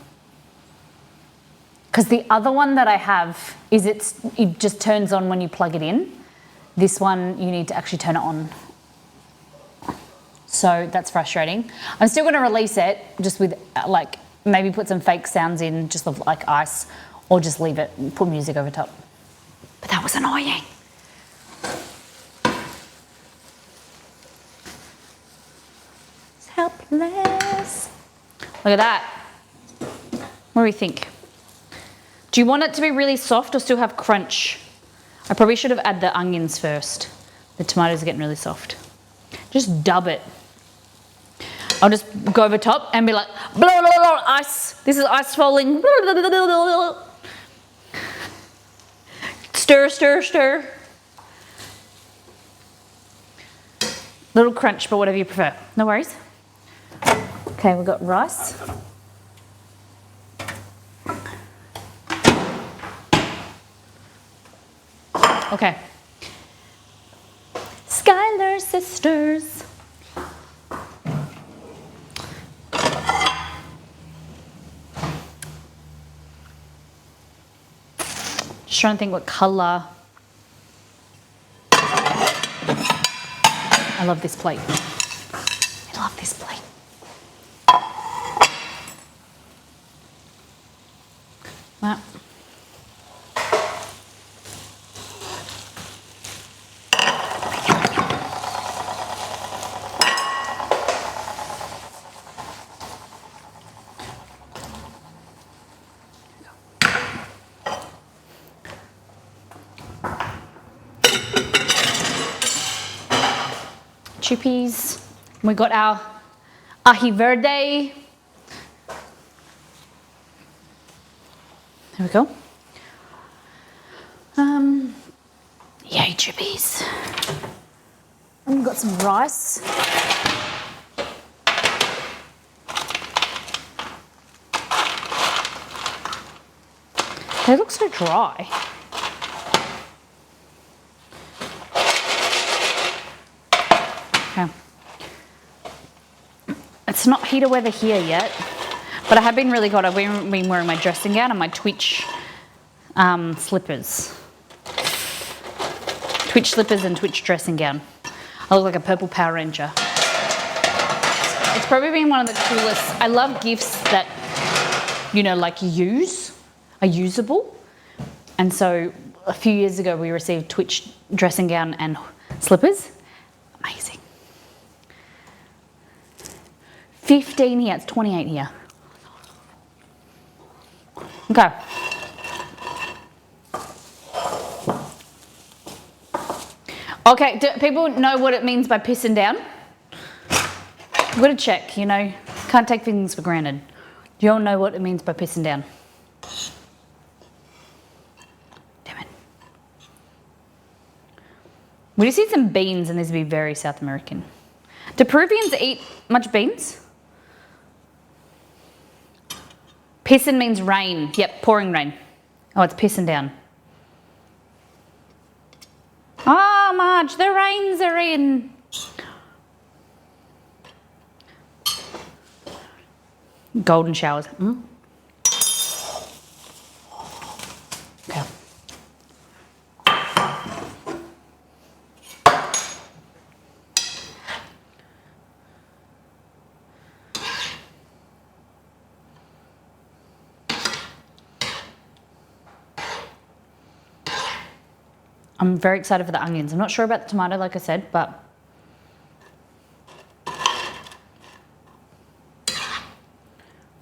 Because the other one that I have is it just turns on when you plug it in. This one you need to actually turn it on. So that's frustrating. I'm still going to release it just with like maybe put some fake sounds in just of like ice or just leave it and put music over top. But that was annoying. It's helpless. Look at that. What do we think? Do you want it to be really soft or still have crunch? I probably should have added the onions first. The tomatoes are getting really soft. Just dub it. I'll just go over top and be like, blah, blah, blah, ice. This is ice falling. Blah, blah, blah, blah, blah. Stir, stir, stir. Little crunch, but whatever you prefer. No worries. Okay, we've got rice. Okay. Skylar Sisters. Just trying to think what colour. I love this plate. I love this plate. Wow. chippies. We got our ají verde. There we go. Yay, chippies. And we've got some rice. They look so dry. Okay. It's not heater weather here yet, but I have been really hot. I've been wearing my dressing gown and my Twitch slippers. Twitch slippers and Twitch dressing gown. I look like a purple Power Ranger. It's probably been one of the coolest. I love gifts that, you know, like are usable. And so a few years ago we received Twitch dressing gown and slippers. Amazing. 15 here, it's 28 here. Okay. Okay, do people know what it means by pissing down? I'm gonna check, you know, can't take things for granted. Do you all know what it means by pissing down? Damn it. We just eat some beans and these would be very South American. Do Peruvians eat much beans? Pissing means rain. Yep, pouring rain. Oh, it's pissing down. Oh, Marge, the rains are in. Golden showers. Okay. I'm very excited for the onions. I'm not sure about the tomato, like I said, but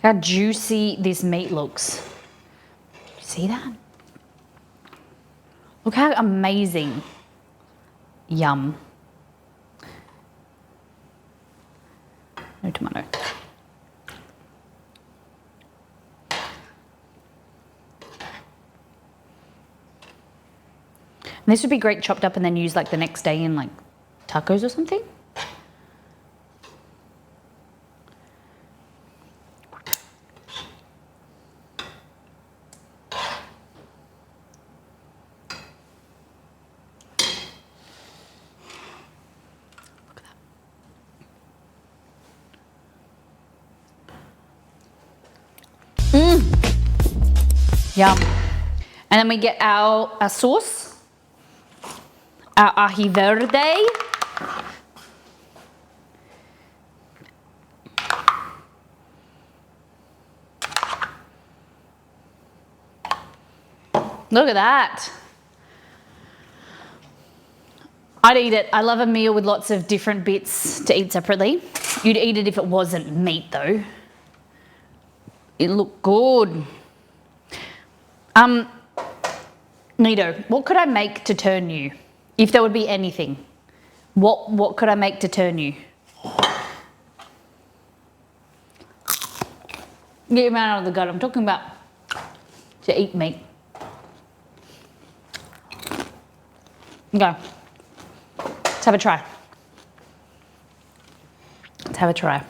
how juicy this meat looks. See that? Look how amazing. Yum. No tomato. And this would be great chopped up and then used like the next day in like tacos or something. Yum. And then we get our sauce, our ají verde. Look at that. I'd eat it. I love a meal with lots of different bits to eat separately. You'd eat it if it wasn't meat though. It looked good. Nito, what could I make to turn you? If there would be anything. What could I make to turn you? Get your man out of the gut. I'm talking about to eat meat. Okay. Let's have a try. Let's have a try.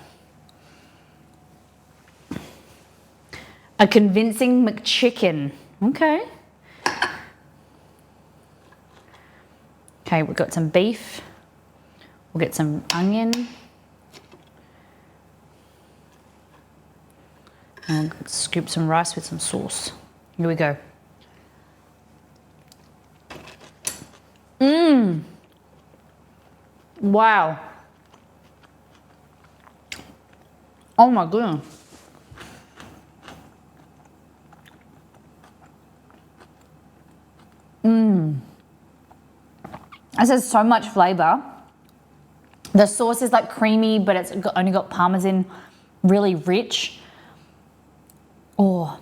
A convincing McChicken. Okay. Okay, we've got some beef. We'll get some onion. And scoop some rice with some sauce. Here we go. Mmm. Wow. Oh my goodness. Mmm. This has so much flavor. The sauce is like creamy, but it's only got parmesan, really rich. Oh.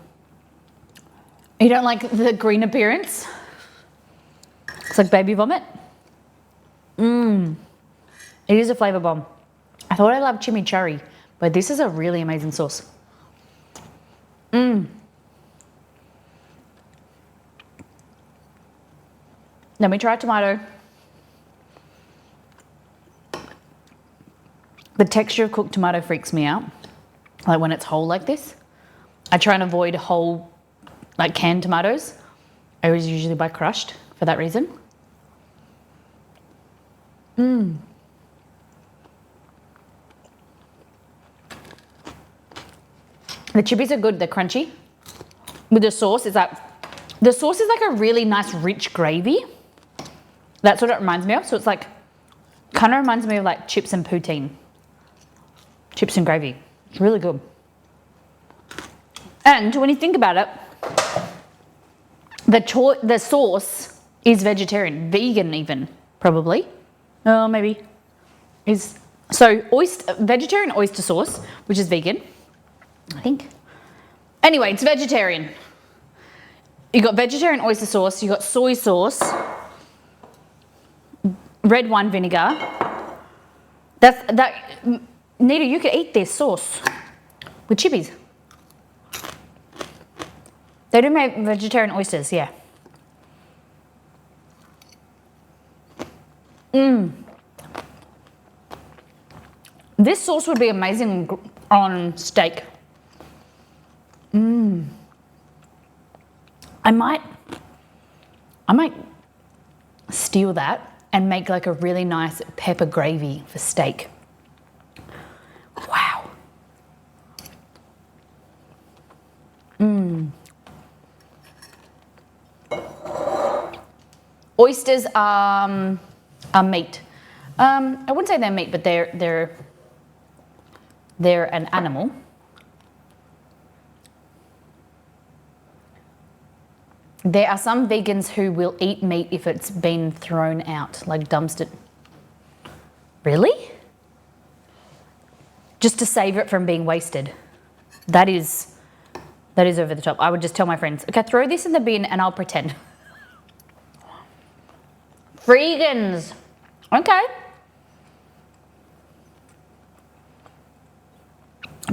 You don't like the green appearance? It's like baby vomit. Mmm. It is a flavor bomb. I thought I loved chimichurri, but this is a really amazing sauce. Let me try tomato. The texture of cooked tomato freaks me out. Like when it's whole like this. I try and avoid whole, like canned tomatoes. I always usually buy crushed for that reason. The chippies are good, they're crunchy. With the sauce, the sauce is like a really nice rich gravy. That's what it reminds me of. So it's like, kind of reminds me of like chips and poutine. Chips and gravy. It's really good. And when you think about it, the sauce is vegetarian, vegan even, probably. Oh, maybe. So vegetarian oyster sauce, which is vegan, I think. Anyway, it's vegetarian. You got vegetarian oyster sauce, you got soy sauce, red wine vinegar. Nita, you could eat this sauce with chippies. They do make vegetarian oysters, yeah. This sauce would be amazing on steak. I might steal that and make like a really nice pepper gravy for steak. Wow. Oysters are meat. I wouldn't say they're meat, but they're an animal. There are some vegans who will eat meat if it's been thrown out, like dumpstered. Really? Just to save it from being wasted. That is over the top. I would just tell my friends, okay, throw this in the bin and I'll pretend. Vegans. Okay.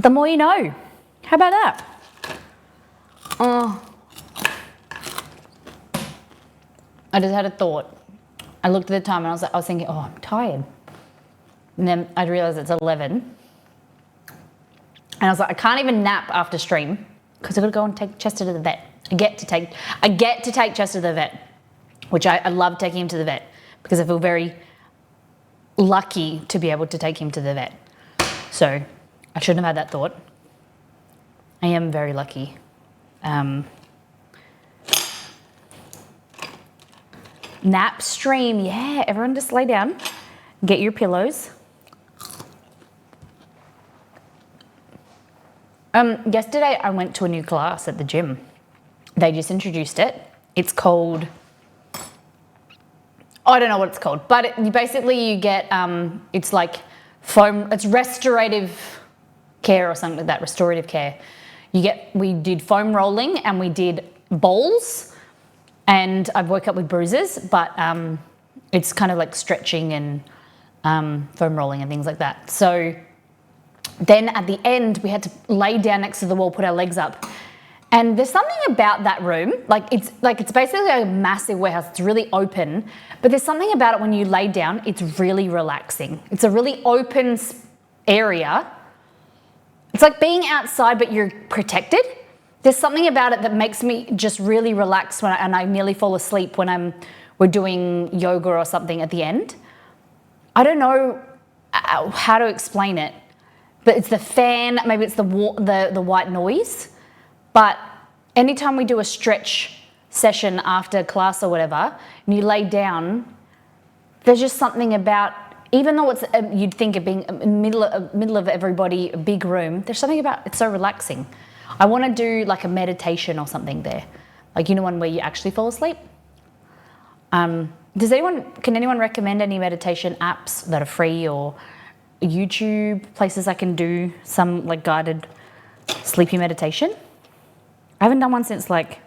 The more you know. How about that? I just had a thought. I looked at the time and I was thinking, oh, I'm tired. And then I realized it's 11. And I was like, I can't even nap after stream because I've got to go and take Chester to the vet. I get to take Chester to the vet, which I love taking him to the vet because I feel very lucky to be able to take him to the vet. So I shouldn't have had that thought. I am very lucky. Nap stream, yeah, everyone just lay down, get your pillows. Yesterday I went to a new class at the gym. They just introduced it. It's called, I don't know what it's called, but you get, it's like foam, it's restorative care or something like that, restorative care. We did foam rolling and we did bowls and I woke up with bruises, but it's kind of like stretching and foam rolling and things like that. So then at the end, we had to lay down next to the wall, put our legs up. And there's something about that room, it's basically a massive warehouse, it's really open, but there's something about it when you lay down, it's really relaxing. It's a really open area. It's like being outside, but you're protected. There's something about it that makes me just really relax and I nearly fall asleep when we're doing yoga or something at the end. I don't know how to explain it, but it's the fan, maybe it's the white noise. But anytime we do a stretch session after class or whatever, and you lay down, there's just something about, even though it's you'd think of being middle of everybody, a big room, there's something about it's so relaxing. I want to do like a meditation or something there, like one where you actually fall asleep. Can anyone recommend any meditation apps that are free or YouTube places I can do some like guided sleepy meditation? I haven't done one since like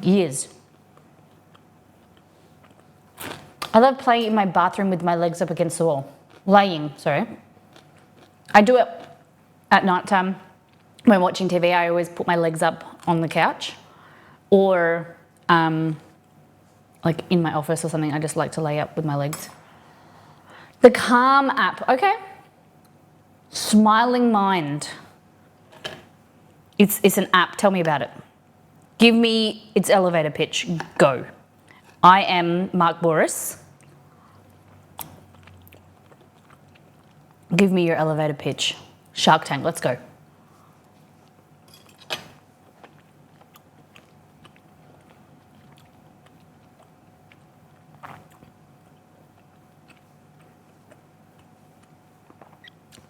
years. I love playing in my bathroom with my legs up against the wall. Laying, sorry. I do it at night time when watching TV. I always put my legs up on the couch, or like in my office or something. I just like to lay up with my legs. The Calm app, okay. Smiling Mind. It's an app. Tell me about it. Give me its elevator pitch. Go. I am Mark Boris. Give me your elevator pitch. Shark Tank, let's go.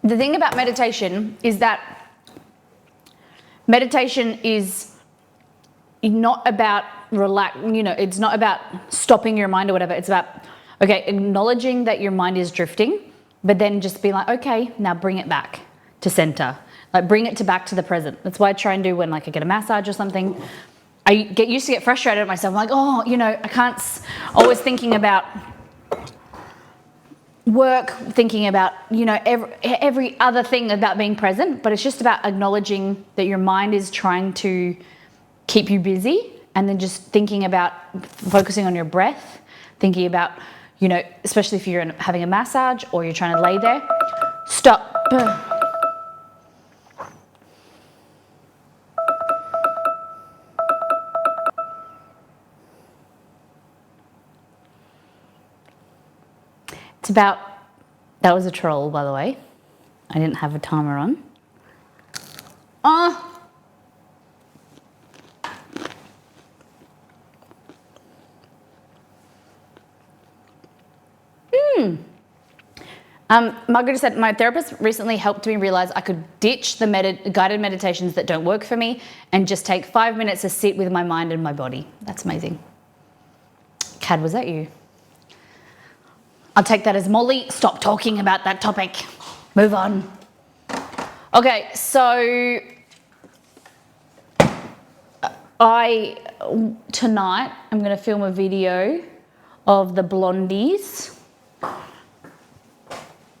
The thing about meditation is that meditation is not about it's not about stopping your mind or whatever. It's about, okay, acknowledging that your mind is drifting, but then just be like, okay, now bring it back to center. Like bring it back to the present. That's what I try and do when like I get a massage or something. I used to get frustrated at myself. I'm like, oh, I can't, always thinking about work, thinking about, every other thing about being present, but it's just about acknowledging that your mind is trying to keep you busy, and then just thinking about focusing on your breath, thinking about, especially if you're having a massage or you're trying to lay there, stop. It's about, that was a troll, by the way. I didn't have a timer on. Margaret said, my therapist recently helped me realize I could ditch the guided meditations that don't work for me and just take 5 minutes to sit with my mind and my body. That's amazing. Cad, was that you? I'll take that as Molly. Stop talking about that topic. Move on. Okay, so tonight I'm going to film a video of the blondies.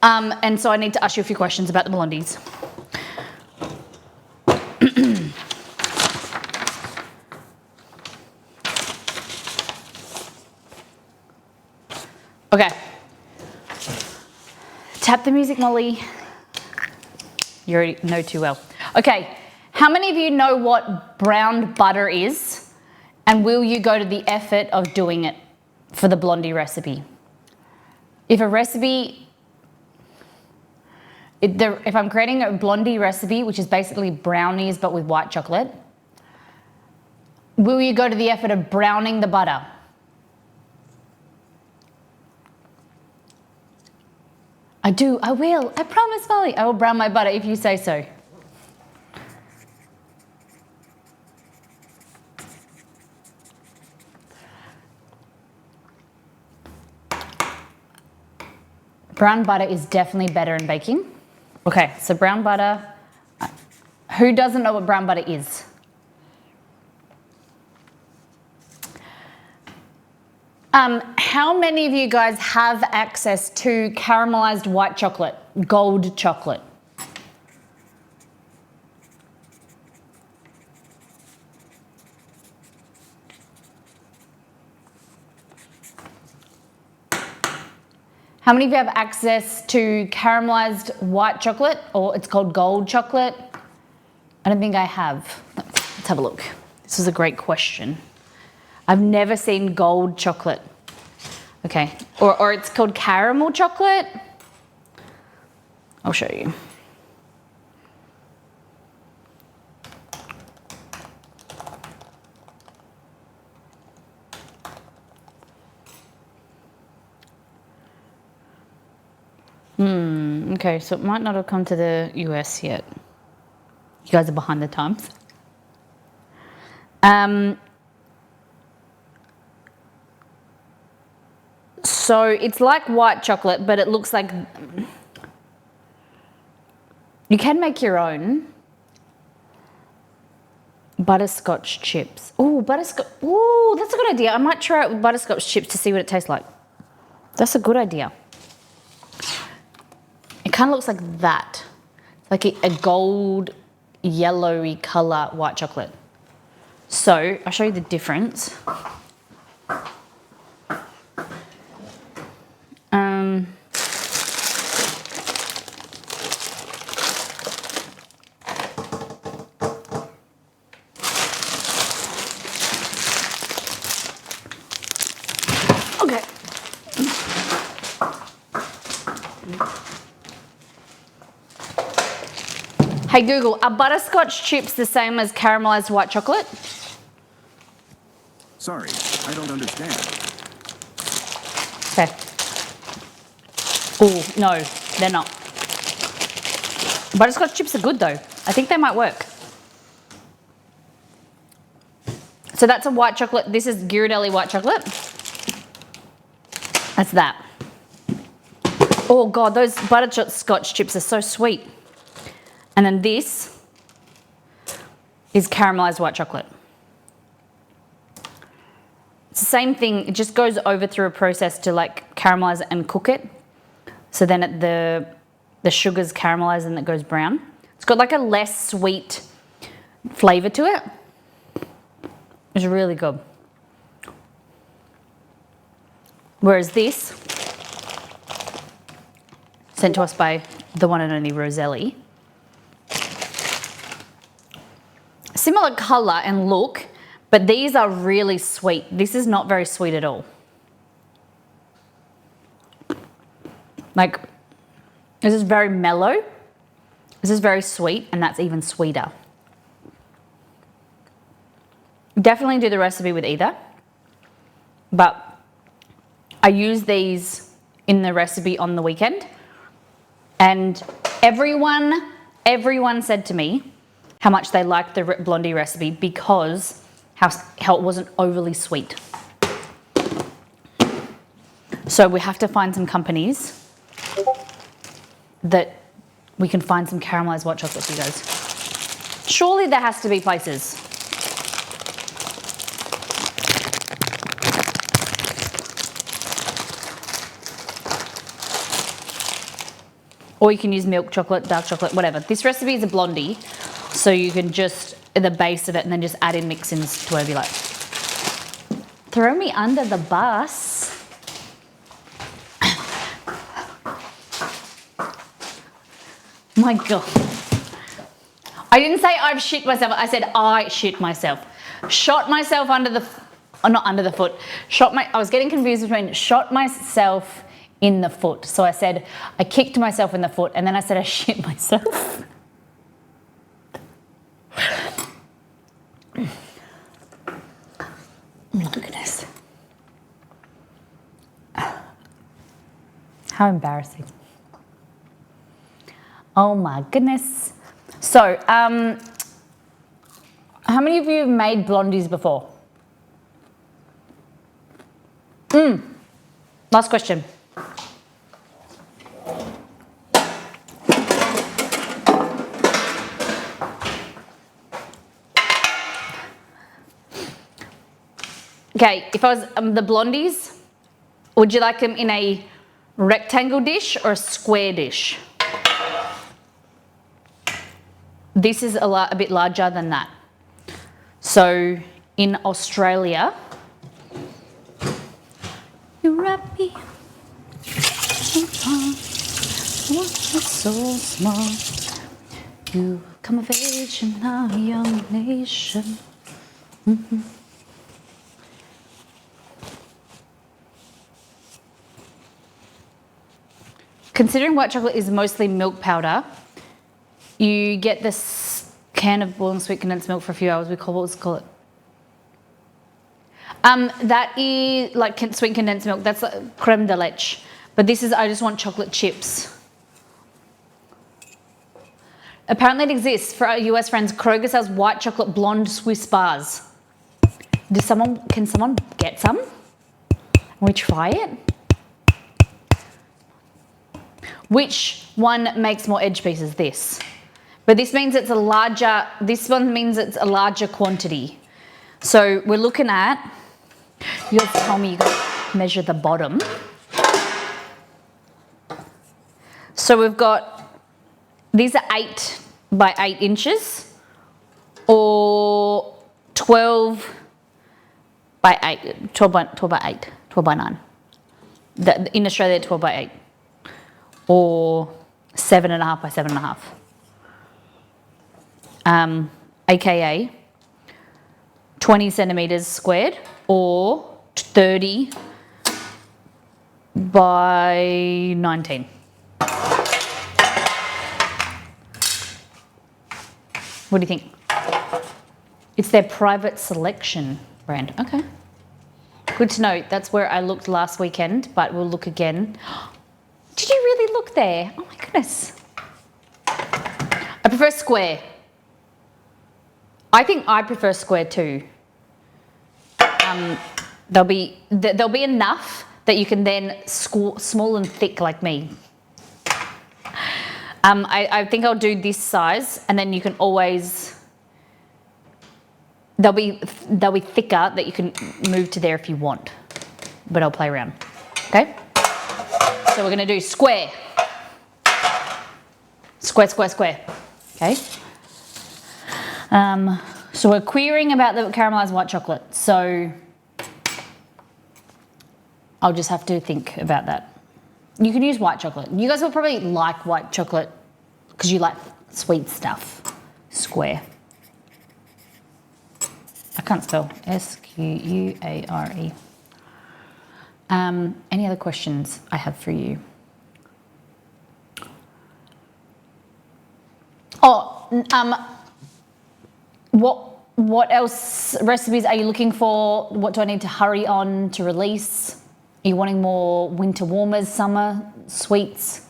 And so I need to ask you a few questions about the blondies. Okay. Tap the music, Molly. You already know too well. Okay. How many of you know what brown butter is? And will you go to the effort of doing it for the blondie recipe? If a recipe... If I'm creating a blondie recipe, which is basically brownies but with white chocolate, will you go to the effort of browning the butter? I do, I will, I promise, Molly. I will brown my butter if you say so. Brown butter is definitely better in baking. Okay, so brown butter. Who doesn't know what brown butter is? How many of you guys have access to caramelized white chocolate, gold chocolate? How many of you have access to caramelized white chocolate, or it's called gold chocolate? I don't think I have. Let's have a look. This is a great question. I've never seen gold chocolate. Okay, or it's called caramel chocolate. I'll show you. Okay, so it might not have come to the US yet. You guys are behind the times. So it's like white chocolate, but it looks like... You can make your own. Butterscotch chips. Ooh, butterscotch. Ooh, that's a good idea. I might try it with butterscotch chips to see what it tastes like. That's a good idea. It kind of looks like that. Like a gold, yellowy color white chocolate. So I'll show you the difference. Okay. Hey Google, are butterscotch chips the same as caramelized white chocolate? Sorry, I don't understand. Okay. Oh, no, they're not. Butterscotch chips are good though. I think they might work. So that's a white chocolate. This is Ghirardelli white chocolate. That's that. Oh God, those butterscotch chips are so sweet. And then this is caramelized white chocolate. It's the same thing, it just goes over through a process to like caramelize and cook it. So then the sugar's caramelized and it goes brown. It's got like a less sweet flavor to it. It's really good. Whereas this, sent to us by the one and only Roselli. Similar color and look, but these are really sweet. This is not very sweet at all. Like, this is very mellow. This is very sweet, and that's even sweeter. Definitely do the recipe with either, but I use these in the recipe on the weekend, and everyone said to me how much they liked the blondie recipe because how it wasn't overly sweet. So we have to find some companies that we can find some caramelized white chocolate for you guys. Surely there has to be places. Or you can use milk chocolate, dark chocolate, whatever. This recipe is a blondie, so you can just, the base of it, and then just add in mix-ins to whatever you like. Throw me under the bus. My God. I didn't say I've shit myself, I said I shit myself. Shot myself under the, not under the foot, I was getting confused between shot myself in the foot. So I said, I kicked myself in the foot, and then I said I shit myself. Look at this. How embarrassing. Oh my goodness. So, how many of you have made blondies before? Last question. Okay, if I was the blondies, would you like them in a rectangle dish or a square dish? This is a bit larger than that. So in Australia, you wrap me so small. You come of age in our young nation. Considering white chocolate is mostly milk powder, you get this can of boiling sweet condensed milk for a few hours. What was it called? That is like sweet condensed milk. That's like creme de leche. But this is, I just want chocolate chips. Apparently it exists for our US friends. Kroger sells white chocolate blonde Swiss bars. Can someone get some? Can we try it? Which one makes more edge pieces? This. But this means it's a larger, this one means it's a larger quantity. So we're looking at, you guys tell me you got to measure the bottom. So we've got, these are 8 by 8 inches or 12 by 8, 12 by 8, 12 by 9. In Australia, 12 by 8 or 7.5 by 7.5. AKA 20 centimeters squared or 30 by 19. What do you think? It's their private selection brand. Okay. Good to know. That's where I looked last weekend, but we'll look again. Did you really look there? Oh my goodness. I prefer square. I think I prefer square too. There'll be enough that you can then small and thick like me. I think I'll do this size, and then you can always. They'll be thicker that you can move to there if you want, but I'll play around. Okay. So we're gonna do square. Square, square, square. Okay. So we're querying about the caramelized white chocolate. So I'll just have to think about that. You can use white chocolate. You guys will probably like white chocolate because you like sweet stuff. Square. I can't spell. S-Q-U-A-R-E. Any other questions I have for you? What else recipes are you looking for? What do I need to hurry on to release? Are you wanting more winter warmers, summer sweets?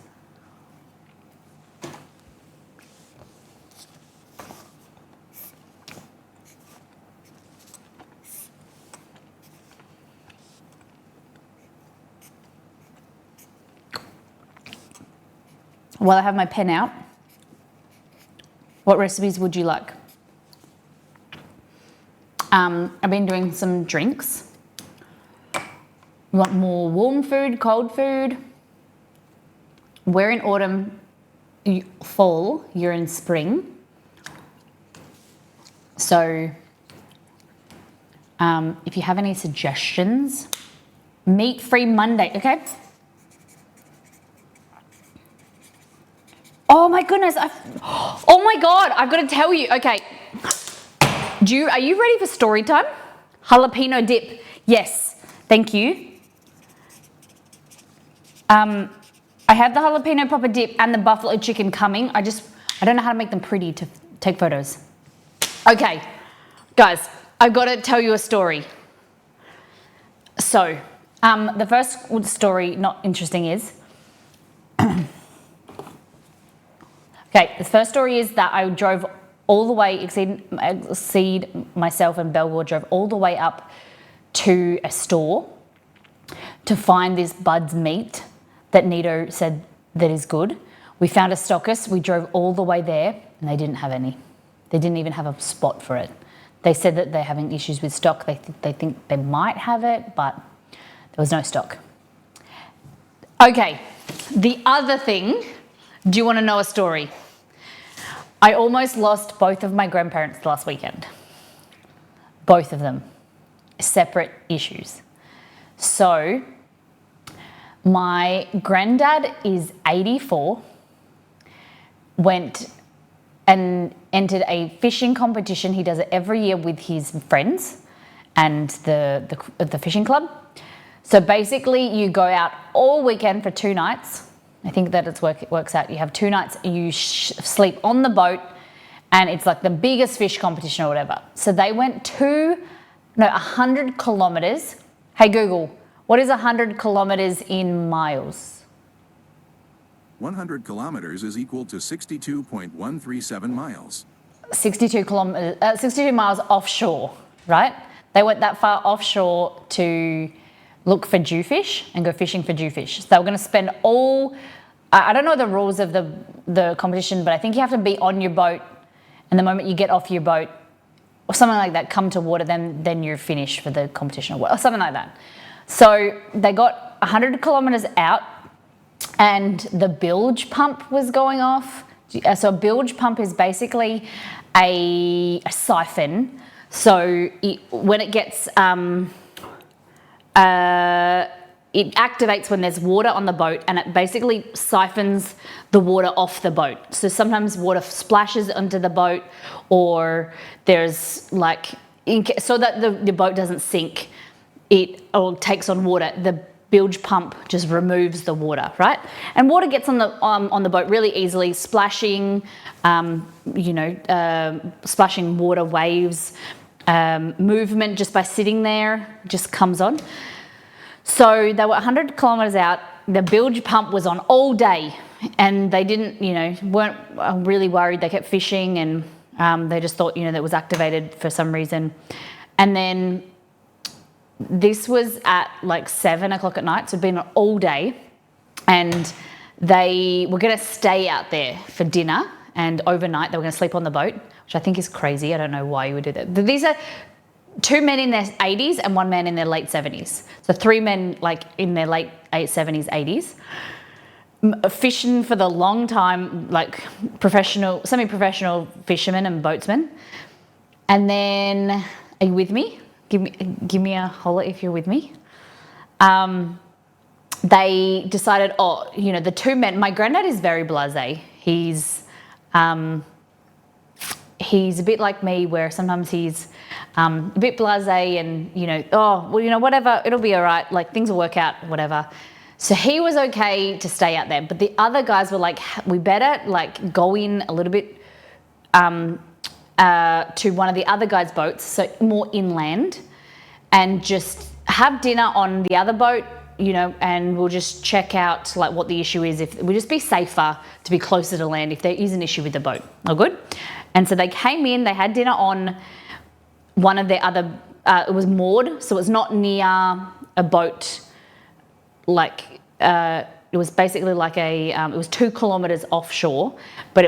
While I have my pen out, what recipes would you like? I've been doing some drinks. You want more warm food, cold food? We're in autumn, fall, you're in spring. So if you have any suggestions, meat-free Monday, okay? Oh my goodness, oh my God, I've got to tell you, okay. Are you ready for story time? Jalapeno dip, yes, thank you. I have the jalapeno popper dip and the buffalo chicken coming. I don't know how to make them pretty to take photos. Okay, guys, I've got to tell you a story. So, the first story, not interesting, is, okay, the first story is that I drove all the way, Exceed myself and Belvoir drove all the way up to a store to find this Bud's meat that Nito said that is good. We found a stockist, we drove all the way there, and they didn't have any. They didn't even have a spot for it. They said that they're having issues with stock. They think they might have it, but there was no stock. Okay, the other thing, do you want to know a story? I almost lost both of my grandparents last weekend. Both of them. Separate issues. So, my granddad is 84, went and entered a fishing competition. He does it every year with his friends and the fishing club. So basically you go out all weekend for 2 nights. I think that it works out. You have 2 nights, you sleep on the boat, and it's like the biggest fish competition or whatever. So they went 100 kilometers. Hey Google, what is 100 kilometers in miles? 100 kilometers is equal to 62.137 miles. 62 miles offshore, right? They went that far offshore to look for jewfish and go fishing for jewfish. So they were going to spend I don't know the rules of the competition, but I think you have to be on your boat, and the moment you get off your boat or something like that, come to water, then you're finished for the competition or something like that. So they got 100 kilometers out, and the bilge pump was going off. So a bilge pump is basically a siphon. So when it gets, it activates when there's water on the boat, and it basically siphons the water off the boat. So sometimes water splashes onto the boat, or there's like, so that the boat doesn't sink, it or takes on water. The bilge pump just removes the water, right? And water gets on the boat really easily, splashing, splashing water waves, movement just by sitting there just comes on. So they were 100 kilometers out. The bilge pump was on all day, and they didn't, weren't really worried. They kept fishing, and they just thought, that it was activated for some reason. And then this was at like 7 o'clock at night, so it'd been all day, and they were going to stay out there for dinner, and overnight they were going to sleep on the boat, which I think is crazy. I don't know why you would do that. But these are 2 men in their 80s and 1 man in their late 70s. So 3 men like in their late 70s, 80s. Fishing for the long time, like professional, semi-professional fishermen and boatsmen. And then, are you with me? Give me a holler if you're with me. They decided, the 2 men, my granddad is very blasé. He's a bit like me, where sometimes he's a bit blasé and, whatever, it'll be all right, like things will work out, whatever. So he was okay to stay out there, but the other guys were like, we better like go in a little bit to one of the other guys' boats, so more inland, and just have dinner on the other boat, and we'll just check out like what the issue is. If we'll just be safer to be closer to land if there is an issue with the boat. All good? And so they came in, they had dinner on one of their other, it was moored, so it was not near a boat, like, it was basically like it was 2 kilometers offshore, but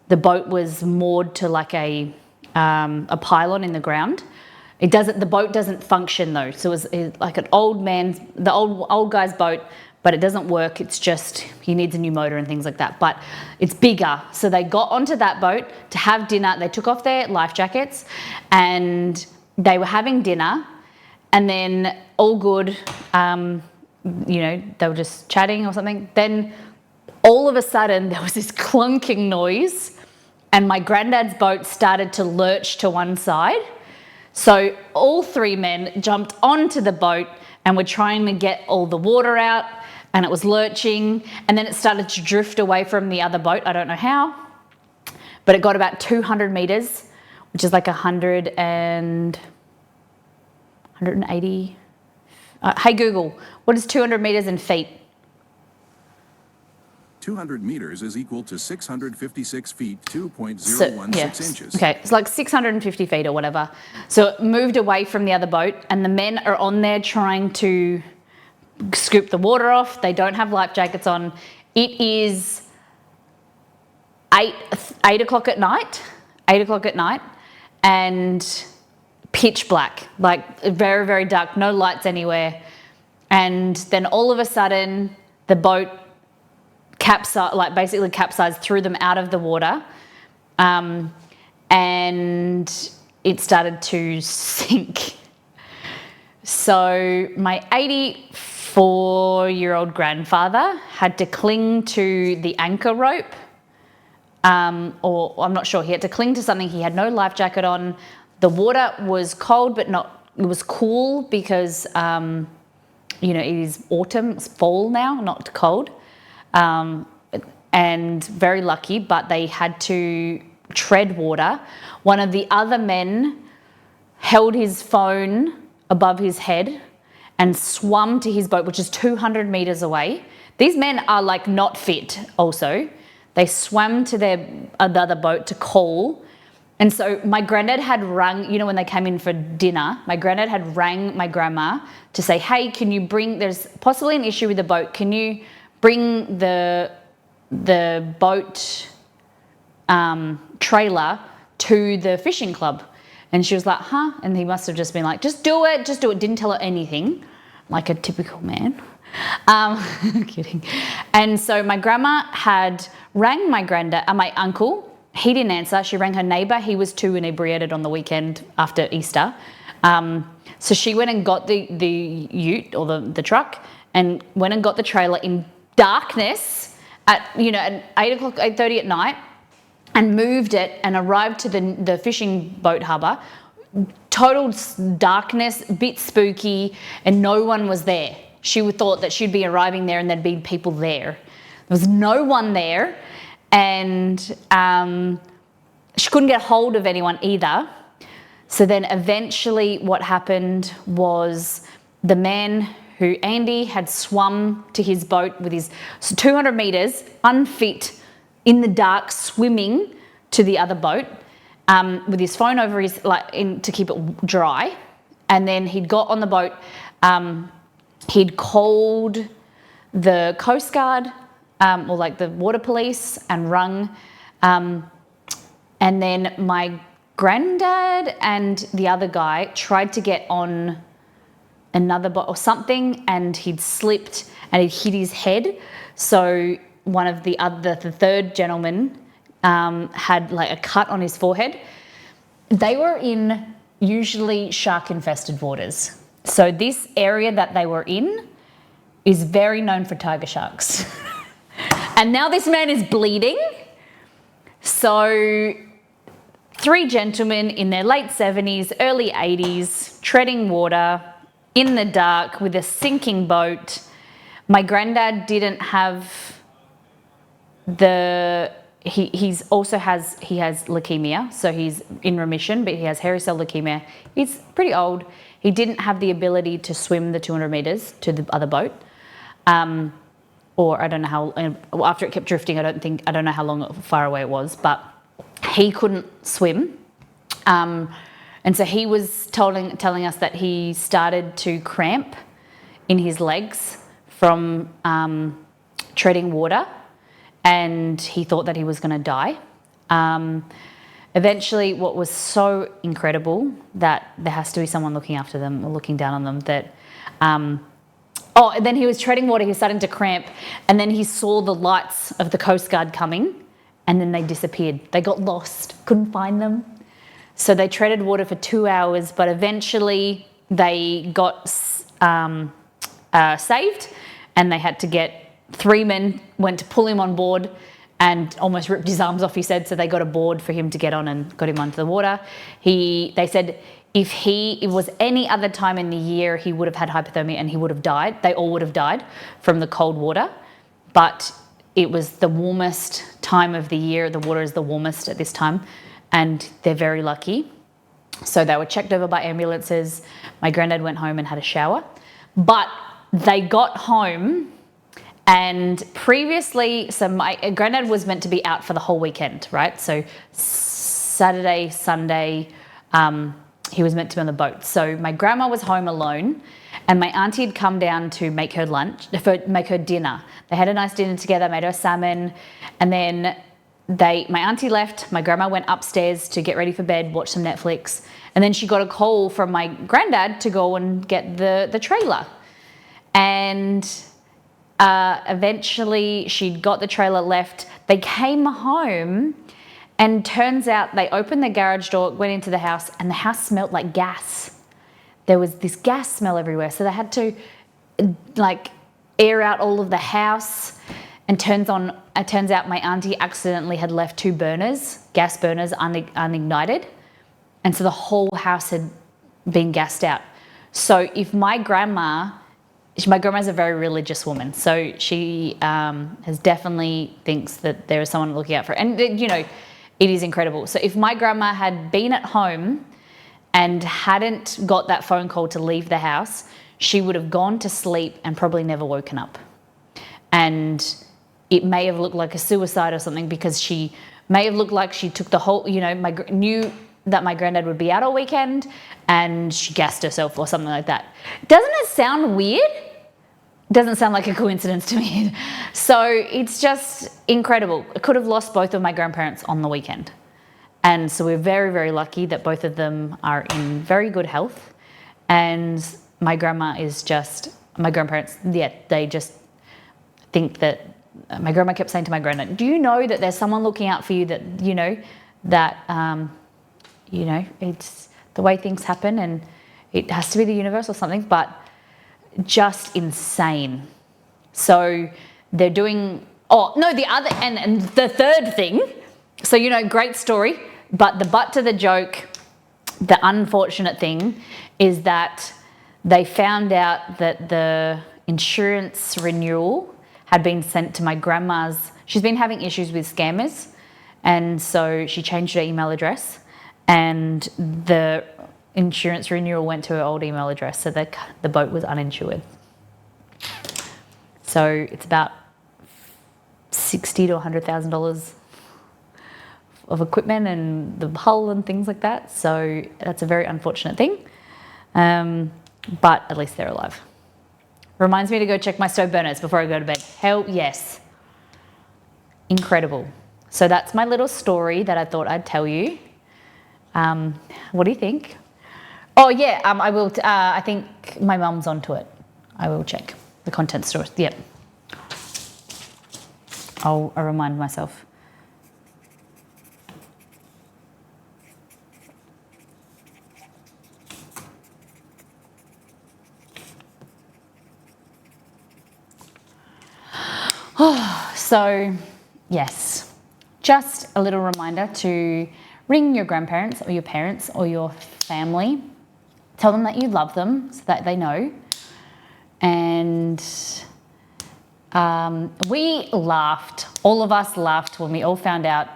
the boat was moored to like a pylon in the ground. The boat doesn't function though, so it's like the old guy's boat, but it doesn't work. It's just, he needs a new motor and things like that, but it's bigger. So they got onto that boat to have dinner. They took off their life jackets and they were having dinner, and then all good, they were just chatting or something. Then all of a sudden there was this clunking noise, and my granddad's boat started to lurch to one side. So all 3 men jumped onto the boat and were trying to get all the water out, and it was lurching, and then it started to drift away from the other boat. I don't know how, but it got about 200 meters, which is like 180. Hey Google, what is 200 meters in feet? 200 meters is equal to 656 feet, 2.016 inches. Okay, it's like 650 feet or whatever. So it moved away from the other boat, and the men are on there trying to scoop the water off. They don't have life jackets on. It is 8 o'clock at night, and pitch black, like very, very dark, no lights anywhere. And then all of a sudden, the boat capsized, threw them out of the water, and it started to sink. So my 84-year-old grandfather had to cling to the anchor rope, or I'm not sure, he had to cling to something. He had no life jacket on. The water was cold, but it was cool because, it is autumn, it's fall now, not cold. And very lucky, but they had to tread water. One of the other men held his phone above his head and swum to his boat, which is 200 meters away. These men are like not fit also. They swam to the other boat to call. And so my granddad had rung, when they came in for dinner, my granddad had rang my grandma to say, hey, can you there's possibly an issue with the boat. Can you bring the boat trailer to the fishing club? And she was like, huh? And he must have just been like, just do it. Didn't tell her anything, like a typical man. Kidding. And so my grandma had rang my uncle. He didn't answer. She rang her neighbour. He was too inebriated on the weekend after Easter. So she went and got the ute or the truck and went and got the trailer in darkness at 8:30 at night and moved it and arrived to the fishing boat harbour. Total darkness, bit spooky, and no one was there. She thought that she'd be arriving there and there'd be people there. There was no one there, and she couldn't get hold of anyone either. So then eventually what happened was the man who Andy had swum to his boat with his 200 metres, unfit, in the dark, swimming to the other boat with his phone over his, to keep it dry. And then he'd got on the boat, he'd called the Coast Guard or the water police and rung. And then my granddad and the other guy tried to get on another boat or something, and he'd slipped and he'd hit his head. So one of the third gentleman had a cut on his forehead. They were in usually shark-infested waters. So this area that they were in is very known for tiger sharks. And now this man is bleeding. So 3 gentlemen in their late 70s, early 80s, treading water in the dark with a sinking boat. My granddad didn't have he has leukemia, so he's in remission, but he has hairy cell leukemia. He's pretty old. He didn't have the ability to swim the 200 metres to the other boat. Or I don't know how, after it kept drifting, I don't know how far away it was, but he couldn't swim. And so he was telling us that he started to cramp in his legs from treading water, and he thought that he was going to die. Eventually, what was so incredible that there has to be someone looking after them or looking down on them that... and then he was treading water, he was starting to cramp, and then he saw the lights of the Coast Guard coming, and then they disappeared. They got lost, couldn't find them. So they treaded water for 2 hours, but eventually they got saved, and they had to get 3 men, went to pull him on board and almost ripped his arms off, he said, so they got a board for him to get on and got him onto the water. They said if it was any other time in the year, he would have had hypothermia and he would have died. They all would have died from the cold water, but it was the warmest time of the year. The water is the warmest at this time, and they're very lucky. So they were checked over by ambulances. My granddad went home and had a shower, but they got home, and previously, so my granddad was meant to be out for the whole weekend, right? So Saturday, Sunday, he was meant to be on the boat. So my grandma was home alone, and my auntie had come down to make her dinner. They had a nice dinner together, made her salmon, and then my auntie left. My grandma went upstairs to get ready for bed, watch some Netflix, and then she got a call from my granddad to go and get the trailer. And eventually she'd got the trailer left. They came home, and turns out they opened the garage door, went into the house, and the house smelled like gas. There was this gas smell everywhere. So they had to air out all of the house, and turns out my auntie accidentally had left 2 burners, gas burners, unignited. And so the whole house had been gassed out. So if my grandma's a very religious woman, so she has definitely thinks that there is someone looking out for her. And, it is incredible. So if my grandma had been at home and hadn't got that phone call to leave the house, she would have gone to sleep and probably never woken up. And it may have looked like a suicide or something, because she may have looked like she took the whole, knew that my granddad would be out all weekend and she gassed herself or something like that. Doesn't it sound weird? Doesn't sound like a coincidence to me. So it's just incredible. I could have lost both of my grandparents on the weekend. And so we're very, very lucky that both of them are in very good health. And my grandma is just my grandparents, yeah, they just think that my grandma kept saying to my granddad, do you know that there's someone looking out for you, that, it's the way things happen and it has to be the universe or something, but just insane. So they're doing, and the third thing, so, great story, but the butt to the joke, the unfortunate thing is that they found out that the insurance renewal had been sent to my grandma's. She's been having issues with scammers, and so she changed her email address, and the insurance renewal went to her old email address, so the boat was uninsured. So it's about $60,000 to $100,000 of equipment and the hull and things like that. So that's a very unfortunate thing, but at least they're alive. Reminds me to go check my stove burners before I go to bed. Hell yes. Incredible. So that's my little story that I thought I'd tell you. What do you think? Oh yeah, I will. I think my mum's onto it. I will check the content store. Yep. I'll remind myself. So, yes, just a little reminder to ring your grandparents or your parents or your family. Tell them that you love them so that they know. And we laughed, all of us laughed when we all found out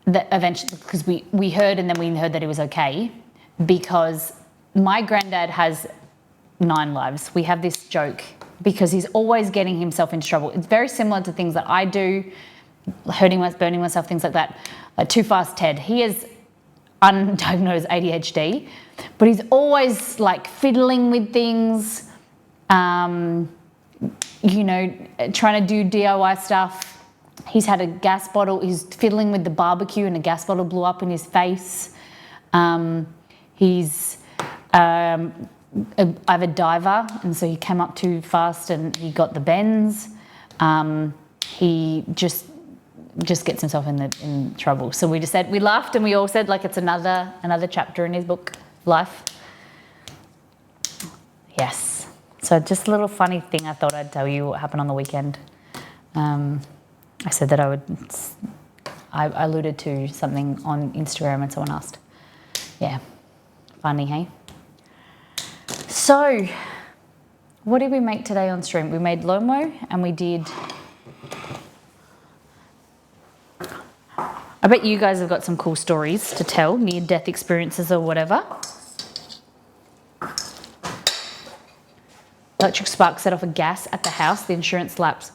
that eventually, because we heard and then we heard that it was okay, because my granddad has 9 lives. We have this joke because he's always getting himself into trouble. It's very similar to things that I do, burning myself, things like that. Too Fast Ted. He is undiagnosed ADHD, but he's always like fiddling with things, trying to do DIY stuff. He's had a gas bottle, he's fiddling with the barbecue and a gas bottle blew up in his face. He's avid diver, and so he came up too fast and he got the bends. He just gets himself in trouble. So we laughed and we all said like it's another chapter in his book, life. Yes. So just a little funny thing I thought I'd tell you what happened on the weekend. I said that I alluded to something on Instagram and someone asked. Yeah. Funny, hey? So, what did we make today on stream? We made Lomo and we did... I bet you guys have got some cool stories to tell, near-death experiences or whatever. Electric spark set off a gas at the house. The insurance lapse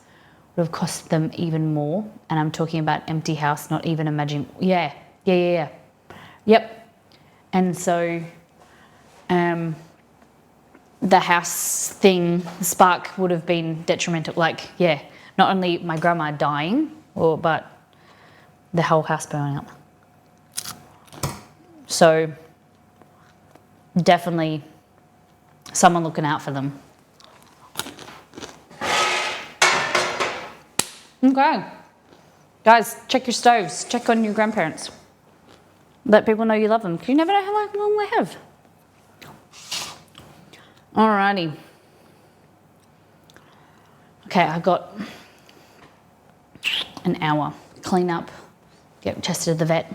would have cost them even more. And I'm talking about empty house, not even imagining... Yeah. Yep. And so... the house thing, the spark would have been detrimental. Like, yeah, not only my grandma dying, but the whole house burning up. So, definitely someone looking out for them. Okay. Guys, check your stoves. Check on your grandparents. Let people know you love them. You never know how long they have. Alrighty. Okay, I've got an hour. Clean up, get tested at the vet.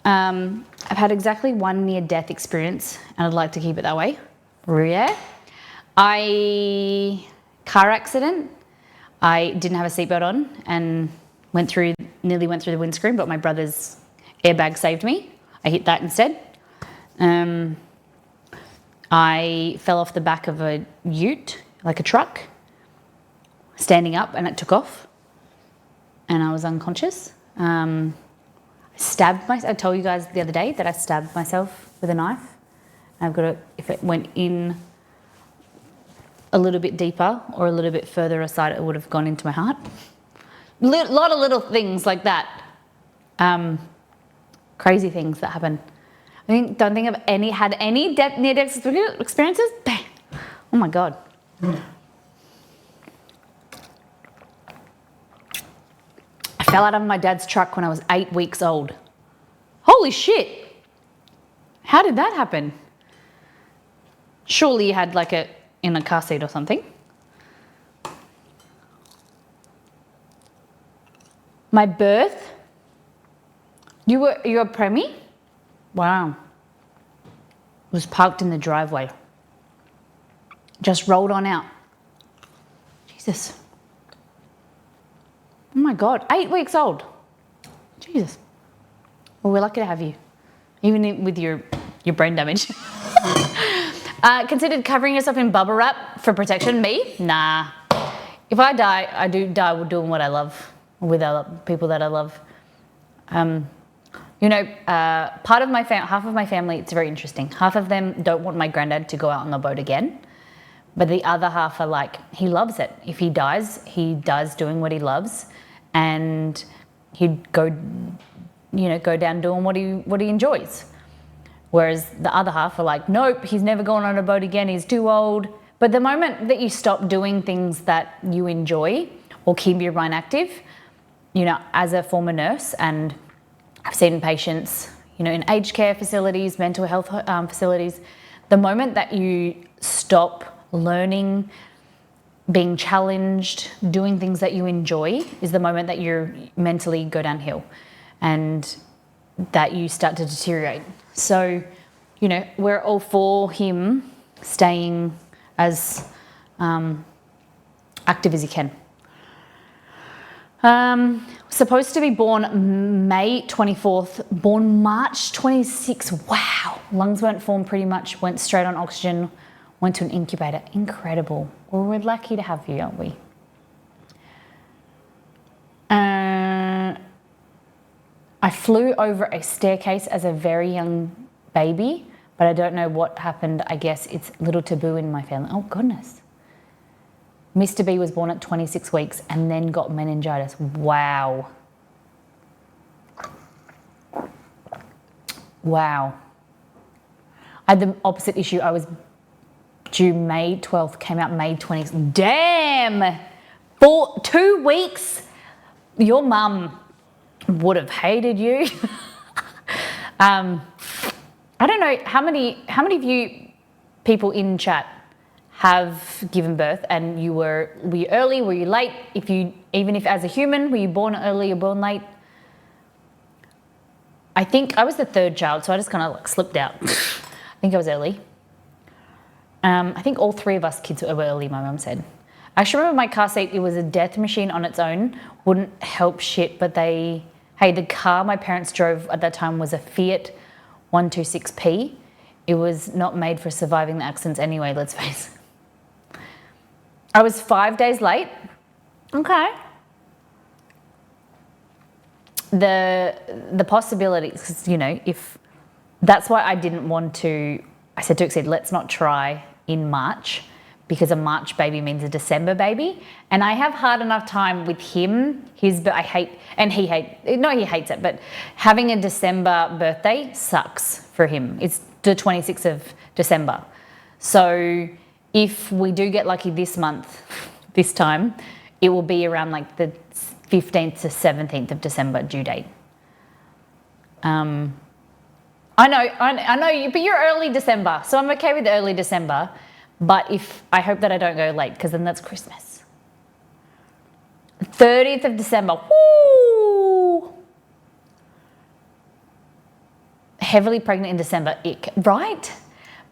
I've had exactly one near-death experience, and I'd like to keep it that way. Yeah. Car accident. I didn't have a seatbelt on and nearly went through the windscreen, but my brother's airbag saved me. I hit that instead. I fell off the back of a ute, like a truck, standing up, and it took off. And I was unconscious. I stabbed myself. I told you guys the other day that I stabbed myself with a knife. If it went in a little bit deeper or a little bit further aside, it would have gone into my heart. A lot of little things like that. Crazy things that happen. Don't think I've had any near-death experiences. Bang. Oh my God. I fell out of my dad's truck when I was 8 weeks old. Holy shit. How did that happen? Surely you had like in a car seat or something. My birth? You're a preemie? Wow. Was parked in the driveway. Just rolled on out. Jesus. Oh my God, 8 weeks old. Jesus. Well, we're lucky to have you, even with your brain damage. Considered covering yourself in bubble wrap for protection? Me? Nah. If I die, I do die doing what I love with other people that I love. You know, part of my half of my family, it's very interesting. Half of them don't want my granddad to go out on the boat again. But the other half are like, he loves it. If he dies doing what he loves, and he'd go down doing what he enjoys. Whereas the other half are like, nope, he's never going on a boat again. He's too old. But the moment that you stop doing things that you enjoy or keep your mind active, you know, as a former nurse, and I've seen patients, you know, in aged care facilities, mental health facilities, the moment that you stop learning, being challenged, doing things that you enjoy is the moment that you mentally go downhill and that you start to deteriorate. So, you know, we're all for him staying as active as he can. Supposed to be born May 24th, born March 26th. Wow. Lungs weren't formed pretty much, went straight on oxygen, went to an incubator. Incredible. Well, we're lucky to have you, aren't we? I flew over a staircase as a very young baby, but I don't know what happened. I guess it's a little taboo in my family. Oh, goodness. Mr. B was born at 26 weeks and then got meningitis. Wow. Wow. I had the opposite issue. I was due May 12th, came out May 20th. Damn! For 2 weeks? Your mum would have hated you. I don't know how many of you people in chat have given birth, and were you early, were you late? Even if as a human, were you born early or born late? I think I was the third child, so I just kind of like slipped out. I think I was early. I think all 3 of us kids were early, my mum said. I actually remember my car seat, it was a death machine on its own, wouldn't help shit, but the car my parents drove at that time was a Fiat 126P. It was not made for surviving the accidents anyway, let's face it. I was 5 days late. Okay. The possibilities, you know, if that's why I didn't want to, I said to Exceed, let's not try in March, because a March baby means a December baby. And I have hard enough time with him, he hates it, but having a December birthday sucks for him. It's the 26th of December. So if we do get lucky this month, this time, it will be around like the 15th to 17th of December due date. I know you, but you're early December, so I'm okay with early December. But I hope that I don't go late, because then that's Christmas. 30th of December, woo! Heavily pregnant in December, right?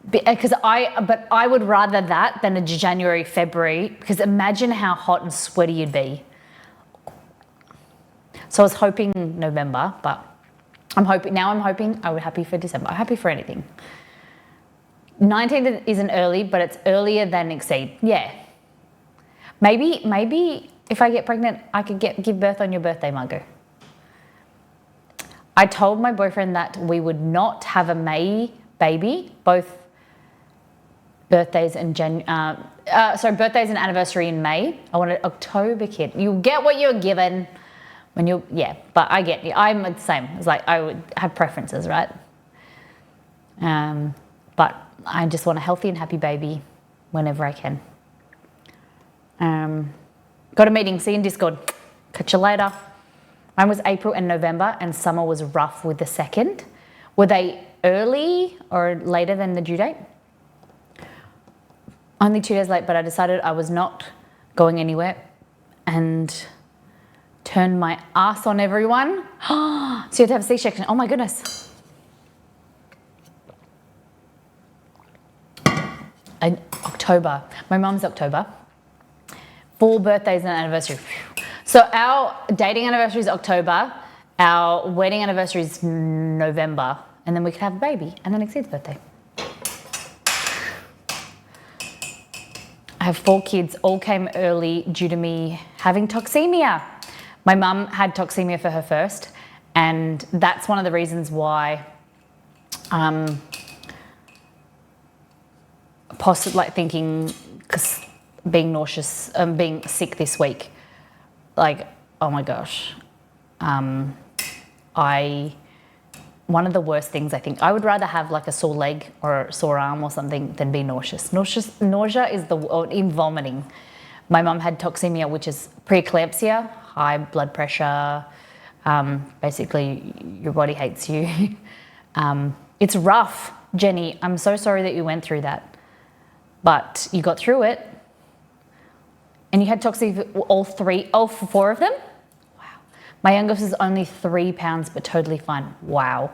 But I would rather that than a January, February, because imagine how hot and sweaty you'd be. So I was hoping November, but I'm hoping I would happy for December. I'm happy for anything. 19th isn't early, but it's earlier than Exceed. Yeah. Maybe if I get pregnant, I could give birth on your birthday, Margot. I told my boyfriend that we would not have a May baby, both birthdays and birthdays and anniversary in May. I want an October kid. You get what you're given but I get you. I'm the same. It's like I would have preferences, right? But I just want a healthy and happy baby. whenever I can. Got a meeting. See you in Discord. Catch you later. Mine was April and November, and summer was rough with the second. Were they early or later than the due date? Only 2 days late, but I decided I was not going anywhere and turned my ass on everyone. So you had to have a C-section. Oh my goodness. October. My mum's October. 4 birthdays and an anniversary. So our dating anniversary is October. Our wedding anniversary is November. And then we could have a baby. And then Exceed's birthday. I have 4 kids. All came early due to me having toxemia. My mum had toxemia for her first. And that's one of the reasons why possibly like thinking, because being nauseous, being sick this week, like, oh my gosh. One of the worst things I think, I would rather have like a sore leg or a sore arm or something than be nauseous. Nausea is in vomiting. My mum had toxemia, which is preeclampsia, high blood pressure. Basically, your body hates you. It's rough, Jenny. I'm so sorry that you went through that. But you got through it. And you had toxemia, all 4 of them? Wow. My youngest is only 3 pounds, but totally fine. Wow.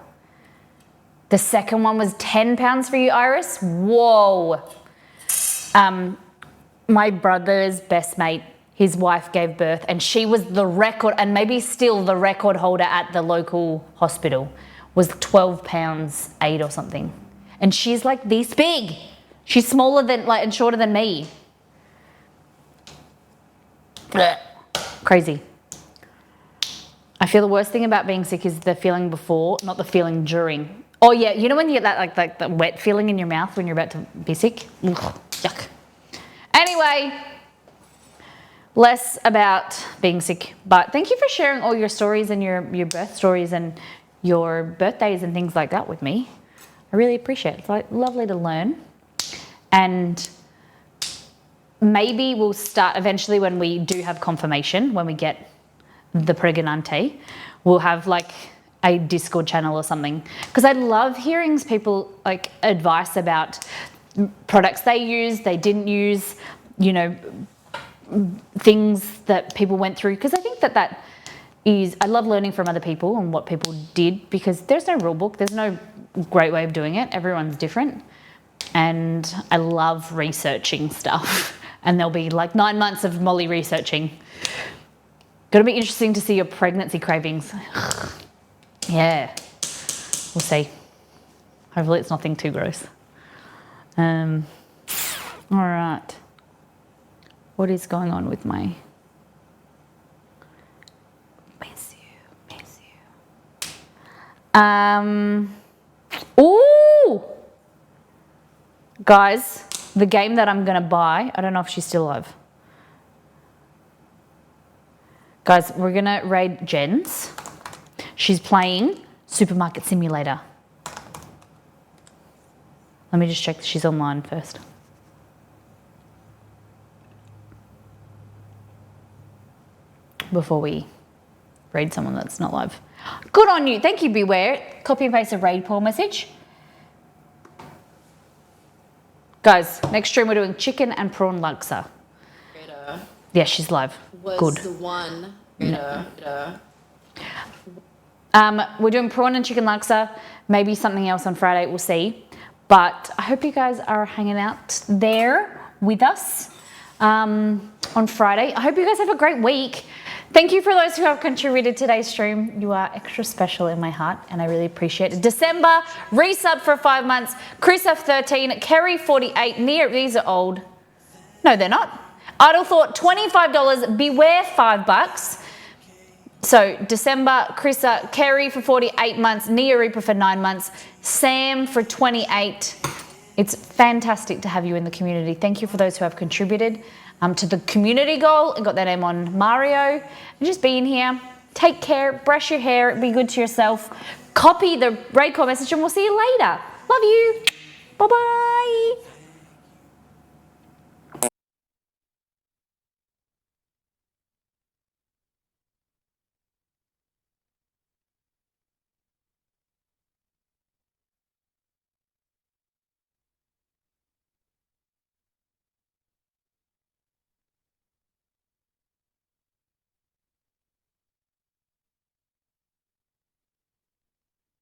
The second one was 10 pounds for you, Iris? Whoa. My brother's best mate, his wife gave birth, and she was the record, and maybe still the record holder at the local hospital, was 12 pounds 8 or something. And she's like this big. She's smaller than, like, and shorter than me. Blech. Crazy. I feel the worst thing about being sick is the feeling before, not the feeling during. Oh yeah, you know when you get that like the wet feeling in your mouth when you're about to be sick? Ugh, yuck. Anyway, less about being sick, but thank you for sharing all your stories and your birth stories and your birthdays and things like that with me. I really appreciate it. It's like lovely to learn. And maybe we'll start eventually when we do have confirmation, when we get the pregnante, we'll have like a Discord channel or something. Because I love hearing people like advice about products they use, they didn't use, you know, things that people went through. Because I think that is, I love learning from other people and what people did, because there's no rule book, there's no great way of doing it. Everyone's different. And I love researching stuff. And there'll be like 9 months of Molly researching. Gonna be interesting to see your pregnancy cravings. Yeah, we'll see. Hopefully it's nothing too gross. All right. What is going on with my... Miss you. Ooh! Guys, the game that I'm gonna buy, I don't know if she's still alive. Guys, we're gonna raid Jen's. She's playing Supermarket Simulator. Let me just check that she's online first. Before we raid someone that's not live. Good on you. Thank you, Beware. Copy and paste a raid poll message. Guys, next stream we're doing chicken and prawn laksa. Yeah, she's live. Good. The one. We're doing prawn and chicken laksa. Maybe something else on Friday. We'll see. But I hope you guys are hanging out there with us on Friday. I hope you guys have a great week. Thank you for those who have contributed to today's stream. You are extra special in my heart, and I really appreciate it. December, resub for 5 months. Chris F13, Kerry 48, Nia, these are old. No, they're not. Idle Thought, $25. Beware, $5. So December, Chrissa, Kerry for 48 months, Nia Reaper for 9 months, Sam for 28. It's fantastic to have you in the community. Thank you for those who have contributed to the community goal and got their name on Mario. And just being here. Take care, brush your hair, be good to yourself. Copy the raid call message and we'll see you later. Love you. Bye-bye.